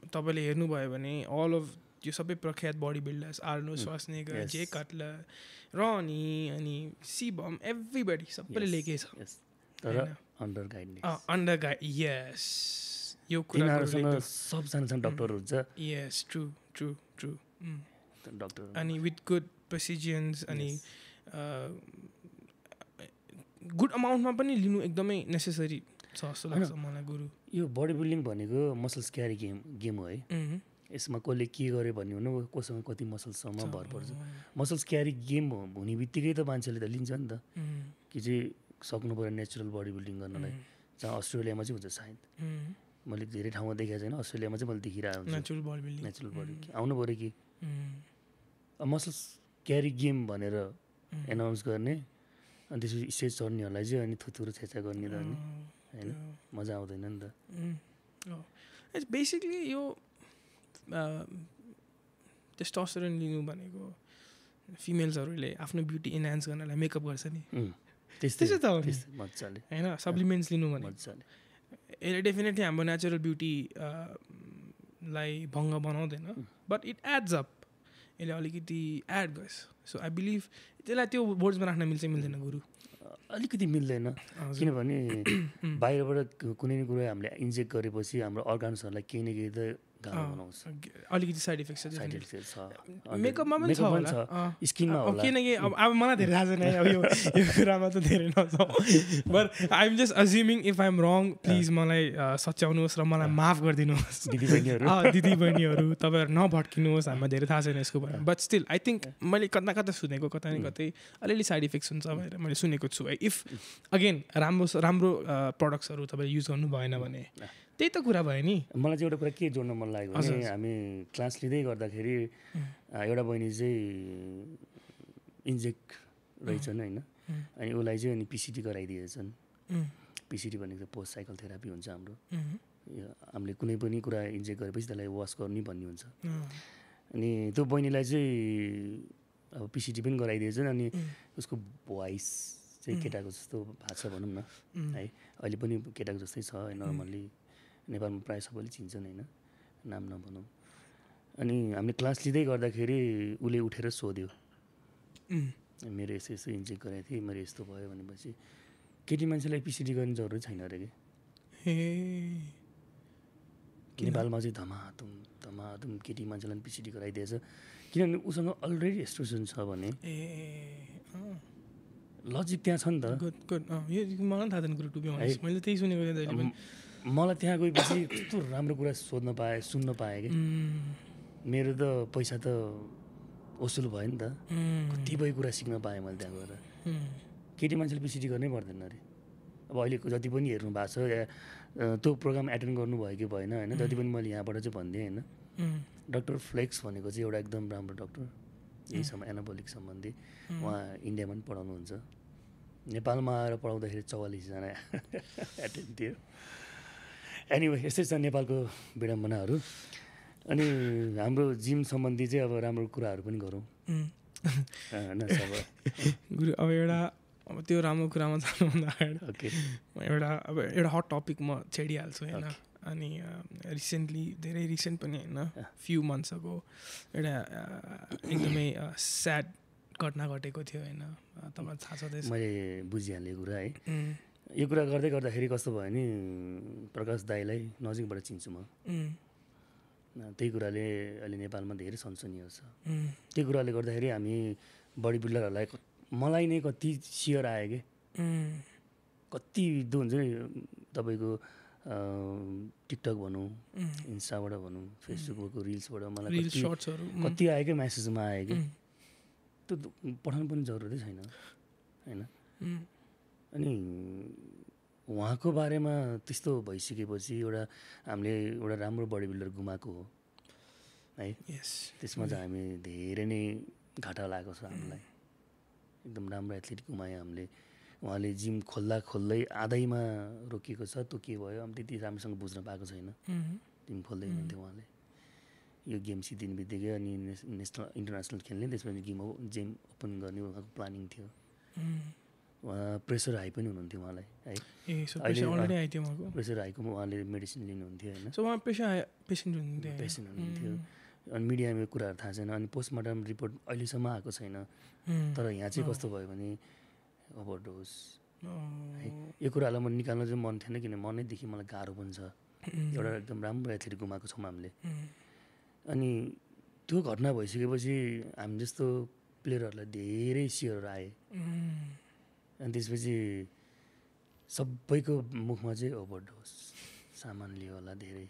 तपाईँले हेर्नुभयो भने अल अफ यो सबै प्रख्यात बडी बिल्डर्स, आर्नोल्ड श्वार्जनेगर, जे कटलर, रनी, अनि सिबम, एभ्रीबडी सबैले लेखेको छ, तर अन्डर गाइड, यस यो तिनीहरूसँग सबजना डक्टर हुन्छ यस ट्रु ट्रु ट्रु डक्टर अनि विथ गुड प्रेसिजन्स अनि गुड अमाउन्टमा पनि लिनु एकदमै नेसेसरी छ जस्तो लाग्छ मलाई गुरु यो बडी बिल्डिङ भनेको मसल्स क्यारी गेम हो है यसमा कसले के गर्यो भन्ने हुनु कोसँग कति मसल्ससम्म भर पर्छ मसल्स क्यारी गेम हुने बित्तिकै त मान्छेले त लिन्छ नि त कि चाहिँ सक्नु पऱ्यो नेचुरल बडी बिल्डिङ गर्नलाई जहाँ अस्ट्रेलियामा चाहिँ हुन्छ सायद मैले धेरै ठाउँमा देखेको छैन अस्ट्रेलियामा चाहिँ मैले देखिरहेको हुन्छु नेचुरल बडी आउनु पऱ्यो कि मसल्स क्यारी गेम भनेर एनाउन्स गर्ने अनि त्यसपछि स्टेज चढ्नेहरूलाई चाहिँ अनि थुथुरो छेचा गर्ने त अनि होइन मजा आउँदैन नि त बेसिकली यो टेस्टोस्टेरोन लिनु भनेको फिमेल्सहरूले आफ्नो ब्युटी इन्हान्स गर्नलाई मेकअप गर्छ नि त्यस्तै त हो मजाले होइन सप्लिमेन्ट्स लिनु भने मजाले यसले डेफिनेटली हाम्रो नेचुरल ब्युटी लाई भङ्ग बनाउँदैन बट इट एड्स अप यसले अलिकति एड गर्छ सो आई बिलिभ त्यसलाई त्यो वर्ड्समा राख्न मिल्छ मिल्दैन गुरु अलिकति मिल्दैन किनभने बाहिरबाट कुनै न कुरो हामीले इन्जेक्ट गरेपछि हाम्रो अर्गान्सहरूलाई केही न केही त गाह्रो बनाउँछ अलिकति साइड इफेक्ट छ मेकअपमा पनि छ स्किनमा होला केही न केही अब मलाई धेरै थाहा छैन अब यो कुरामा त धेरै नजाउँ but I am just assuming if I am wrong please मलाई सच्याउनुहोस् र मलाई माफ गरिदिनुहोस् दिदीबहिनीहरू तपाईँहरू नभट्किनुहोस् हामीलाई धेरै थाहा छैन यसको बारेमा बट स्टिल आई थिङ्क मैले कता कता सुनेको कता न कतै अलिअलि साइड इफेक्ट्स हुन्छ भनेर मैले सुनेको छु है इफ अगेन राम्रो प्रडक्ट्सहरू तपाईँले युज गर्नु भएन भने त्यही त कुरा भयो नि मलाई चाहिँ एउटा कुरा के जोड्न मन लाग्यो भने हामी क्लास लिँदै गर्दाखेरि एउटा बहिनी चाहिँ इन्जेक्ट रहेछन् होइन अनि उसलाई चाहिँ अनि पिसिटी गराइदिएछन् पिसिटी भनेको पोस्ट साइकल थेरापी हुन्छ हाम्रो हामीले कुनै पनि कुरा इन्जेक्ट गरेपछि त्यसलाई वास गर्नु भन्ने हुन्छ अनि त्यो बहिनीलाई चाहिँ अब पिसिटी पनि गराइदिएछन् अनि उसको भोइस चाहिँ केटाको जस्तो भएको छ भनौँ न है अहिले पनि केटाको जस्तै छ नर्मल्ली नेपालमा प्रायः सबैले चिन्छन् होइन नाम नभनौँ अनि हामीले क्लास लिँदै गर्दाखेरि उसले उठेर सोध्यो मेरो यस्तो यस्तो इन्जेक्ट गरेको थिएँ मेरो यस्तो भयो भनेपछि केटी मान्छेलाई पिसिटी गर्ने जरुरत छैन अरे कि नेपालमा चाहिँ धमाधुम केटी मान्छेलाई पिसिटी गराइदिएछ किनभने उसँग अलरेडी एस्ट्रोजन छ भने लजिक त्यहाँ छ नि त मलाई थाहा छैन मैले त्यही सुनेको मलाई त्यहाँ गएपछि कस्तो राम्रो कुरा सोध्न पाएँ सुन्न पाएँ कि मेरो त पैसा त वसुल भयो नि त कतिपय कुरा सिक्न पाएँ मैले त्यहाँ गएर केटी मान्छेले पिसिटी गर्नै पर्दैन अरे अब अहिलेको जति पनि हेर्नु भएको छ या त्यो प्रोग्राम एटेन्ड गर्नुभयो कि भएन होइन जति पनि मैले यहाँबाट चाहिँ भनिदिएँ होइन डक्टर फ्लेक्स भनेको चाहिँ एउटा एकदम राम्रो डक्टर यही एनाबोलिक सम्बन्धी उहाँ इन्डियामा पनि पढाउनुहुन्छ नेपालमा आएर पढाउँदाखेरि 44जना एटेन्ड थियो एनिवे यस्तै छ नेपालको विडम्बनाहरू अनि हाम्रो जिम सम्बन्धी चाहिँ अब राम्रो कुराहरू पनि गरौँ गुरु अब त्यो राम्रो कुरामा जानुभन्दा एउटा हट टपिक म छेडिहाल्छु होइन अनि धेरै रिसेन्ट पनि होइन फ्यु मन्थ्सको एउटा एकदमै स्याड घटना घटेको थियो होइन तपाईँ थाहा छ मैले बुझिहालेँ कुरा है यो कुरा गर्दै गर्दाखेरि कस्तो भयो नि प्रकाश दाईलाई नजिकबाट चिन्छु म त्यही कुराले अहिले नेपालमा धेरै सनसनी छ त्यही कुराले गर्दाखेरि हामी बडी बिल्डरहरूलाई मलाई नै कति सेयर आयो कि कति हुन्छ नि तपाईँको टिकटक भनौँ इन्स्टाबाट भनौँ फेसबुकको रिल्सबाट मलाई कति आयो कि म्यासेजमा आयो कि त्यो पठाउनु पनि जरुरतै छैन होइन अनि उहाँको बारेमा त्यस्तो भइसकेपछि हामीले एउटा राम्रो बडी बिल्डर गुमाएको हो है त्यसमा चाहिँ हामी धेरै नै घाटा लागेको छ हामीलाई एकदम राम्रो एथलिट गुमायो हामीले उहाँले जिम खोल्दै आधैमा रोकिएको छ त्यो के भयो अब त्यति राम्रोसँग बुझ्न पाएको छैन जिम खोल्दै हुनुहुन्थ्यो उहाँले यो गेम सिद्धिने बित्तिकै अनि नेसनल इन्टरनेसनल खेल्ने त्यसपछि जिम ओपन गर्ने उहाँको प्लानिङ थियो उहाँ प्रेसर हाई पनि हुनुहुन्थ्यो उहाँलाई है प्रेसर हाईको उहाँले मेडिसिन लिनुहुन्थ्यो होइन पेसेन्ट हुनुहुन्थ्यो अनि मिडियामा कुराहरू थाहा छैन अनि पोस्टमार्टम रिपोर्ट अहिलेसम्म आएको छैन तर यहाँ चाहिँ कस्तो भयो भने ओभरडोज है यो कुरालाई म निकाल्न चाहिँ मन थिएन किन मनैदेखि मलाई गाह्रो पनि छ एउटा एकदम राम्रो एथलिट गुमाएको छौँ हामीले। अनि त्यो घटना भइसकेपछि हामी जस्तो प्लेयरहरूलाई धेरै सियरहरू आए। अनि त्यसपछि सबैको मुखमा चाहिँ ओभरडोज सामान लियो होला धेरै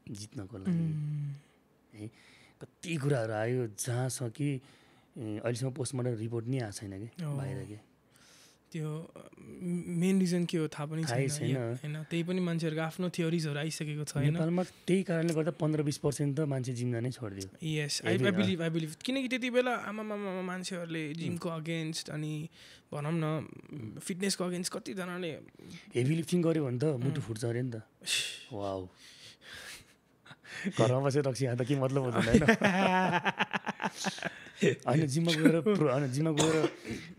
जित्नको लागि है, कति कुराहरू आयो जहाँसम्म कि अहिलेसम्म पोस्टमार्टम रिपोर्ट नै आएको छैन कि बाहिर के त्यो मेन रिजन के हो थाहा पनि छैन हैन। त्यही पनि मान्छेहरूको आफ्नो थ्योरिजहरू आइसकेको छ हैन। नेपालमा त्यही कारणले गर्दा 15-20% त मान्छे जिम जानै छोडिदियो। यस आई बिलिभ किनकि त्यति बेला आमा मान्छेहरूले जिमको अगेन्स्ट अनि भनौँ न फिटनेसको अगेन्स्ट कतिजनाले हेभी लिफ्टिङ गऱ्यो भने त मुटु फुट्छ अरे नि त। वाउ घरमा बसेर रक्सी खाँदा के मतलब हुँदैन होइन। होइन जिममा गएर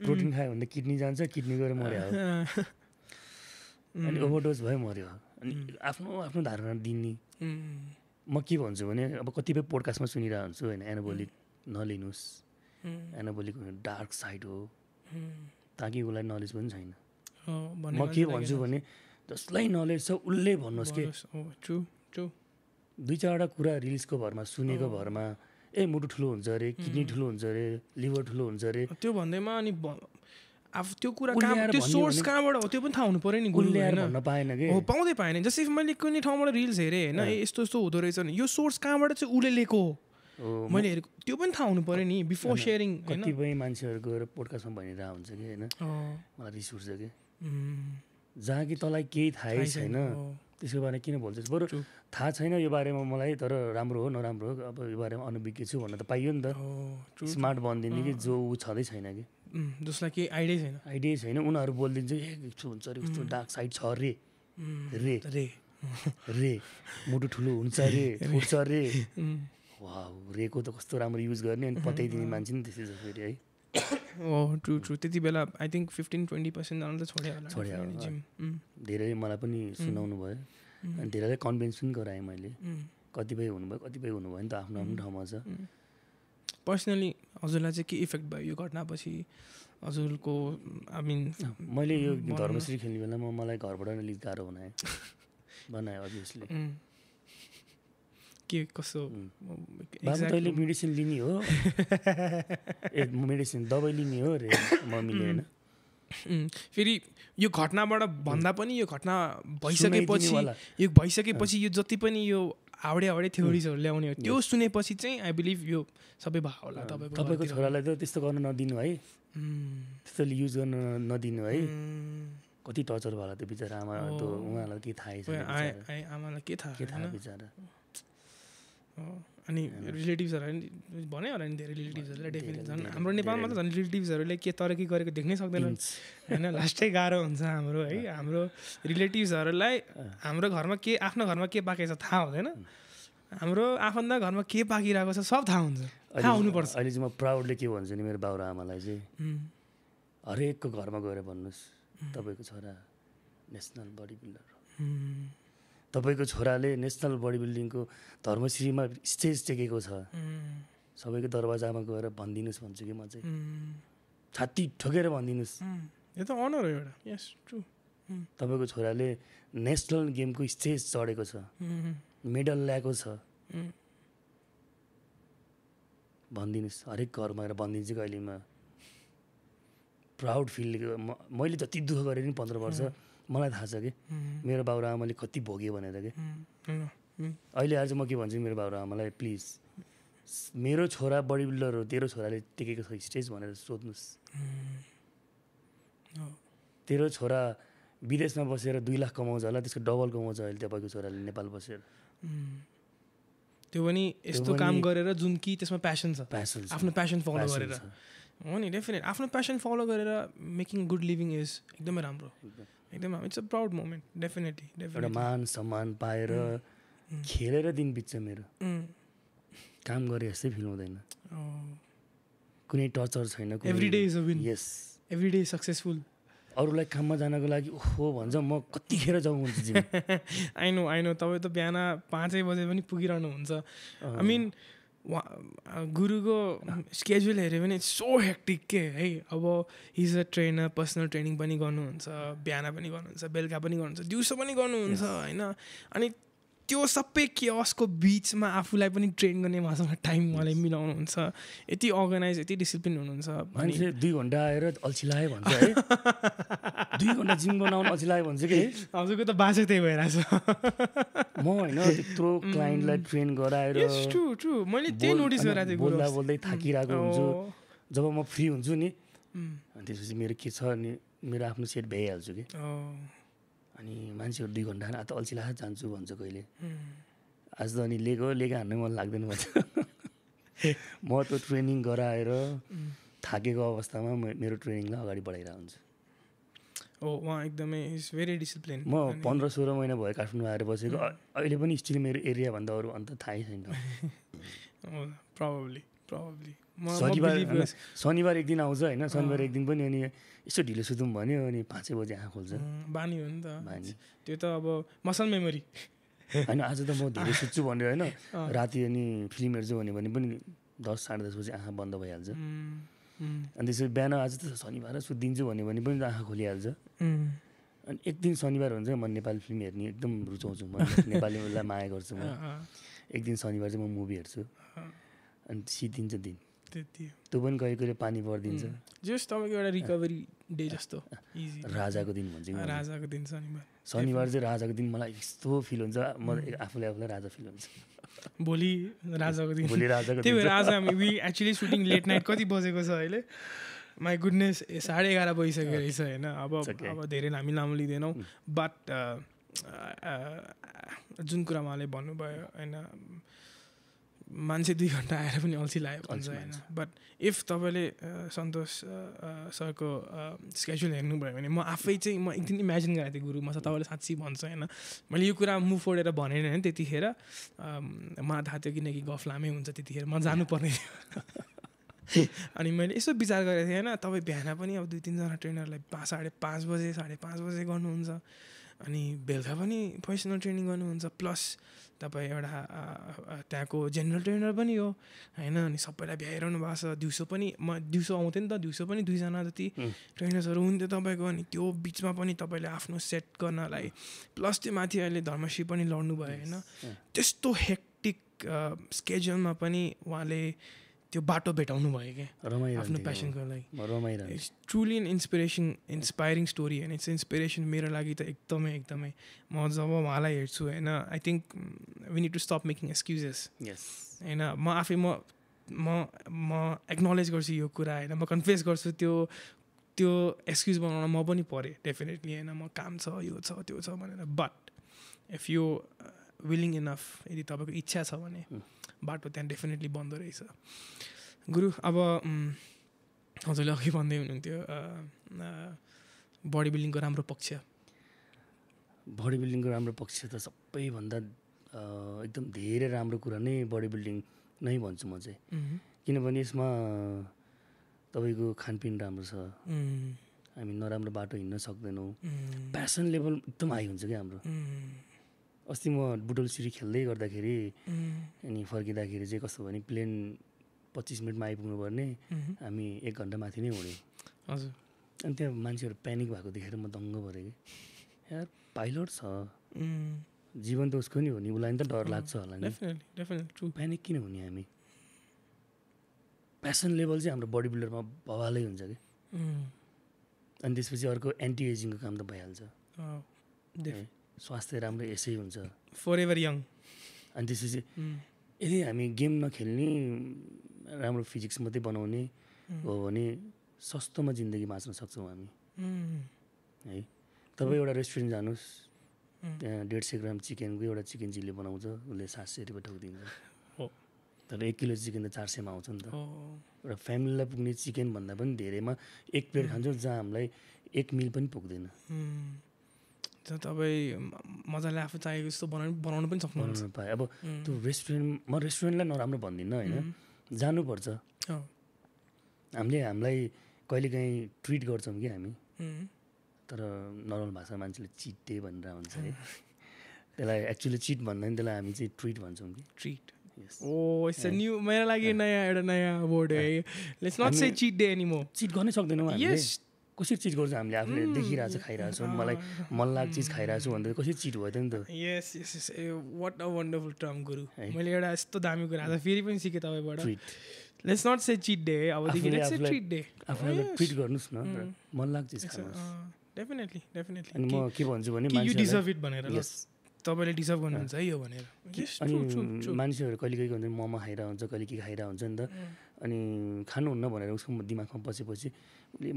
प्रोटिन खायो भने त किडनी जान्छ, किडनी गएर मर्यो हो। अनि ओभरडोज भयो मर्यो। अनि आफ्नो धारणा दिने म के भन्छु भने अब कतिपय पोडकास्टमा सुनिरहेको हुन्छु होइन, एनाबोलिक नलिनुहोस्, एनाबोलिक डार्क साइड हो, ताकि उसलाई नलेज पनि छैन। म के भन्छु भने जसलाई नलेज छ उसले भन्नुहोस् कि 2-4वटा कुरा रिल्सको भरमा सुनेको भरमा मुटु ठुलो हुन्छ अरे, किडनी ठुलो हुन्छ अरे, लिभर ठुलो हुन्छ अरे, त्यो भन्दैमा अनि अब त्यो कुरा त्यो सोर्स कहाँबाट हो त्यो पनि थाहा हुनु पर्यो नि। गुलले भन्न पाएन कि हो, पाउँदै पाएन। जस्तै मैले कुनै ठाउँबाट रिल्स हेरेँ होइन, यस्तो यस्तो हुँदो रहेछ नि, यो सोर्स कहाँबाट चाहिँ उसले लिएको हो मैले हेरेको त्यो पनि थाहा हुनु पर्यो नि बिफोर सेयरिङ। कतिपय मान्छेहरू गएर पोडकास्टमा भनिरहेको हुन्छ कि होइन, मलाई रिस उठ्छ कि जहाँ कि तँलाई केही थाहै छैन त्यसको बारेमा किन भन्छस्। बरु थाहा छैन यो बारेमा मलाई, तर राम्रो हो नराम्रो हो अब यो बारेमा अनभिज्ञ छु भन्न त पाइयो नि त। स्मार्ट भनिदिने कि जो ऊ छँदै छैन कि जसलाई केही आइडिया छैन उनीहरू बोलिदिन्छ यस्तो हुन्छ अरे, उस्तो डार्क साइड छ रे रे मुटु ठुलो हुन्छ अरे, फुट्छ अरे। वाउ, रेको त कस्तो राम्रो युज गर्ने अनि पत्याइदिने मान्छे नि त्यसै छ फेरि है। ट्रु त्यति बेला आई थिङ्क 15-20% त छोड्यो जिम। धेरै मलाई पनि सुनाउनु भयो अनि धेरैलाई कन्भिन्स पनि गराएँ मैले। कतिपय हुनुभयो नि त आफ्नो आफ्नो ठाउँमा छ। पर्सनली हजुरलाई चाहिँ के इफेक्ट भयो यो घटनापछि हजुरको? आई मिन मैले यो धर्मश्री खेल्ने बेलामा मलाई घरबाट अलिक गाह्रो बनायो अभियसली। के कसो बाबु तैँले मेडिसिन लिने हो मेडिसिन दबाई लिने हो रे मम्मीले होइन। फेरि यो घटनाबाट भन्दा पनि यो घटना भइसकेपछि यो जति पनि यो हाउडे थ्योरिजहरू ल्याउने हो त्यो सुनेपछि चाहिँ आई बिलिभ यो सबै भयो होला। तपाईँको छोरालाई त त्यस्तो गर्न नदिनु है, त्यस्तो युज गर्न नदिनु है। कति टर्चर भयो होला त्यो बिचरा आमा, त उहाँलाई के थाहै छैन आमालाई के थाहा बिचरा। अनि रिलेटिभ्सहरू भन्यो होला नि धेरै रिलेटिभ्सहरूले डेफिनेटली झन् हाम्रो नेपालमा त झन् रिलेटिभ्सहरूले के तरक्की गरेको देख्नै सक्दैनन् होइन। लास्टै गाह्रो हुन्छ हाम्रो है, हाम्रो रिलेटिभ्सहरूलाई हाम्रो घरमा के आफ्नो घरमा के पाकेको छ थाहा हुँदैन, हाम्रो आफन्त घरमा के पाकिरहेको छ सब थाहा हुन्छ, थाहा हुनुपर्छ। अहिले चाहिँ म प्राउडले के भन्छु नि मेरो बाउ र आमालाई चाहिँ हरेकको घरमा गएर भन्नुहोस् तपाईँको छोरा नेसनल बडी बिल्डर हो, तपाईँको छोराले नेसनल बडी बिल्डिङको धर्मश्रीमा स्टेज टेकेको छ, सबैको दरवाजामा गएर भनिदिनुहोस् भन्छु कि म चाहिँ छाती ठोकेर भनिदिनुहोस्। यो त अनर हो एउटा। यस ट्रु। तपाईँको छोराले नेसनल गेमको स्टेज चढेको छ, मेडल ल्याएको छ भनिदिनुहोस्। हरेक घरमा गएर भनिदिन्छु कि अहिले म प्राउड फिल। मैले जति दुःख गरेँ नि 15 वर्ष मलाई थाहा छ कि मेरो बाउ र आमाले कति भोग्यो भनेर कि। अहिले आज म के भन्छु मेरो बाउ र आमालाई, प्लिज मेरो छोरा बडी बिल्डर हो, तेरो छोराले टेकेको छ स्टेज भनेर सोध्नुहोस्। तेरो छोरा विदेशमा बसेर 2 लाख कमाउँछ होला, त्यसको डबल कमाउँछ अहिले तपाईँको छोराले नेपाल बसेर। त्यो पनि यस्तो काम गरेर जुन कि त्यसमा प्यासन छ, आफ्नो प्यासन फलो गरेर हो नि। डेफिनेट आफ्नो प्यासन फलो गरेर मेकिङ गुड लिभिङ इज एकदमै राम्रो, एकदम it's a proud moment. Definitely एउटा मान सम्मान पाएर खेलेर दिन बित्छ मेरो, काम गरे जस्तै फिल हुँदैन, कुनै टर्चर छैन। Every day is a win. Yes, every day successful. अरूलाई काममा जानको लागि ओहो भन्छ म कतिखेर जाउँ हुन्छ जिम। आई नो तपाईँ त बिहान 5 बजे पनि पुगिरहनु हुन्छ। आई मिन गुरुको स्केड्युल हेऱ्यो भने सो हेक्टिक के है। अब हिज अ ट्रेनर, पर्सनल ट्रेनिङ पनि गर्नुहुन्छ, बिहान पनि गर्नुहुन्छ, बेलुका पनि गर्नुहुन्छ, दिउँसो पनि गर्नुहुन्छ होइन। अनि त्यो सबै केयसको बिचमा आफूलाई पनि ट्रेन गर्ने उहाँसँग टाइम उहाँले मिलाउनुहुन्छ यति अर्गनाइज यति डिसिप्लिन हुनुहुन्छ मान्छे 2 घन्टा आएर अल्छी लाग्यो भन्छ है 2 घन्टा जिम बनाउनु अल्छी लाग्यो भन्छ कि हजुरको त बाजे त्यही भइरहेछ म होइन त्यत्रो क्लाइन्टलाई ट्रेन गराएर ट्रु मैले त्यही नोटिस गरेको थिएँ बोल्दा बोल्दै थाकिरहेको हुन्छु जब म फ्री हुन्छु नि अनि त्यसपछि मेरो के छ अनि मेरो आफ्नो सेट भइहाल्छु कि अनि मान्छेहरू 2 घन्टा त अल्छी लाग्छ जान्छु भन्छ कहिले आज त अनि लेको हान्नै मन लाग्दैन भन्छ म त ट्रेनिङ गराएर थाकेको अवस्थामा मेरो ट्रेनिङलाई अगाडि बढाइरहेको हुन्छु उहाँ एकदमै इज भेरी डिसिप्लिन म 15-16 महिना भयो काठमाडौँ आएर बसेको अहिले पनि स्टिल मेरो एरियाभन्दा अरू अन्त थाहै छैन प्रोबब्ली शनिबार एक दिन आउँछ होइन शनिबार एक दिन पनि अनि यसो ढिलो सुतौँ भन्यो अनि 5 बजे आँखा खोल्छ बानी हो नि त त्यो त अब मसल मेमोरी होइन आज त म धेरै सुत्छु भनेर होइन राति अनि फिल्म हेर्छु भने पनि 10-10:30 बजे आँखा बन्द भइहाल्छ अनि त्यसपछि बिहान आज त शनिबार सुत्दिन्छु भने पनि आँखा खोलिहाल्छ अनि एक दिन शनिबार हुन्छ म नेपाली फिल्म हेर्ने एकदम रुचाउँछु म नेपालीलाई माया गर्छु म एक दिन शनिबार चाहिँ म मुभी हेर्छु अनि सिद्धिन्छ दिन त्यो पनि कहिले पानी परिदिन्छ जस्ट तपाईँको एउटा रिकभरी डे जस्तो राजाको दिन भन्छ राजाको दिन शनिबार चाहिँ राजाको दिन मलाई यस्तो फिल हुन्छ म आफूलाई राजा फिल हुन्छ भोलि राजाको दिन त्यही भएर आज हामी we actually shooting late night कति बजेको छ अहिले माई गुडनेस 11:30 बजिसकेको रहेछ होइन अब धेरै हामी लामो लिँदैनौँ बट जुन कुरा उहाँले भन्नुभयो होइन मान्छे 2 घन्टा आएर पनि अल्छी लाग्यो भन्छ होइन बट इफ तपाईँले सन्तोष सरको स्केड्युल हेर्नुभयो भने म आफै चाहिँ म एकदिन इमेजिन गरेको थिएँ गुरु म तपाईँले साँच्ची भन्छ होइन मैले यो कुरा मुभ फोडेर भनेन होइन त्यतिखेर मलाई थाहा थियो किनकि गफ लामै हुन्छ त्यतिखेर म जानुपर्ने थियो अनि मैले यसो विचार गरेको थिएँ होइन तपाईँ बिहान पनि अब 2-3 जना ट्रेनरलाई 5:30 बजे 5:30 बजे गर्नुहुन्छ अनि बेलुका पनि प्रोफेसनल ट्रेनिङ गर्नुहुन्छ प्लस तपाईँ एउटा त्यहाँको जेनरल ट्रेनर पनि हो होइन अनि सबैलाई भ्याइरहनु भएको छ दिउँसो पनि म दिउँसो आउँथेँ नि त दिउँसो पनि 2 जना जति ट्रेनर्सहरू हुन्थ्यो तपाईँको अनि त्यो बिचमा पनि तपाईँले आफ्नो सेट गर्नलाई प्लस त्यो माथि अहिले धर्मश्री पनि लड्नुभयो होइन त्यस्तो हेक्टिक स्केड्युलमा पनि उहाँले त्यो बाटो भेटाउनु भयो क्या आफ्नो प्यासनको लागि it's truly an inspiring story होइन इट्स इन्सपिरेसन मेरो लागि त एकदमै म जब उहाँलाई हेर्छु होइन I think we need to stop making excuses होइन म आफै म एक्नोलेज गर्छु यो कुरा होइन म कन्फेस गर्छु त्यो एक्सक्युज बनाउन म पनि परेँ डेफिनेटली होइन म काम छ यो छ त्यो छ भनेर but if you willing enough यदि तपाईँको इच्छा छ भने बाटो त्यहाँ डेफिनेटली बन्दो रहेछ गुरु अब हजुरले अघि भन्दै हुनुहुन्थ्यो बडी बिल्डिङको राम्रो पक्ष त सबैभन्दा एकदम धेरै राम्रो कुरा नै बडी बिल्डिङ नै भन्छु म चाहिँ किनभने यसमा तपाईँको खानपिन राम्रो छ हामी नराम्रो बाटो हिँड्न सक्दैनौँ प्यासन लेभल एकदम हाई हुन्छ क्या हाम्रो अस्ति म बुटोलसिरी खेल्दै गर्दाखेरि अनि फर्किँदाखेरि चाहिँ कस्तो भने प्लेन 25 मिनटमा आइपुग्नु पर्ने हामी 1 घन्टा माथि नै उड्यौँ हजुर अनि त्यहाँ मान्छेहरू प्यानिक भएको देखेर म दङ्ग परेँ कि यार पाइलट छ जीवन त उसको नि हो नि उसलाई नि त डर लाग्छ होला नि प्यानिक किन हुने हामी प्यासन लेभल चाहिँ हाम्रो बडी बिल्डरमा बवालै हुन्छ कि अनि त्यसपछि अर्को एन्टी एजिङको काम त भइहाल्छ स्वास्थ्य राम्रो यसै हुन्छ फरएभर यङ अनि त्यसपछि यदि हामी गेम नखेल्ने राम्रो फिजिक्स मात्रै बनाउने हो भने सस्तोमा जिन्दगी बाँच्न सक्छौँ हामी है तपाईँ एउटा रेस्टुरेन्ट जानुहोस् त्यहाँ 150 ग्राम चिकनको एउटा चिकन चिल्ली बनाउँछ उसले 700 रुपियाँ ठोकिदिन्छ तर 1 किलो चिकन त 400 मा आउँछ नि त एउटा फ्यामिलीलाई पुग्ने चिकन भन्दा पनि धेरैमा 1 प्लेट खान्छौँ जहाँ हामीलाई 1 मिल पनि पुग्दैन तपाईँ मजाले आफू चाहेको जस्तो बनाउनु पनि सक्नुहुन्छ पाएँ अब त्यो रेस्टुरेन्टलाई नराम्रो भन्दिनँ होइन जानुपर्छ हामीलाई कहिलेकाहीँ ट्रिट गर्छौँ कि हामी तर नर्मल भाषा मान्छेले चिट डे भनेर हुन्छ है त्यसलाई एक्चुअली चिट भन्दा नि त्यसलाई हामी चाहिँ ट्रिट भन्छौँ कि ट्रिट इट्स अ न्यू मेरो लागि नयाँ वर्ड है let's not say cheat day anymore cheat गर्नै सक्दैनौँ हामीले कसरी चिट गर्छ हामीले आफूले देखिरहेको छ खाइरहेको छौँ मलाई मन लाग्छ चिज खाइरहेको छु भन्दा कसरी चिट भयो त नि त यस यस यस वाट अ वन्डरफुल टर्म गुरु मैले एउटा यस्तो दामी कुरा आज फेरि पनि सिकेँ तपाईँबाट let's not say cheat day अबदेखि लेट्स से ट्रिट डे आफूलाई ट्रिट गर्नुहोस् न मन लाग्छ चिज खानुहोस् डेफिनेटली डेफिनेटली अनि म के भन्छु भने यु डिजर्भ इट भनेर ल तपाईँले डिजर्भ गर्नुहुन्छ है यो भनेर अनि मान्छेहरू कहिले कहिले हुन्छ मोमो खाइरहेको हुन्छ कहिले के खाइरहेको हुन्छ नि त अनि खानुहुन्न भनेर उसको दिमागमा पछि उसले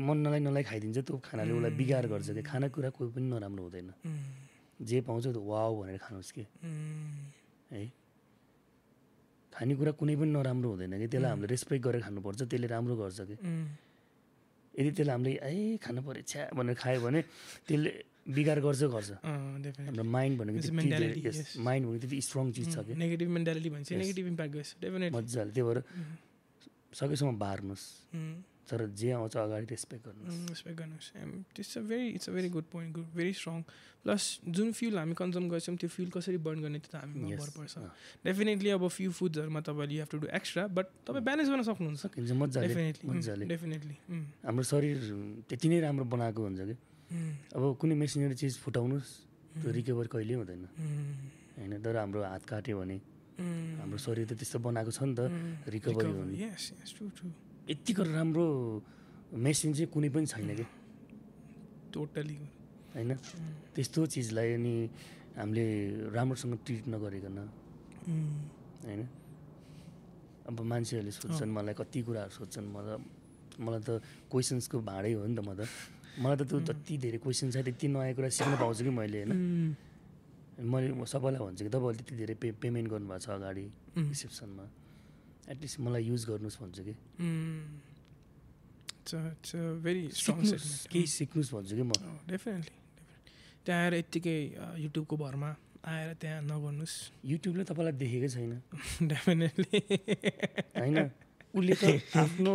मन नलाइ खाइदिन्छ त्यो खानाले उसलाई बिगार गर्छ कि खाना कुरा कोही पनि नराम्रो हुँदैन जे पाउँछ त्यो वाउ भनेर खानुहोस् कि है खानेकुरा कुनै पनि नराम्रो हुँदैन कि त्यसलाई हामीले रेस्पेक्ट गरेर खानुपर्छ त्यसले राम्रो गर्छ कि यदि त्यसलाई हामीले खानु पऱ्यो छ्या भनेर खायो भने त्यसले बिगार गर्छ हाम्रो माइन्ड भनेको माइन्ड भनेको त्यति स्ट्रङ चिज छ कि नेगेटिभ मेन्टालिटी भन्छ नेगेटिभ इम्प्याक्ट गर्छ डेफिनेटली मजाले त्यही भएर सकेसम्म बार्नुहोस् तर जे आउँछ अगाडि रेस्पेक्ट गर्नुहोस् it's a very good point very strong plus जुन फ्युल हामी कन्ज्युम गर्छौँ त्यो फ्युल कसरी बर्न गर्ने त्यो त हामीमा भर पर्छ डेफिनेटली अब फ्यु फुड्सहरूमा तपाईँले you have to do extra but तपाईँ ब्यालेन्स गर्न सक्नुहुन्छ डेफिनेटली हाम्रो शरीर त्यति नै राम्रो बनाएको हुन्छ कि अब कुनै मेसिनरी चिज फुटाउनुहोस् त्यो रिकभर कहिल्यै हुँदैन होइन तर हाम्रो हात काट्यो भने हाम्रो शरीर त त्यस्तो बनाएको छ नि त रिकभरी हुने यतिको राम्रो मेसिन चाहिँ कुनै पनि छैन कि टोटली होइन त्यस्तो चिजलाई अनि हामीले राम्रोसँग ट्रिट नगरिकन होइन अब मान्छेहरूले सोध्छन् मलाई कति कुराहरू सोध्छन् मलाई त क्वेसन्सको भाँडै हो नि त मलाई त त्यो जति धेरै क्वेसन छ त्यति नयाँ कुरा सिक्न पाउँछु कि मैले होइन मैले सबैलाई भन्छु कि तपाईँहरूले त्यति धेरै पेमेन्ट गर्नुभएको छ अगाडि रिसेप्सनमा एटलिस्ट मलाई युज गर्नुहोस् भन्छु कि केही सिक्नुहोस् भन्छु कि म डेफिनेटली त्यहाँ आएर यत्तिकै युट्युबको भरमा आएर त्यहाँ नगर्नुहोस् युट्युबले तपाईँलाई देखेकै छैन डेफिनेटली होइन उसले त आफ्नो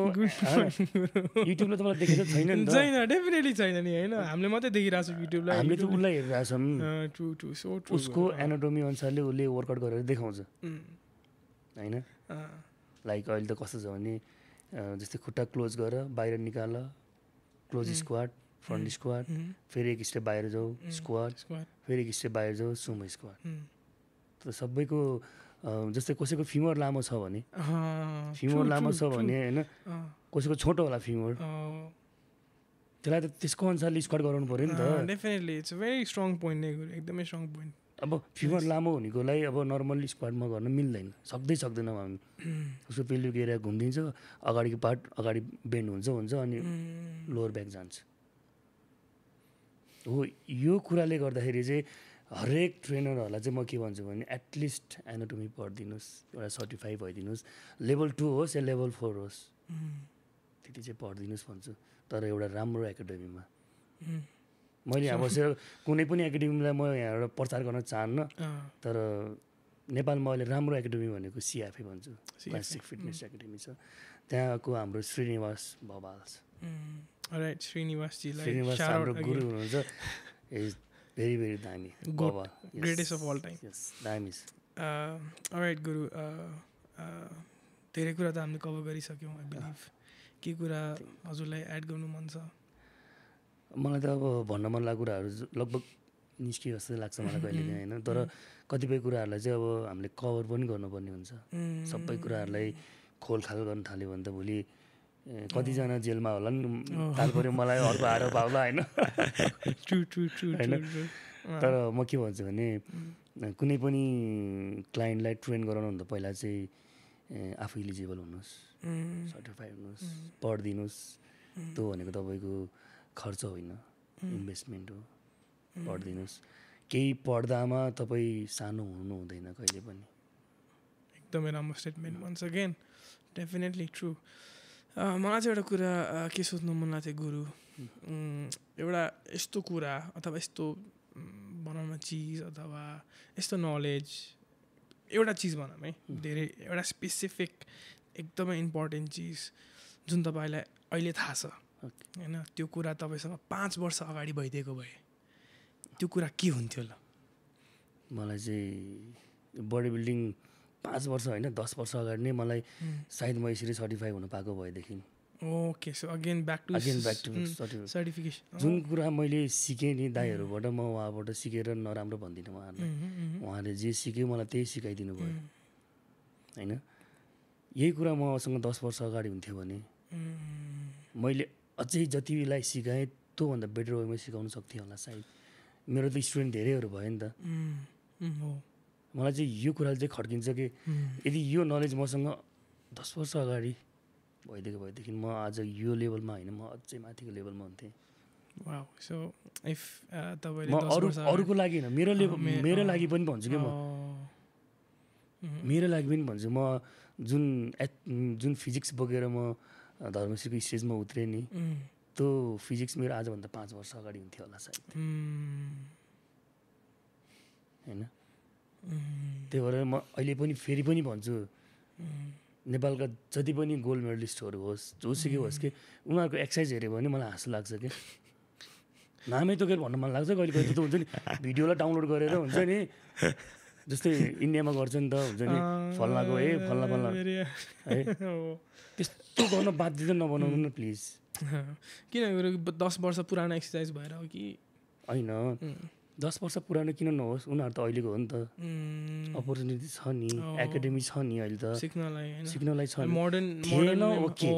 युट्युबले तपाईँलाई देखेको छैन नि छैन डेफिनेटली छैन नि होइन हामीले मात्रै देखिरहेको छौँ युट्युबलाई हामीले त उसलाई हेरिरहेछौँ उसको एनाटोमी अनुसारले उसले वर्कआउट गरेर देखाउँछ होइन लाइक अहिले त कस्तो छ भने जस्तै खुट्टा क्लोज गर बाहिर निकाल क्लोज स्क्वाड फ्रन्ट स्क्वाड फेरि एक स्टेप बाहिर जाऊ स्क्वाड फेरि एक स्टेप बाहिर जाऊ सुमो स्क्वाड त सबैको जस्तै कसैको फिमर लामो छ भने होइन कसैको छोटो होला फिमर त्यसलाई त त्यसको अनुसारले स्क्वाड गराउनु पऱ्यो नि त definitely it's a very strong point एकदमै स्ट्रङ पोइन्ट अब फिमर लामो हुनेकोलाई अब नर्मल्ली स्क्वाडमा गर्न मिल्दैन सक्दैनौँ हामी उसको पेल्भिक एरिया घुमिदिन्छ अगाडिको पार्ट अगाडि बेन्ड हुन्छ अनि लोवर ब्याक जान्छ हो यो कुराले गर्दाखेरि चाहिँ हरेक ट्रेनरहरूलाई चाहिँ म के भन्छु भने एटलिस्ट एनाटोमी पढिदिनुहोस् एउटा सर्टिफाई भइदिनुहोस् लेभल 2 होस् या लेभल 4 होस् त्यति चाहिँ पढिदिनुहोस् भन्छु तर एउटा राम्रो एकाडेमीमा मैले अब कुनै पनि एकाडेमीलाई म यहाँबाट प्रचार गर्न चाहन्न तर नेपालमा अहिले राम्रो एकाडेमी भनेको सिएफए भन्छु क्लासिक फिटनेस एकाडेमी छ त्यहाँको हाम्रो श्रीनिवास भवाल छ श्रीनिवास हाम्रो गुरु हुनुहुन्छ भेरी भेरी दामी ग्रेटेस्ट अफ अल टाइम दामी अलराइट गुरु धेरै कुरा त हामीले कभर गरिसक्यौँ आई बिलिभ के कुरा हजुरलाई एड गर्नु मन छ मलाई त अब भन्न मन लागेको कुराहरू लगभग निस्कियो जस्तो लाग्छ मलाई कहिले पनि होइन तर कतिपय कुराहरूलाई चाहिँ अब हामीले कभर पनि गर्नुपर्ने हुन्छ सबै कुराहरूलाई खोलखाल गर्न थाल्यो भने त भोलि कतिजना जेलमा होला नि तालपऱ्यो मलाई अर्को आएर पाउला होइन तर म के भन्छु भने कुनै पनि क्लाइन्टलाई ट्रेन गराउनुभन्दा पहिला चाहिँ आफू इलिजिबल हुनुहोस् सर्टिफाई हुनुहोस् पढिदिनुहोस् त्यो भनेको तपाईँको खर्च होइन इन्भेस्टमेन्ट हो पढिदिनुहोस् केही पढ्दामा तपाईँ सानो हुनु हुँदैन कहिले पनि एकदमै राम्रो statement once again definitely true मलाई चाहिँ एउटा कुरा के सोध्नु मन लाग्थ्यो गुरु एउटा यस्तो कुरा अथवा यस्तो भनौँ न चिज अथवा यस्तो नलेज एउटा चिज भनौँ है धेरै एउटा स्पेसिफिक एकदमै इम्पोर्टेन्ट चिज जुन तपाईँलाई अहिले थाहा छ होइन त्यो कुरा तपाईँसँग 5 वर्ष अगाडि भइदिएको भए त्यो कुरा के हुन्थ्यो ल मलाई चाहिँ बडी बिल्डिङ 5 वर्ष होइन 10 वर्ष अगाडि नै मलाई सायद म यसरी सर्टिफाई हुन पाएको भएदेखि okay so again back to certification जुन कुरा मैले सिकेँ नि दाइहरूबाट म उहाँबाट सिकेर नराम्रो भन्दिनँ उहाँहरूलाई उहाँले जे सिक्यो मलाई त्यही सिकाइदिनु भयो होइन यही कुरा मसँग 10 वर्ष अगाडि हुन्थ्यो भने मैले अझै जतिलाई सिकाएँ त्योभन्दा बेटर वेमा सिकाउन सक्थेँ होला सायद मेरो त स्टुडेन्ट धेरैहरू भयो नि त मलाई चाहिँ यो कुराले चाहिँ खड्किन्छ कि यदि यो नलेज मसँग 10 वर्ष अगाडि भएदेखि म आज यो लेभलमा होइन म अझै माथिको लेभलमा हुन्थेँ म अरूको लागि होइन मेरो लागि पनि भन्छु कि मेरो लागि पनि भन्छु म जुन फिजिक्स बोकेर म धर्मश्रीको स्टेजमा उत्रेँ नि त्यो फिजिक्स मेरो आजभन्दा 5 वर्ष अगाडि हुन्थ्यो होला सायद होइन त्यही भएर म अहिले पनि फेरि पनि भन्छु नेपालका जति पनि गोल्ड मेडलिस्टहरू होस् जोसुकै होस् कि उनीहरूको एक्सर्साइज हेऱ्यो भने मलाई हाँसो लाग्छ कि नामै तोकेर भन्न मन लाग्छ कहिले कहिले त हुन्छ नि भिडियोलाई डाउनलोड गरेर हुन्छ नि जस्तै इन्डियामा गर्छ नि त हुन्छ नि फल्लाको फल्ला है त्यस्तो गर्न बाध्य नबनाउनु न प्लिज किन 10 वर्ष पुरानो एक्सर्साइज भएर हो कि होइन 10 वर्ष पुरानो किन नहोस् उनीहरू त अहिलेको हो नि त अपर्च्युनिटी छ नि एकाडेमी छ नि अहिले त सिक्नलाई छ मोडर्न ओके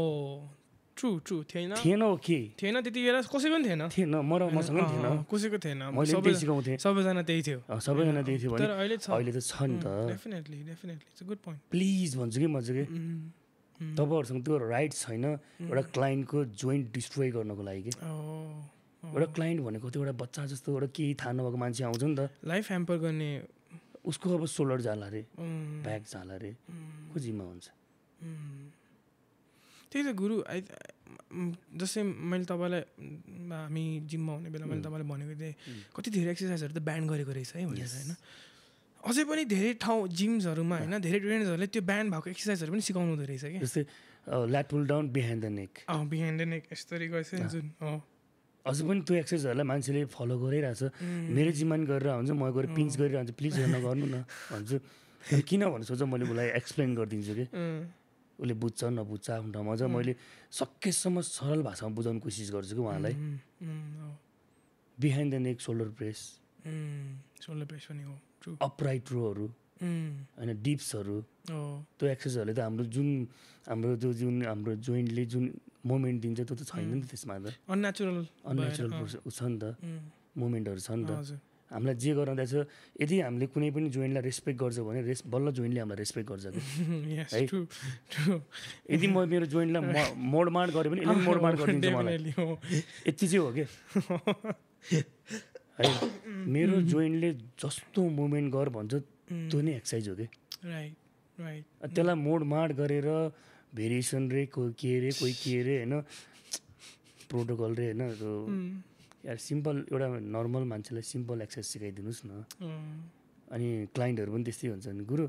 ट्रु थिएन ओके थिएन त्यतिखेर कसैको पनि थिएन मसँग थिएन कसैको थिएन मैले सिकाउँथेँ सबैजना त्यही थियो भने अहिले त छ नि त definitely it's a good point please भन्छु कि म चाहिँ कि तपाईँहरूसँग त्यो राइट छैन एउटा क्लाइन्टको जोइन्ट डिस्ट्रोय गर्नको लागि कि एउटा क्लाइन्ट भनेको त्यो एउटा बच्चा जस्तो एउटा केही थाहा नभएको मान्छे आउँछ नि त लाइफ ह्याम्पर गर्ने उसको अब सोल्डर जाला रे ब्याक जाला रे को जिम्मा हुन्छ त्यही त गुरु जस्तै मैले तपाईँलाई हामी जिममा हुने बेला मैले तपाईँलाई भनेको थिएँ कति धेरै एक्सर्साइजहरू त ब्यान गरेको रहेछ है भनेर होइन अझै पनि धेरै ठाउँ जिम्सहरूमा होइन धेरै ट्रेनर्सहरूले त्यो ब्यान भएको एक्सर्साइजहरू पनि सिकाउनु हुँदो रहेछ कि जस्तै lat pull down behind the neck यस्तरी गएछ जुन अझ पनि त्यो एक्सर्साइजहरूलाई मान्छेले फलो गरिरहेछ मेरो जिम्मा नि गरेर हुन्छ म गएर पिन्च गरिरहन्छु प्लिज नगर्नु न भन्छु किन भन्नु सोच मैले उसलाई एक्सप्लेन गरिदिन्छु कि उसले बुझ्छ नबुझ्छ आफ्नो ठाउँमा छ मैले सकेसम्म सरल भाषामा बुझाउनु कोसिस गर्छु कि उहाँलाई behind the neck shoulder press पनि हो अपराइट रोहरू होइन डिप्सहरू त्यो एक्सर्साइजहरूले त हाम्रो जोइन्टले जुन मोमेन्ट दिन्छ त्यो त छैन नि त त्यसमा त अननेचुरल छ नि त मोमेन्टहरू छ नि त हामीलाई जे गराउँदैछ यदि हामीले कुनै पनि जोइन्टलाई रेस्पेक्ट गर्छ भने बल्ल जोइन्टले हामीलाई रेस्पेक्ट गर्छ कि है यदि म मेरो जोइन्टलाई मोडमाड गरेँ भने यसले मोडमाड गरिदिन्छ मलाई यति चाहिँ हो कि है मेरो जोइन्टले जस्तो मुभमेन्ट गर भन्छ त्यो नै एक्सर्साइज हो कि त्यसलाई मोडमाड गरेर भेरिएसन रे कोही के रे होइन प्रोटोकल रे होइन यार सिम्पल एउटा नर्मल मान्छेलाई सिम्पल एक्सर्साइज सिकाइदिनुहोस् न अनि क्लाइन्टहरू पनि त्यस्तै हुन्छ नि गुरु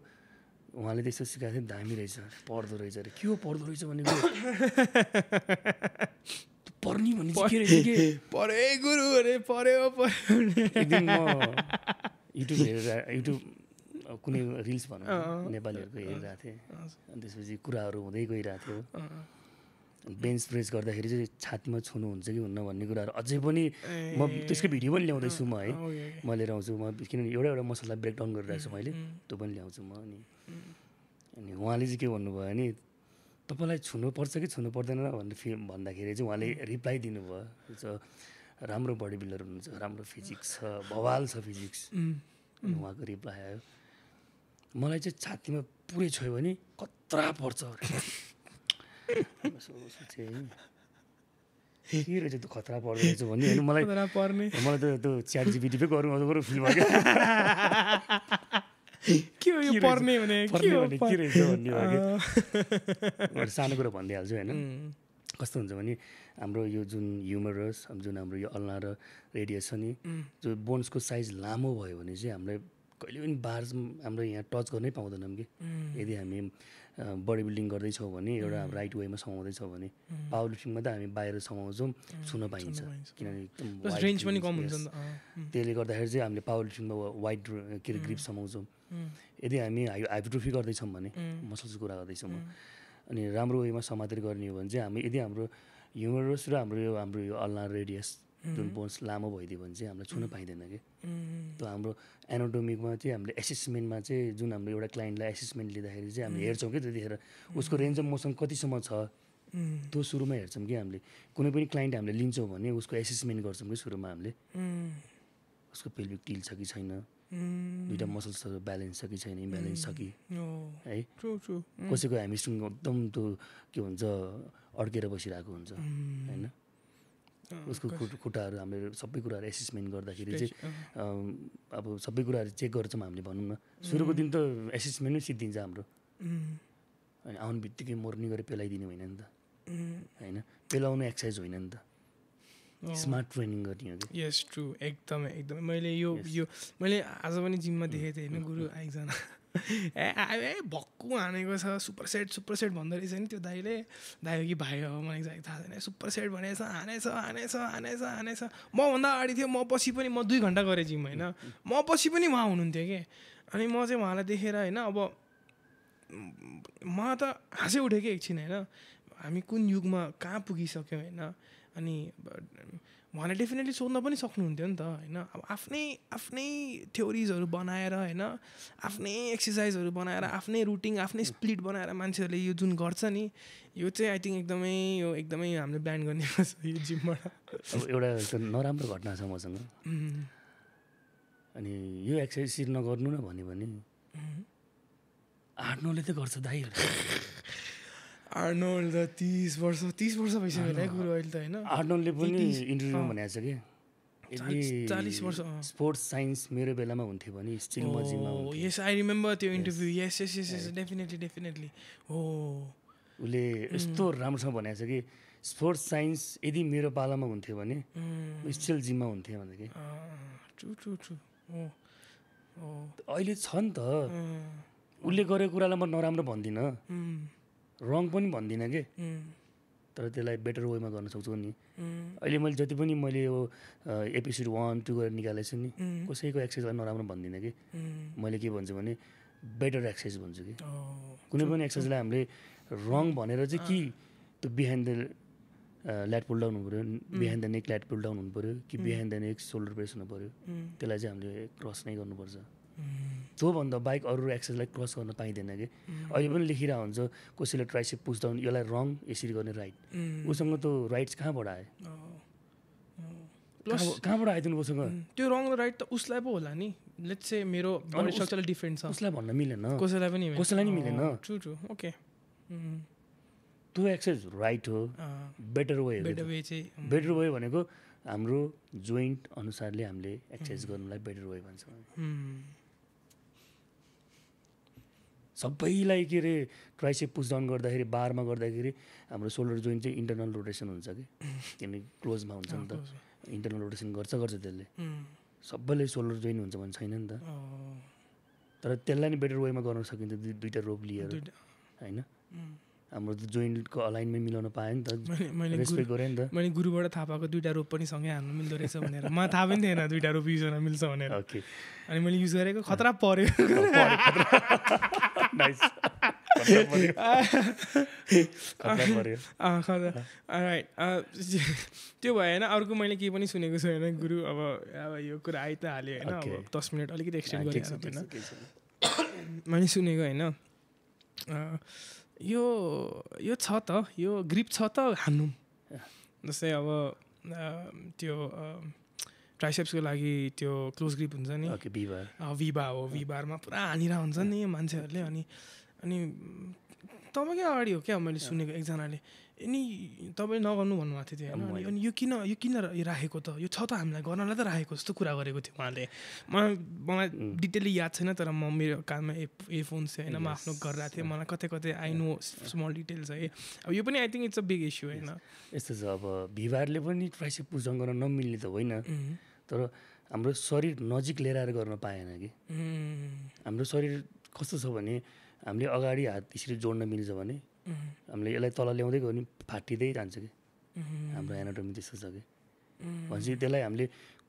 उहाँले त्यस्तो सिकाएको थियो दामी रहेछ पढ्दो रहेछ अरे के हो पढ्दो रहेछ भने पर्नी भन्ने चाहिँ के रहेछ के पढे गुरु अरे पढ्यो एकदिन म युट्युब कुनै रिल्स भनौँ नेपालीहरूको हेरिरहेको थिएँ अनि त्यसपछि कुराहरू हुँदै गइरहेको थियो बेन्च प्रेस गर्दाखेरि चाहिँ छातीमा छुनुहुन्छ कि हुन्न भन्ने कुराहरू अझै पनि म त्यसको भिडियो पनि ल्याउँदैछु म है म लिएर आउँछु म किनभने एउटा मसला ब्रेकडाउन गरिरहेको छु मैले त्यो पनि ल्याउँछु म अनि उहाँले चाहिँ के भन्नुभयो भने तपाईँलाई छुनुपर्छ कि छुनु पर्दैन भनेर भन्दाखेरि चाहिँ उहाँले रिप्लाई दिनुभयो राम्रो बडी बिल्डर हुनुहुन्छ राम्रो फिजिक्स छ भवाल छ फिजिक्स उहाँको रिप्लाई आयो मलाई चाहिँ छातीमा पुरै छोयो भने कत्रा पर्छ के रहेछ त्यो खतरा पर्दो रहेछ भन्ने होइन मलाई त त्यो च्याट जिपिटी पो गरौँ फिल भयो के हो यो पर्ने भने के रहेछ भन्ने भयो सानो कुरा भनिदिइहाल्छु होइन कस्तो हुन्छ भने हाम्रो यो जुन ह्युमरस जुन हाम्रो यो अल्ना र रेडियस छ नि जो बोन्सको साइज लामो भयो भने चाहिँ हामीलाई कहिले पनि बार हाम्रो यहाँ टच गर्नै पाउँदैनौँ कि यदि हामी बडी बिल्डिङ गर्दैछौँ भने एउटा राइट वेमा समाउँदैछौँ भने पावर लिफ्टिङमा त हामी बाहिर समाउँछौँ छुन पाइन्छ किनभने एकदम रेन्ज पनि कम हुन्छ त्यसले गर्दाखेरि चाहिँ हामीले पावर लिफ्टिङमा वाइड ग्रिप समाउँछौँ यदि हामी हाइपरट्रोफी गर्दैछौँ भने मसल्सको कुरा गर्दैछौँ अनि राम्रो वेमा समातेर गर्ने हो भने चाहिँ हामी यदि हाम्रो ह्युमरस र हाम्रो यो अल्नार रेडियस जुन बोन्स लामो भइदियो भने चाहिँ हामीलाई छुन पाइँदैन कि त्यो हाम्रो एनाटोमिकमा चाहिँ हामीले एसेसमेन्टमा चाहिँ जुन हाम्रो एउटा क्लाइन्टलाई एसेसमेन्ट लिँदाखेरि चाहिँ हामीले हेर्छौँ कि त्यतिखेर उसको रेन्ज अफ मोसन कतिसम्म छ त्यो सुरुमा हेर्छौँ कि हामीले कुनै पनि क्लाइन्ट हामीले लिन्छौँ भने उसको एसेसमेन्ट गर्छौँ कि सुरुमा हामीले उसको पेल्भिक टिल छ कि छैन दुईवटा मसल्सहरू ब्यालेन्स छ कि छैन इम्ब्यालेन्स छ कि है कसैको ह्यामस्ट्रिङ एकदम त्यो के भन्छ अड्केर बसिरहेको हुन्छ होइन उसको खुट्टाहरू हामीले सबै कुराहरू एसेसमेन्ट गर्दाखेरि चाहिँ अब सबै कुराहरू चेक गर्छौँ हामीले भनौँ न सुरुको दिन त एसेसमेन्ट नै सिद्धिन्छ हाम्रो अनि आउने बित्तिकै मोर्नी गरेर पेलाइदिने होइन नि त होइन पेलाउनु एक्सर्साइज होइन नि त स्मार्ट ट्रेनिङ गर्ने हो कि यस ट्रु एकदमै एकदमै मैले मैले आज पनि जिममा देखेको थिएँ होइन गुरु एकजना भक्कु हानेको छ सुपर सेट भन्दो रहेछ नि त्यो दाइले दाइ हो कि भाइ हो मलाई एक्ज्याक्ट थाहा छैन सुपर सेट भनेछ हानेछ मभन्दा अगाडि थियो म पछि पनि म 2 घन्टा गरेँ जिम होइन म पछि पनि उहाँ हुनुहुन्थ्यो कि अनि म चाहिँ उहाँलाई देखेर होइन अब म त हाँसै उठेँ कि एकछिन होइन हामी कुन युगमा कहाँ पुगिसक्यौँ होइन अनि उहाँले डेफिनेटली सोध्न पनि सक्नुहुन्थ्यो नि त होइन अब आफ्नै थ्योरिजहरू बनाएर होइन आफ्नै एक्सर्साइजहरू बनाएर आफ्नै रुटिन आफ्नै स्प्लिट बनाएर मान्छेहरूले यो जुन गर्छ नि यो चाहिँ आई थिङ्क एकदमै हामीले ब्यान गर्ने गर्छ यो जिमबाट अब एउटा नराम्रो घटना छ मसँग अनि यो एक्सर्साइज नगर्नु न भन्यो भने आर्नोल्डले त गर्छ दाइहरू आर्नोल्ड त 30 वर्ष भइसक्यो होला गुरु अहिले त होइन आर्नोल्डले पनि इन्टरभ्यूमा भनेको छ कि 40 वर्ष स्पोर्ट्स साइन्स मेरो बेलामा हुन्थ्यो भने स्टिल म जिममा हुन्थेँ यस आई रिमेम्बर त्यो इन्टरभ्यू यस डेफिनेटली हो उसले यस्तो राम्रोसँग भनेको छ कि स्पोर्ट्स साइन्स यदि मेरो पालामा हुन्थ्यो भने स्टिल जिममा हुन्थेँ भने कि ट्रु अहिले छ नि त उसले गरेको कुरालाई म नराम्रो भन्दिनँ रङ पनि भन्दिनँ कि तर त्यसलाई बेटर वेमा गर्न सक्छु नि अहिले मैले जति पनि मैले यो एपिसोड 1, 2 गरेर निकालेको छु नि कसैको एक्सर्साइजलाई नराम्रो भन्दिनँ कि मैले के भन्छु भने बेटर एक्सर्साइज भन्छु कि कुनै पनि एक्सर्साइजलाई हामीले रङ भनेर चाहिँ कि त्यो behind the lat pull down हुनु पऱ्यो behind the neck lat pull down हुनु पऱ्यो कि behind the neck shoulder press हुनु पऱ्यो त्यसलाई चाहिँ हामीले क्रस नै गर्नुपर्छ त्योभन्दा बाइक अरू एक्सर्साइजलाई क्रस गर्न पाइँदैन कि अहिले पनि लेखिरहेको हुन्छ कसैले ट्राइसेप पुस डाउन यसलाई रङ यसरी गर्ने राइट उसँग त्यो राइट्स कहाँबाट आयो कहाँबाट आयो त्यो उसँग त्यो रङ र राइट त उसलाई पो होला नि लेट्स से मेरो बडी स्ट्रक्चरल डिफरेन्ट छ उसलाई भन्न मिलेन कसैलाई नि मिलेन ट्रु ओके त्यो एक्सर्साइज राइट हो बेटर वे भनेको हाम्रो जोइन्ट अनुसारले हामीले एक्सर्साइज गर्नुलाई बेटर वे भन्छौँ सबैलाई के अरे ट्राइसेप पुस डाउन गर्दाखेरि बारमा गर्दाखेरि हाम्रो सोल्डर जोइन्ट चाहिँ इन्टरनल रोटेसन हुन्छ कि किनकि क्लोजमा हुन्छ नि त इन्टरनल रोटेसन गर्छ त्यसले सबैले सोल्डर जोइन्ट हुन्छ भने छैन नि त तर त्यसलाई नि बेटर वेमा गर्न सकिन्छ दुईवटा रोप लिएर होइन हाम्रो त जोइन्टको अलाइनमेन्ट मिलाउन पाएँ नि त रेस्पेक्ट गरेँ नि त मैले गुरुबाट थाहा पाएको 2टा रोप पनि सँगै हाल्नु मिल्दो रहेछ भनेर मलाई थाहा पनि थिएन 2टा रोप युज गर्न मिल्छ भनेर ओके अनि मैले युज गरेको खतरा पर्यो राइट त्यो भयो होइन अर्को मैले केही पनि सुनेको छु होइन गुरु अब यो कुरा आइ त हाल्यो होइन अब 10 मिनट अलिकति एक्सटेन्ड गरेको होइन मैले सुनेको होइन यो छ त यो ग्रिप छ त हान्नु जस्तै अब त्यो ट्राइसेप्सको लागि त्यो क्लोज ग्रिप हुन्छ नि भिभा हो भिभारमा पुरा हानिरहेको हुन्छ नि मान्छेहरूले अनि तपाईँकै अगाडि हो क्या मैले सुनेको एकजनाले अनि तपाईँ नगर्नु भन्नुभएको थियो होइन अनि यो किन राखेको त यो छ त हामीलाई गर्नलाई त राखेको जस्तो कुरा गरेको थियो उहाँले मलाई डिटेलली याद छैन तर म मेरो कानमा एयरफोन्स थियो होइन म आफ्नो गरिरहेको थिएँ मलाई कतै आई नो स्मल डिटेल्स है अब यो पनि I think it's a big issue होइन यस्तो छ अब भिभारले पनि ट्राइसेप पुस डाउन गर्न नमिल्ने त होइन तर हाम्रो शरीर नजिक लिएर आएर गर्न पाएन कि हाम्रो शरीर कस्तो छ भने हामीले अगाडि हात त्यसरी जोड्न मिल्छ भने हामीले यसलाई तल ल्याउँदै गयो भने फाटिँदै जान्छ कि हाम्रो एनाटोमी त्यस्तो छ कि भनेपछि त्यसलाई हामीले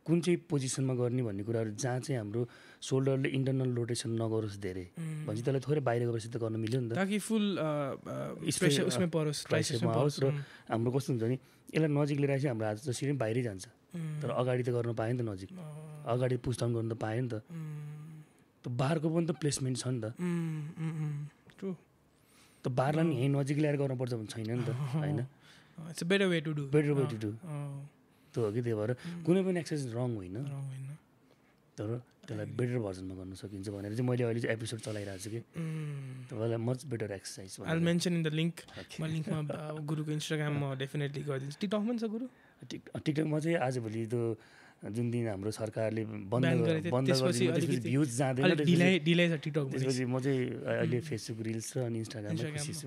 कुन चाहिँ पोजिसनमा गर्ने भन्ने कुराहरू जहाँ चाहिँ हाम्रो सोल्डरले इन्टरनल रोटेसन नगरोस् धेरै भनेपछि त्यसलाई थोरै बाहिर गएपछि त गर्न मिल्यो नि त ताकि फुल उसमै परोस् ट्राइसेपमा आओस् र हाम्रो कस्तो हुन्छ नि यसलाई नजिक लिएर आएपछि हाम्रो हात जसरी बाहिरै जान्छ तर अगाडि त गर्न पायो नि त नजिक अगाडि पुस्टाउन गर्नु त पायो नि त त्यो बारको पनि त प्लेसमेन्ट छ नि त त बारलाई नि यहीँ नजिक ल्याएर गर्नुपर्छ भन्ने छैन नि त होइन it's a better way to do त्यो हो कि त्यही भएर कुनै पनि एक्सर्साइज रङ होइन तर त्यसलाई बेटर भर्जनमा गर्न सकिन्छ भनेर चाहिँ मैले अहिले चाहिँ एपिसोड चलाइरहेको छु कि तपाईँलाई much better exercise I mention in the link म लिङ्कमा गुरुको इन्स्टाग्राम म डेफिनेटली गरिदिन्छु टिकटकमा छ गुरु टिकटकमा चाहिँ आजभोलि त्यो जुन दिन हाम्रो सरकारले बन्द गरेपछि भ्युज जाँदैन त्यसपछि म चाहिँ अहिले फेसबुक रिल्स र अनि इन्स्टाग्राममा खुसी छु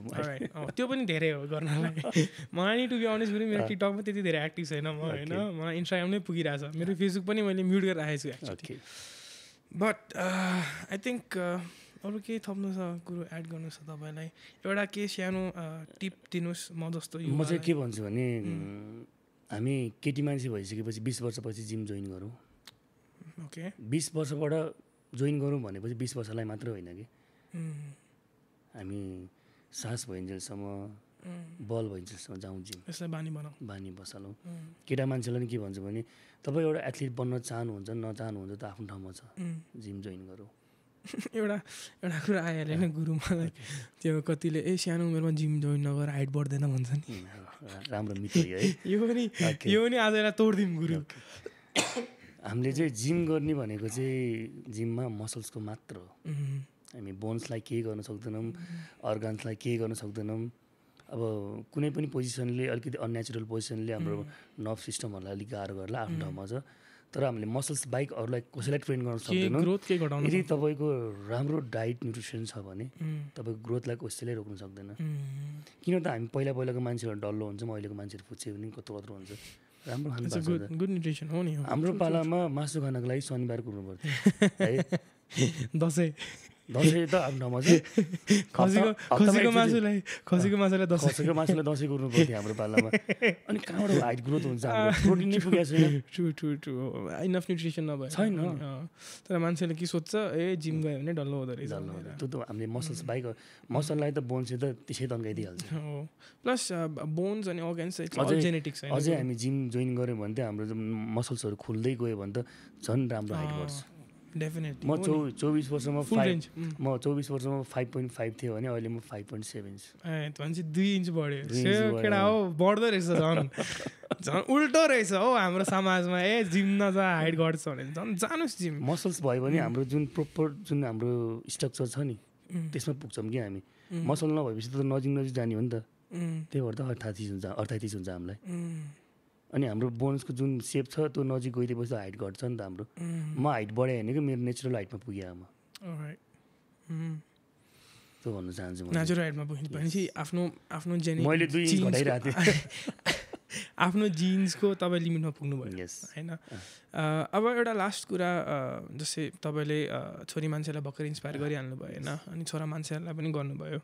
त्यो पनि धेरै हो गर्नलाई मलाई नि टु बी अनेस्ट गुरु मेरो टिकटकमा त्यति धेरै एक्टिभ छैन म होइन मलाई इन्स्टाग्राम नै पुगिरहेको छ मेरो फेसबुक पनि मैले म्युट गरेर राखेको छु एक्चुअली बट आई थिङ्क अरू केही थप्नु छ कुरो एड गर्नु छ तपाईँलाई एउटा के सानो टिप दिनुहोस् म जस्तो म चाहिँ के भन्छु भने हामी केटी मान्छे भइसकेपछि 20 वर्षपछि जिम जोइन गरौँ ओके 20 वर्षबाट जोइन गरौँ भनेपछि 20 वर्षलाई मात्र होइन कि हामी सास भइन्जेलसम्म बल भइन्जेलसम्म जाउँ जिम यसलाई बानी बसालौँ केटा मान्छेलाई नि के भन्छु भने तपाईँ एउटा एथलिट बन्न चाहनुहुन्छ नचाहनुहुन्छ त आफ्नो ठाउँमा छ जिम जोइन गरौँ एउटा कुरा आइहाल्यो होइन गुरु मलाई त्यो कतिले सानो उमेरमा जिम जोइन नगर हाइट बढ्दैन भन्छ नि राम्रो मित्र है यो पनि आज यसलाई तोडिदिउँ गुरु हामीले चाहिँ जिम गर्ने भनेको चाहिँ जिममा मसल्सको मात्र हो हामी बोन्सलाई केही गर्न सक्दैनौँ अर्गान्सलाई केही गर्न सक्दैनौँ अब कुनै पनि पोजिसनले अलिकति अननेचुरल पोजिसनले हाम्रो नर्भ सिस्टमहरूलाई अलिक गाह्रो गर्ला आफ्नो ठाउँमा छ तर हामीले मसल्स बाइक अरूलाई कसैलाई ट्रेन गर्न सक्दैनौँ यदि तपाईँको राम्रो डाइट न्युट्रिसन छ भने तपाईँको ग्रोथलाई कसैले रोक्न सक्दैन किन त हामी पहिलाको मान्छेहरू डल्लो हुन्छ अहिलेको मान्छेहरू फुच्चे पनि कत्रो हुन्छ राम्रो खानु हाम्रो पालामा मासु खानको लागि शनिबार कुर्नु पर्थ्यो है दसैँ त आफ्नो ठाउँमा चाहिँ खसीको मासुलाई दसैँ कुर्नु पर्थ्यो हाम्रो पालामा अनि कहाँबाट हाइट ग्रोथ हुन्छ प्रोटिन नै पुगेको छैन ट्रु इनफ न्युट्रिसन नभए छैन तर मान्छेले के सोध्छ जिम गयो भने डल्लो हुँदो रहेछ त्यो त हामीले मसल्स बाइक मसललाई त बोन्सले त त्यसै तन्काइदिइहाल्छ प्लस बोन्स अनि अर्गन्स जेनेटिक्स अझै हामी जिम जोइन गऱ्यौँ भने चाहिँ हाम्रो मसल्सहरू खुल्दै गयो भने त झन् राम्रो हाइट बढ्छ डेफिनेटली म 24 वर्षमा 5.5 थियो भने अहिले म 5.7 छु भनेपछि 2 इन्च बढ्यो केटा हो बढ्दो रहेछ झन् उल्टो रहेछ हो हाम्रो समाजमा जिम नजा हाइट घट्छ भने झन् जानुहोस् जिम मसल्स भयो भने हाम्रो जुन प्रोपर जुन हाम्रो स्ट्रक्चर छ नि त्यसमा पुग्छौँ कि हामी मसल नभएपछि त नजिक जाने हो नि त त्यही भएर त 38 हुन्छ हामीलाई अनि हाम्रो बोन्सको जुन सेप छ त्यो नजिक गइदिएपछि हाइट घट्छ नि त हाम्रो म हाइट बढाएँ भने कि मेरो नेचुरल हाइटमा पुगेँ म त्यो भन्न चाहन्छु नेचुरल हाइटमा पुग्नु भनेपछि आफ्नो मैले 2 इन्च घटाइरहेको थिएँ आफ्नो जिन्सको तपाईँ लिमिटमा पुग्नुभयो होइन अब एउटा लास्ट कुरा जस्तै तपाईँले छोरी मान्छेलाई भर्खर इन्सपायर गरिहाल्नु भयो होइन अनि छोरा मान्छेहरूलाई पनि गर्नुभयो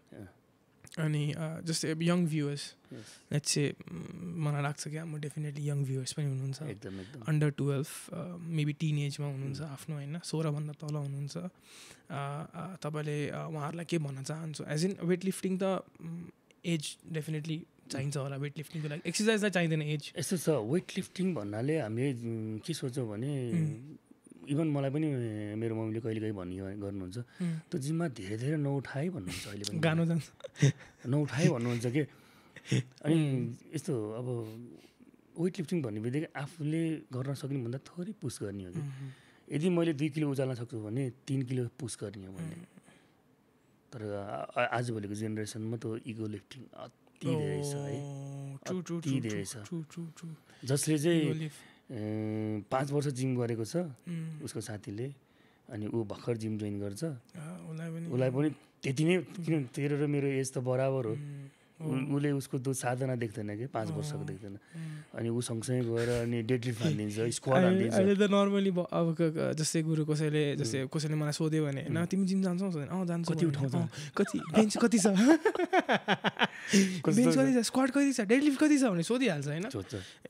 अनि जस्तै अब यङ भ्युवर्स लेट्स से मलाई लाग्छ कि हाम्रो डेफिनेटली यङ भ्युवर्स पनि हुनुहुन्छ अन्डर 12 मेबी टिन एजमा हुनुहुन्छ आफ्नो होइन 16भन्दा तल हुनुहुन्छ तपाईँले उहाँहरूलाई के भन्न चाहन्छु एज इन वेट लिफ्टिङ त एज डेफिनेटली चाहिन्छ होला वेट लिफ्टिङको लागि एक्सर्साइजलाई चाहिँदैन एज यस्तो छ वेट लिफ्टिङ भन्नाले हामीले के सोच्छौँ भने इभन मलाई पनि मेरो मम्मीले कहिले गर्नुहुन्छ त्यो जिममा धेरै नउठाए भन्नुहुन्छ अहिले पनि गानो जान्छ नउठाए भन्नुहुन्छ कि अनि यस्तो अब वेट लिफ्टिङ भन्ने बित्तिकै आफूले गर्न सक्ने भन्दा थोरै पुस गर्ने हो कि यदि मैले 2 किलो उचाल्न सक्छु भने 3 किलो पुस गर्ने हो भने तर आजभोलिको जेनेरेसनमा त्यो इगो लिफ्टिङ अति धेरै छ है अति धेरै छ जसले चाहिँ 5 वर्ष जिम गरेको छ उसको साथीले अनि ऊ भर्खर जिम जोइन गर्छ उसलाई पनि त्यति नै किन तेरो र मेरो एज त बराबर हो उसले उसको त्यो साधना देख्दैन कि 5 वर्षको देख्दैन अनि ऊ सँगसँगै गएर अनि डेडलिफ्ट हालिदिन्छ स्क्वाड हालिदिन्छ अहिले त नर्मली अब जस्तै गुरु कसैले मलाई सोध्यो भने होइन तिमी जिम जान्छौ जान्छु कति उठाउँछ कति बेन्च कति छ बेन्च कति छ स्क्वाड कति छ डेडलिफ्ट कति छ भने सोधिहाल्छ होइन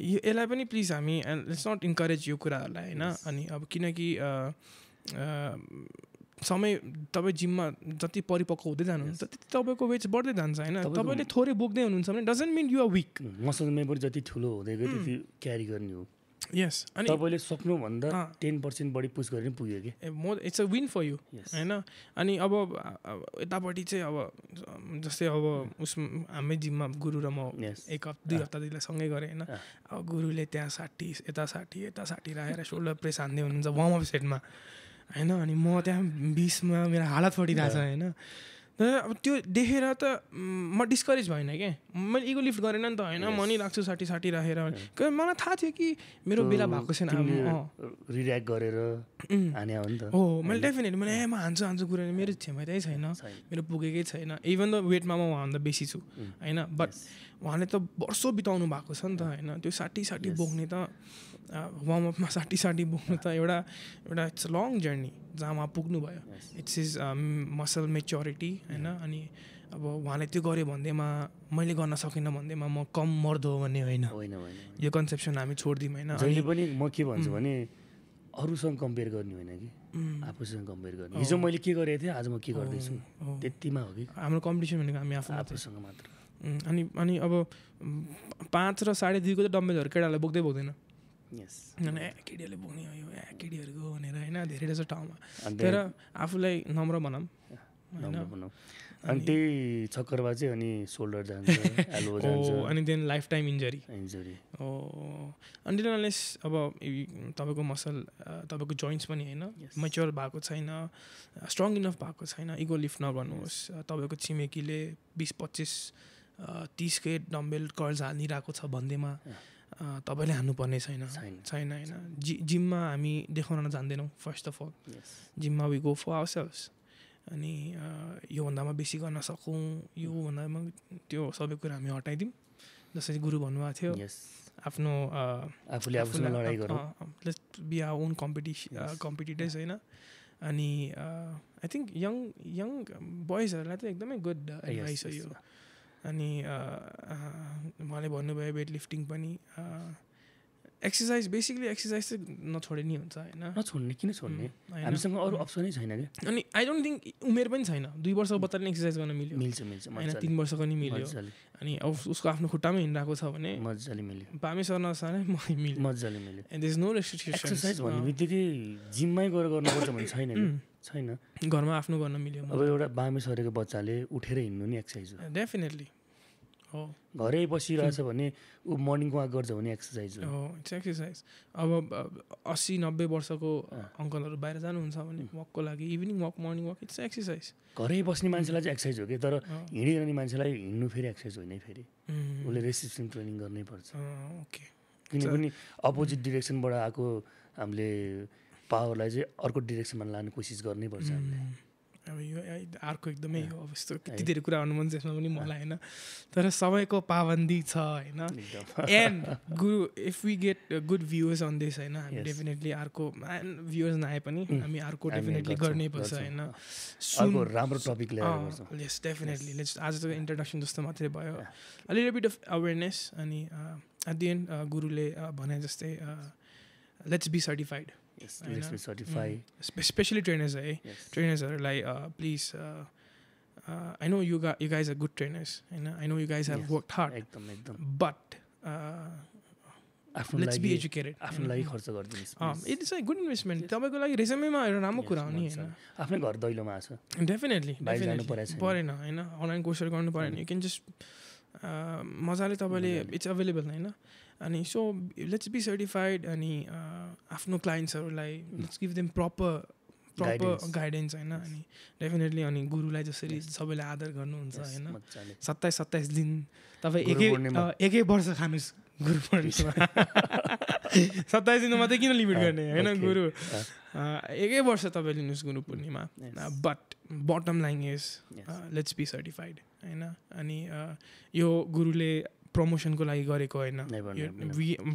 यसलाई पनि प्लिज हामी लेट्स नट इन्करेज यो कुराहरूलाई होइन अनि अब किनकि समय तपाईँ जिममा जति परिपक्व हुँदै जानुहुन्छ त्यति तपाईँको वेट बढ्दै जान्छ होइन तपाईँले थोरै बोक्दै हुनुहुन्छ भने doesn't mean you are weak muscle memory जति ठुलो हुँदै गयो त्यति क्यारी गर्ने हो यस अनि तपाईँले सक्नुभन्दा 10% बढी पुस गरेर पुग्यो कि it's a win for you होइन अनि अब यतापट्टि चाहिँ अब जस्तै अब हाम्रै जिममा गुरु र म 1-2 हप्तादेखि सँगै गरेँ होइन अब गुरुले त्यहाँ 60 यता 60 राखेर सोल्डर प्रेस हान्दै हुनुहुन्छ वार्मअप सेटमा होइन अनि म त्यहाँ 20मा मेरो हालत फटिरहेछ होइन तर अब त्यो देखेर त म डिस्करेज भएन क्या मैले इगो लिफ्ट गरेन नि त होइन म नि राख्छु 60 राखेर मलाई थाहा थियो कि मेरो बेला भएको छैन रियाक्ट गरेर हाने हो नि त हो मैले डेफिनेटली मैले म हान्छु कुरा मेरो क्षमतै छैन मेरो पुगेकै छैन इभन द वेटमा म उहाँभन्दा बेसी छु होइन बट उहाँले त वर्षौँ बिताउनु भएको छ नि त होइन त्यो 60 बोक्ने त वार्मअपमा 60 बोक्नु त एउटा इट्स अ लङ जर्नी जहाँ उहाँ पुग्नु भयो इट्स इज मसल मेच्योरिटी होइन अनि अब उहाँले त्यो गर्यो भन्दैमा मैले गर्न सकिनँ भन्दैमा म कम मर्दो हो भन्ने होइन यो कन्सेप्सन हामी छोडिदिउँ होइन जहिले पनि म के भन्छु भने अरूसँग कम्पेयर गर्ने होइन कि आफूसँग कम्पेयर गर्ने हिजो मैले के गरेको थिएँ आज म के गर्दैछु त्यतिमा हो कि हाम्रो कम्पिटिसन भनेको हामी आफूसँग मात्र अनि अब 5 र 2.5 को त डम्बेलहरू केटाहरूले बोक्दैन केटीहरूले बोक्ने हो यो केटीहरूको भनेर होइन धेरै रहेछ ठाउँमा तर आफूलाई नम्र बनाऊँ अनि त्यही चक्करबाजी अनि सोल्डर जान्छ एल्बो जान्छ अनि देन लाइफ टाइम इन्जरी हो अनि अनलेस अब तपाईँको मसल तपाईँको जोइन्ट्स पनि होइन मेच्योर भएको छैन स्ट्रङ इनफ भएको छैन इगो लिफ्ट नगर्नुहोस् तपाईँको छिमेकीले 20-25-30 के डम्बेल कर्ल्स हालिरहेको छ भन्दैमा तपाईँले हान्नुपर्ने छैन होइन जिममा हामी देखाउन जान्दैनौँ फर्स्ट अफ अल जिममा वी गो फर आवरसेल्भ्स अनि योभन्दामा बेसी गर्न सकौँ योभन्दामा त्यो सबै कुरा हामी हटाइदिउँ जसरी गुरु भन्नुभएको थियो आफ्नो आफूले आफूसँग लडाइँ गरौँ let's be our own competitors होइन अनि आई थिङ्क यङ बोइजहरूलाई त एकदमै गुड एडभाइस हो यो अनि उहाँले भन्नुभयो वेट लिफ्टिङ पनि एक्सर्साइज बेसिकली एक्सर्साइज चाहिँ नछोडे नि हुन्छ होइन नछोड्ने किन छोड्ने हामीसँग अरू अप्सनै छैन क्या अनि आई डोन्ट थिङ्क उमेर पनि छैन 2 वर्षको बच्चाले एक्सर्साइज गर्न मिल्छ होइन 3 वर्षको नि मिल्यो अनि अब उसको आफ्नो खुट्टामै हिँडिरहेको छ भने मजाले मिल्यो पामे सर्न सानै मिल्यो मजाले मिल्यो and there is no restriction exercise भन्ने बित्तिकै जिममै गएर गर्नुपर्छ भन्ने छैन घरमा आफ्नो गर्न मिल्यो अब एउटा बामे सरेको बच्चाले उठेर हिँड्नु नि एक्सर्साइज हो डेफिनेटली हो घरै बसिरहेछ भने ऊ मर्निङ वाक गर्छ भने एक्सर्साइज हो इट्स एक्सर्साइज अब 80-90 वर्षको अङ्कलहरू बाहिर जानुहुन्छ भने वकको लागि evening walk morning walk it's exercise घरै बस्ने मान्छेलाई चाहिँ एक्सर्साइज हो कि तर हिँडिरहने मान्छेलाई हिँड्नु फेरि एक्सर्साइज होइन फेरि उसले रेसिस्टेन्स ट्रेनिङ गर्नै पर्छ ओके किनभने अपोजिट डिरेक्सनबाट आएको हामीले पावरलाई चाहिँ अर्को डिरेक्सनमा लाने कोसिस गर्नै पर्छ हामीले अब यो अर्को एकदमै हो अब यस्तो कति धेरै कुरा गर्नु मन छ यसमा पनि मलाई होइन तर सबैको पाबन्दी छ होइन and guru if we get good views on this होइन हामी डेफिनेटली अर्को भ्युज नआए पनि हामी अर्को डेफिनेटली गर्नै पर्छ होइन राम्रो टपिक ल्याएर यस डेफिनेटली आज त इन्ट्रोडक्सन जस्तो मात्रै भयो a little bit of awareness अनि एट दि एन्ड गुरुले भने जस्तै let's be certified especially trainers है ट्रेनर्सहरूलाई please I know you guys are good trainers होइन I know you guys have work hard एकदम बट लेट्स बी एजुकेटेड आफ्नो लागि खर्च गरिदिनुहोस् इट्स अ गुड इन्भेस्टमेन्ट तपाईँको लागि रेजमेमा एउटा राम्रो कुरा हो नि होइन आफ्नै घर दैलोमा छ डेफिनेटली परेन होइन अनलाइन कोर्सहरू गर्नु परेन यु क्यान जस्ट मजाले तपाईँले इट्स अभाइलेबल होइन अनि सो लेट्स बी सर्टिफाइड अनि आफ्नो क्लाइन्ट्सहरूलाई let's give them proper guidance होइन अनि डेफिनेटली अनि गुरुलाई जसरी सबैले आदर गर्नुहुन्छ होइन 27 दिन तपाईँ एकै वर्ष खानुहोस् गुरु पूर्णिमा 27 दिनमा मात्रै किन लिमिट गर्ने होइन गुरु एकै वर्ष तपाईँ लिनुहोस् Guru Purnima but bottom line is let's be certified होइन अनि यो गुरुले प्रमोसनको लागि गरेको होइन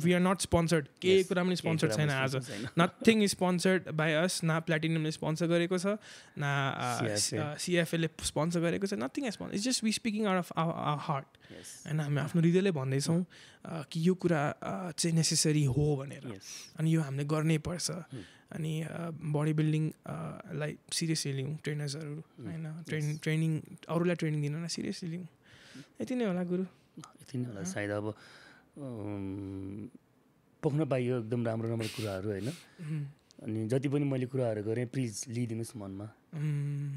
वी आर नट स्पोन्सर्ड केही कुरा पनि स्पोन्सर्ड छैन आज nothing is sponsored by us न प्लाटिनमले स्पोन्सर गरेको छ न सिएफएले स्पोन्सर गरेको छ nothing is sponsor it's just we speaking out of our heart होइन हामी आफ्नो हृदयले भन्दैछौँ कि यो कुरा चाहिँ नेसेसरी हो भनेर अनि यो हामीले गर्नै पर्छ अनि बडी बिल्डिङ लाई सिरियसली लिउँ ट्रेनर्सहरू होइन ट्रेनिङ अरूलाई ट्रेनिङ दिन सिरियसली लिउँ यति नै होला गुरु यति नै होला सायद अब पोख्न पाइयो एकदम राम्रो राम्रो कुराहरू होइन अनि जति पनि मैले कुराहरू गरेँ प्लिज लिइदिनुहोस् मनमा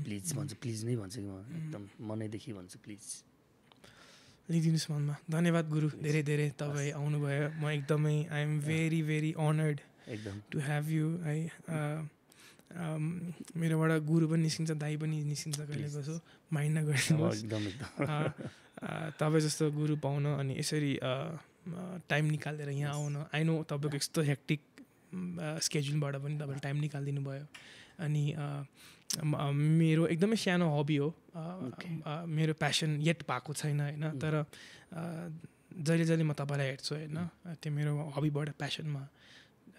प्लिज भन्छु प्लिज नै भन्छु कि म एकदम मनैदेखि भन्छु प्लिज लिइदिनुहोस् मनमा धन्यवाद गुरु धेरै धेरै तपाईँ आउनुभयो म एकदमै I am very very honoured एकदम टु हेभ यु है मेरोबाट गुरु पनि निस्किन्छ दाई पनि निस्किन्छ कहिले कसो माइन्ड नगरिदिनुहोस् तपाईँ जस्तो गुरु पाउन अनि यसरी टाइम निकालेर यहाँ आउन आई नो तपाईँको यस्तो हेक्टिक स्केड्युलबाट पनि तपाईँले टाइम निकालिदिनु भयो अनि मेरो एकदमै सानो हबी हो मेरो प्यासन येट भएको छैन होइन तर जहिले जहिले म तपाईँलाई हेर्छु होइन त्यो मेरो हबीबाट प्यासनमा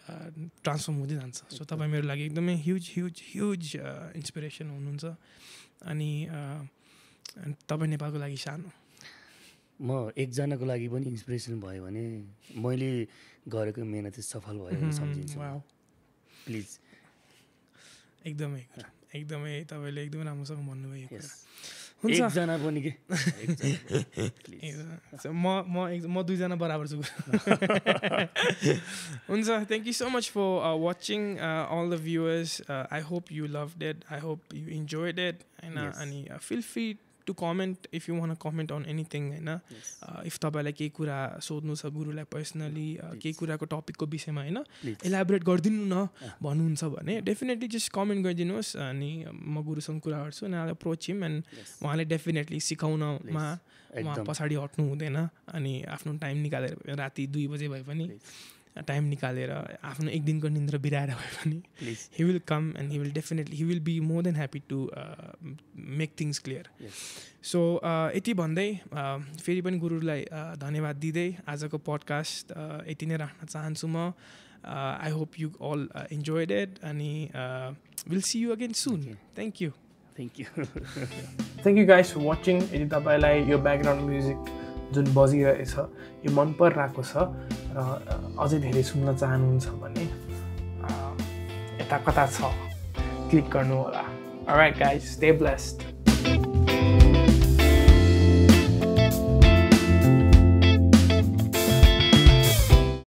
ट्रान्सफर्म हुँदै जान्छ सो तपाईँ मेरो लागि एकदमै ह्युज ह्युज ह्युज इन्सपिरेसन हुनुहुन्छ अनि तपाईँ नेपालको लागि सानो म एकजनाको लागि पनि इन्सपिरेसन भयो भने मैले गरेको मेहनत सफल भयो भने सम्झिन्छु प्लिज एकदमै एकदमै तपाईँले एकदमै राम्रोसँग भन्नुभयो एकजना पनि के म दुईजना बराबर छु हुन्छ thank you so much for watching all the viewers I hope you loved it I hope you enjoyed it होइन अनि feel free to comment if you want comment on anything होइन इफ तपाईँलाई केही कुरा सोध्नु छ गुरुलाई पर्सनली केही कुराको टपिकको विषयमा होइन इलाबोरेट गरिदिनु न भन्नुहुन्छ भने डेफिनेटली जस्ट कमेन्ट गरिदिनुहोस् अनि म गुरुसँग कुरा गर्छु अनि आई अप्रोच हिम एन्ड उहाँले डेफिनेटली सिकाउनमा उहाँ पछाडि हट्नु हुँदैन अनि आफ्नो टाइम निकालेर राति 2 बजे भए पनि टाइम निकालेर आफ्नो एक दिनको निन्द्रा बिराएर भए पनि he will come and he will be more than happy to make things clear. So यति भन्दै फेरि पनि गुरुलाई धन्यवाद दिँदै आजको पडकास्ट यति नै राख्न चाहन्छु म I hope you all enjoyed it अनि we'll see you again soon. Thank you. Thank you guys for watching. यदि तपाईलाई यो ब्याकग्राउन्ड म्युजिक जुन बजिरहेछ यो मन परिरहेको छ र अझै धेरै सुन्न चाहनुहुन्छ भने यता कता छ क्लिक गर्नु होला. Alright guys, stay blessed.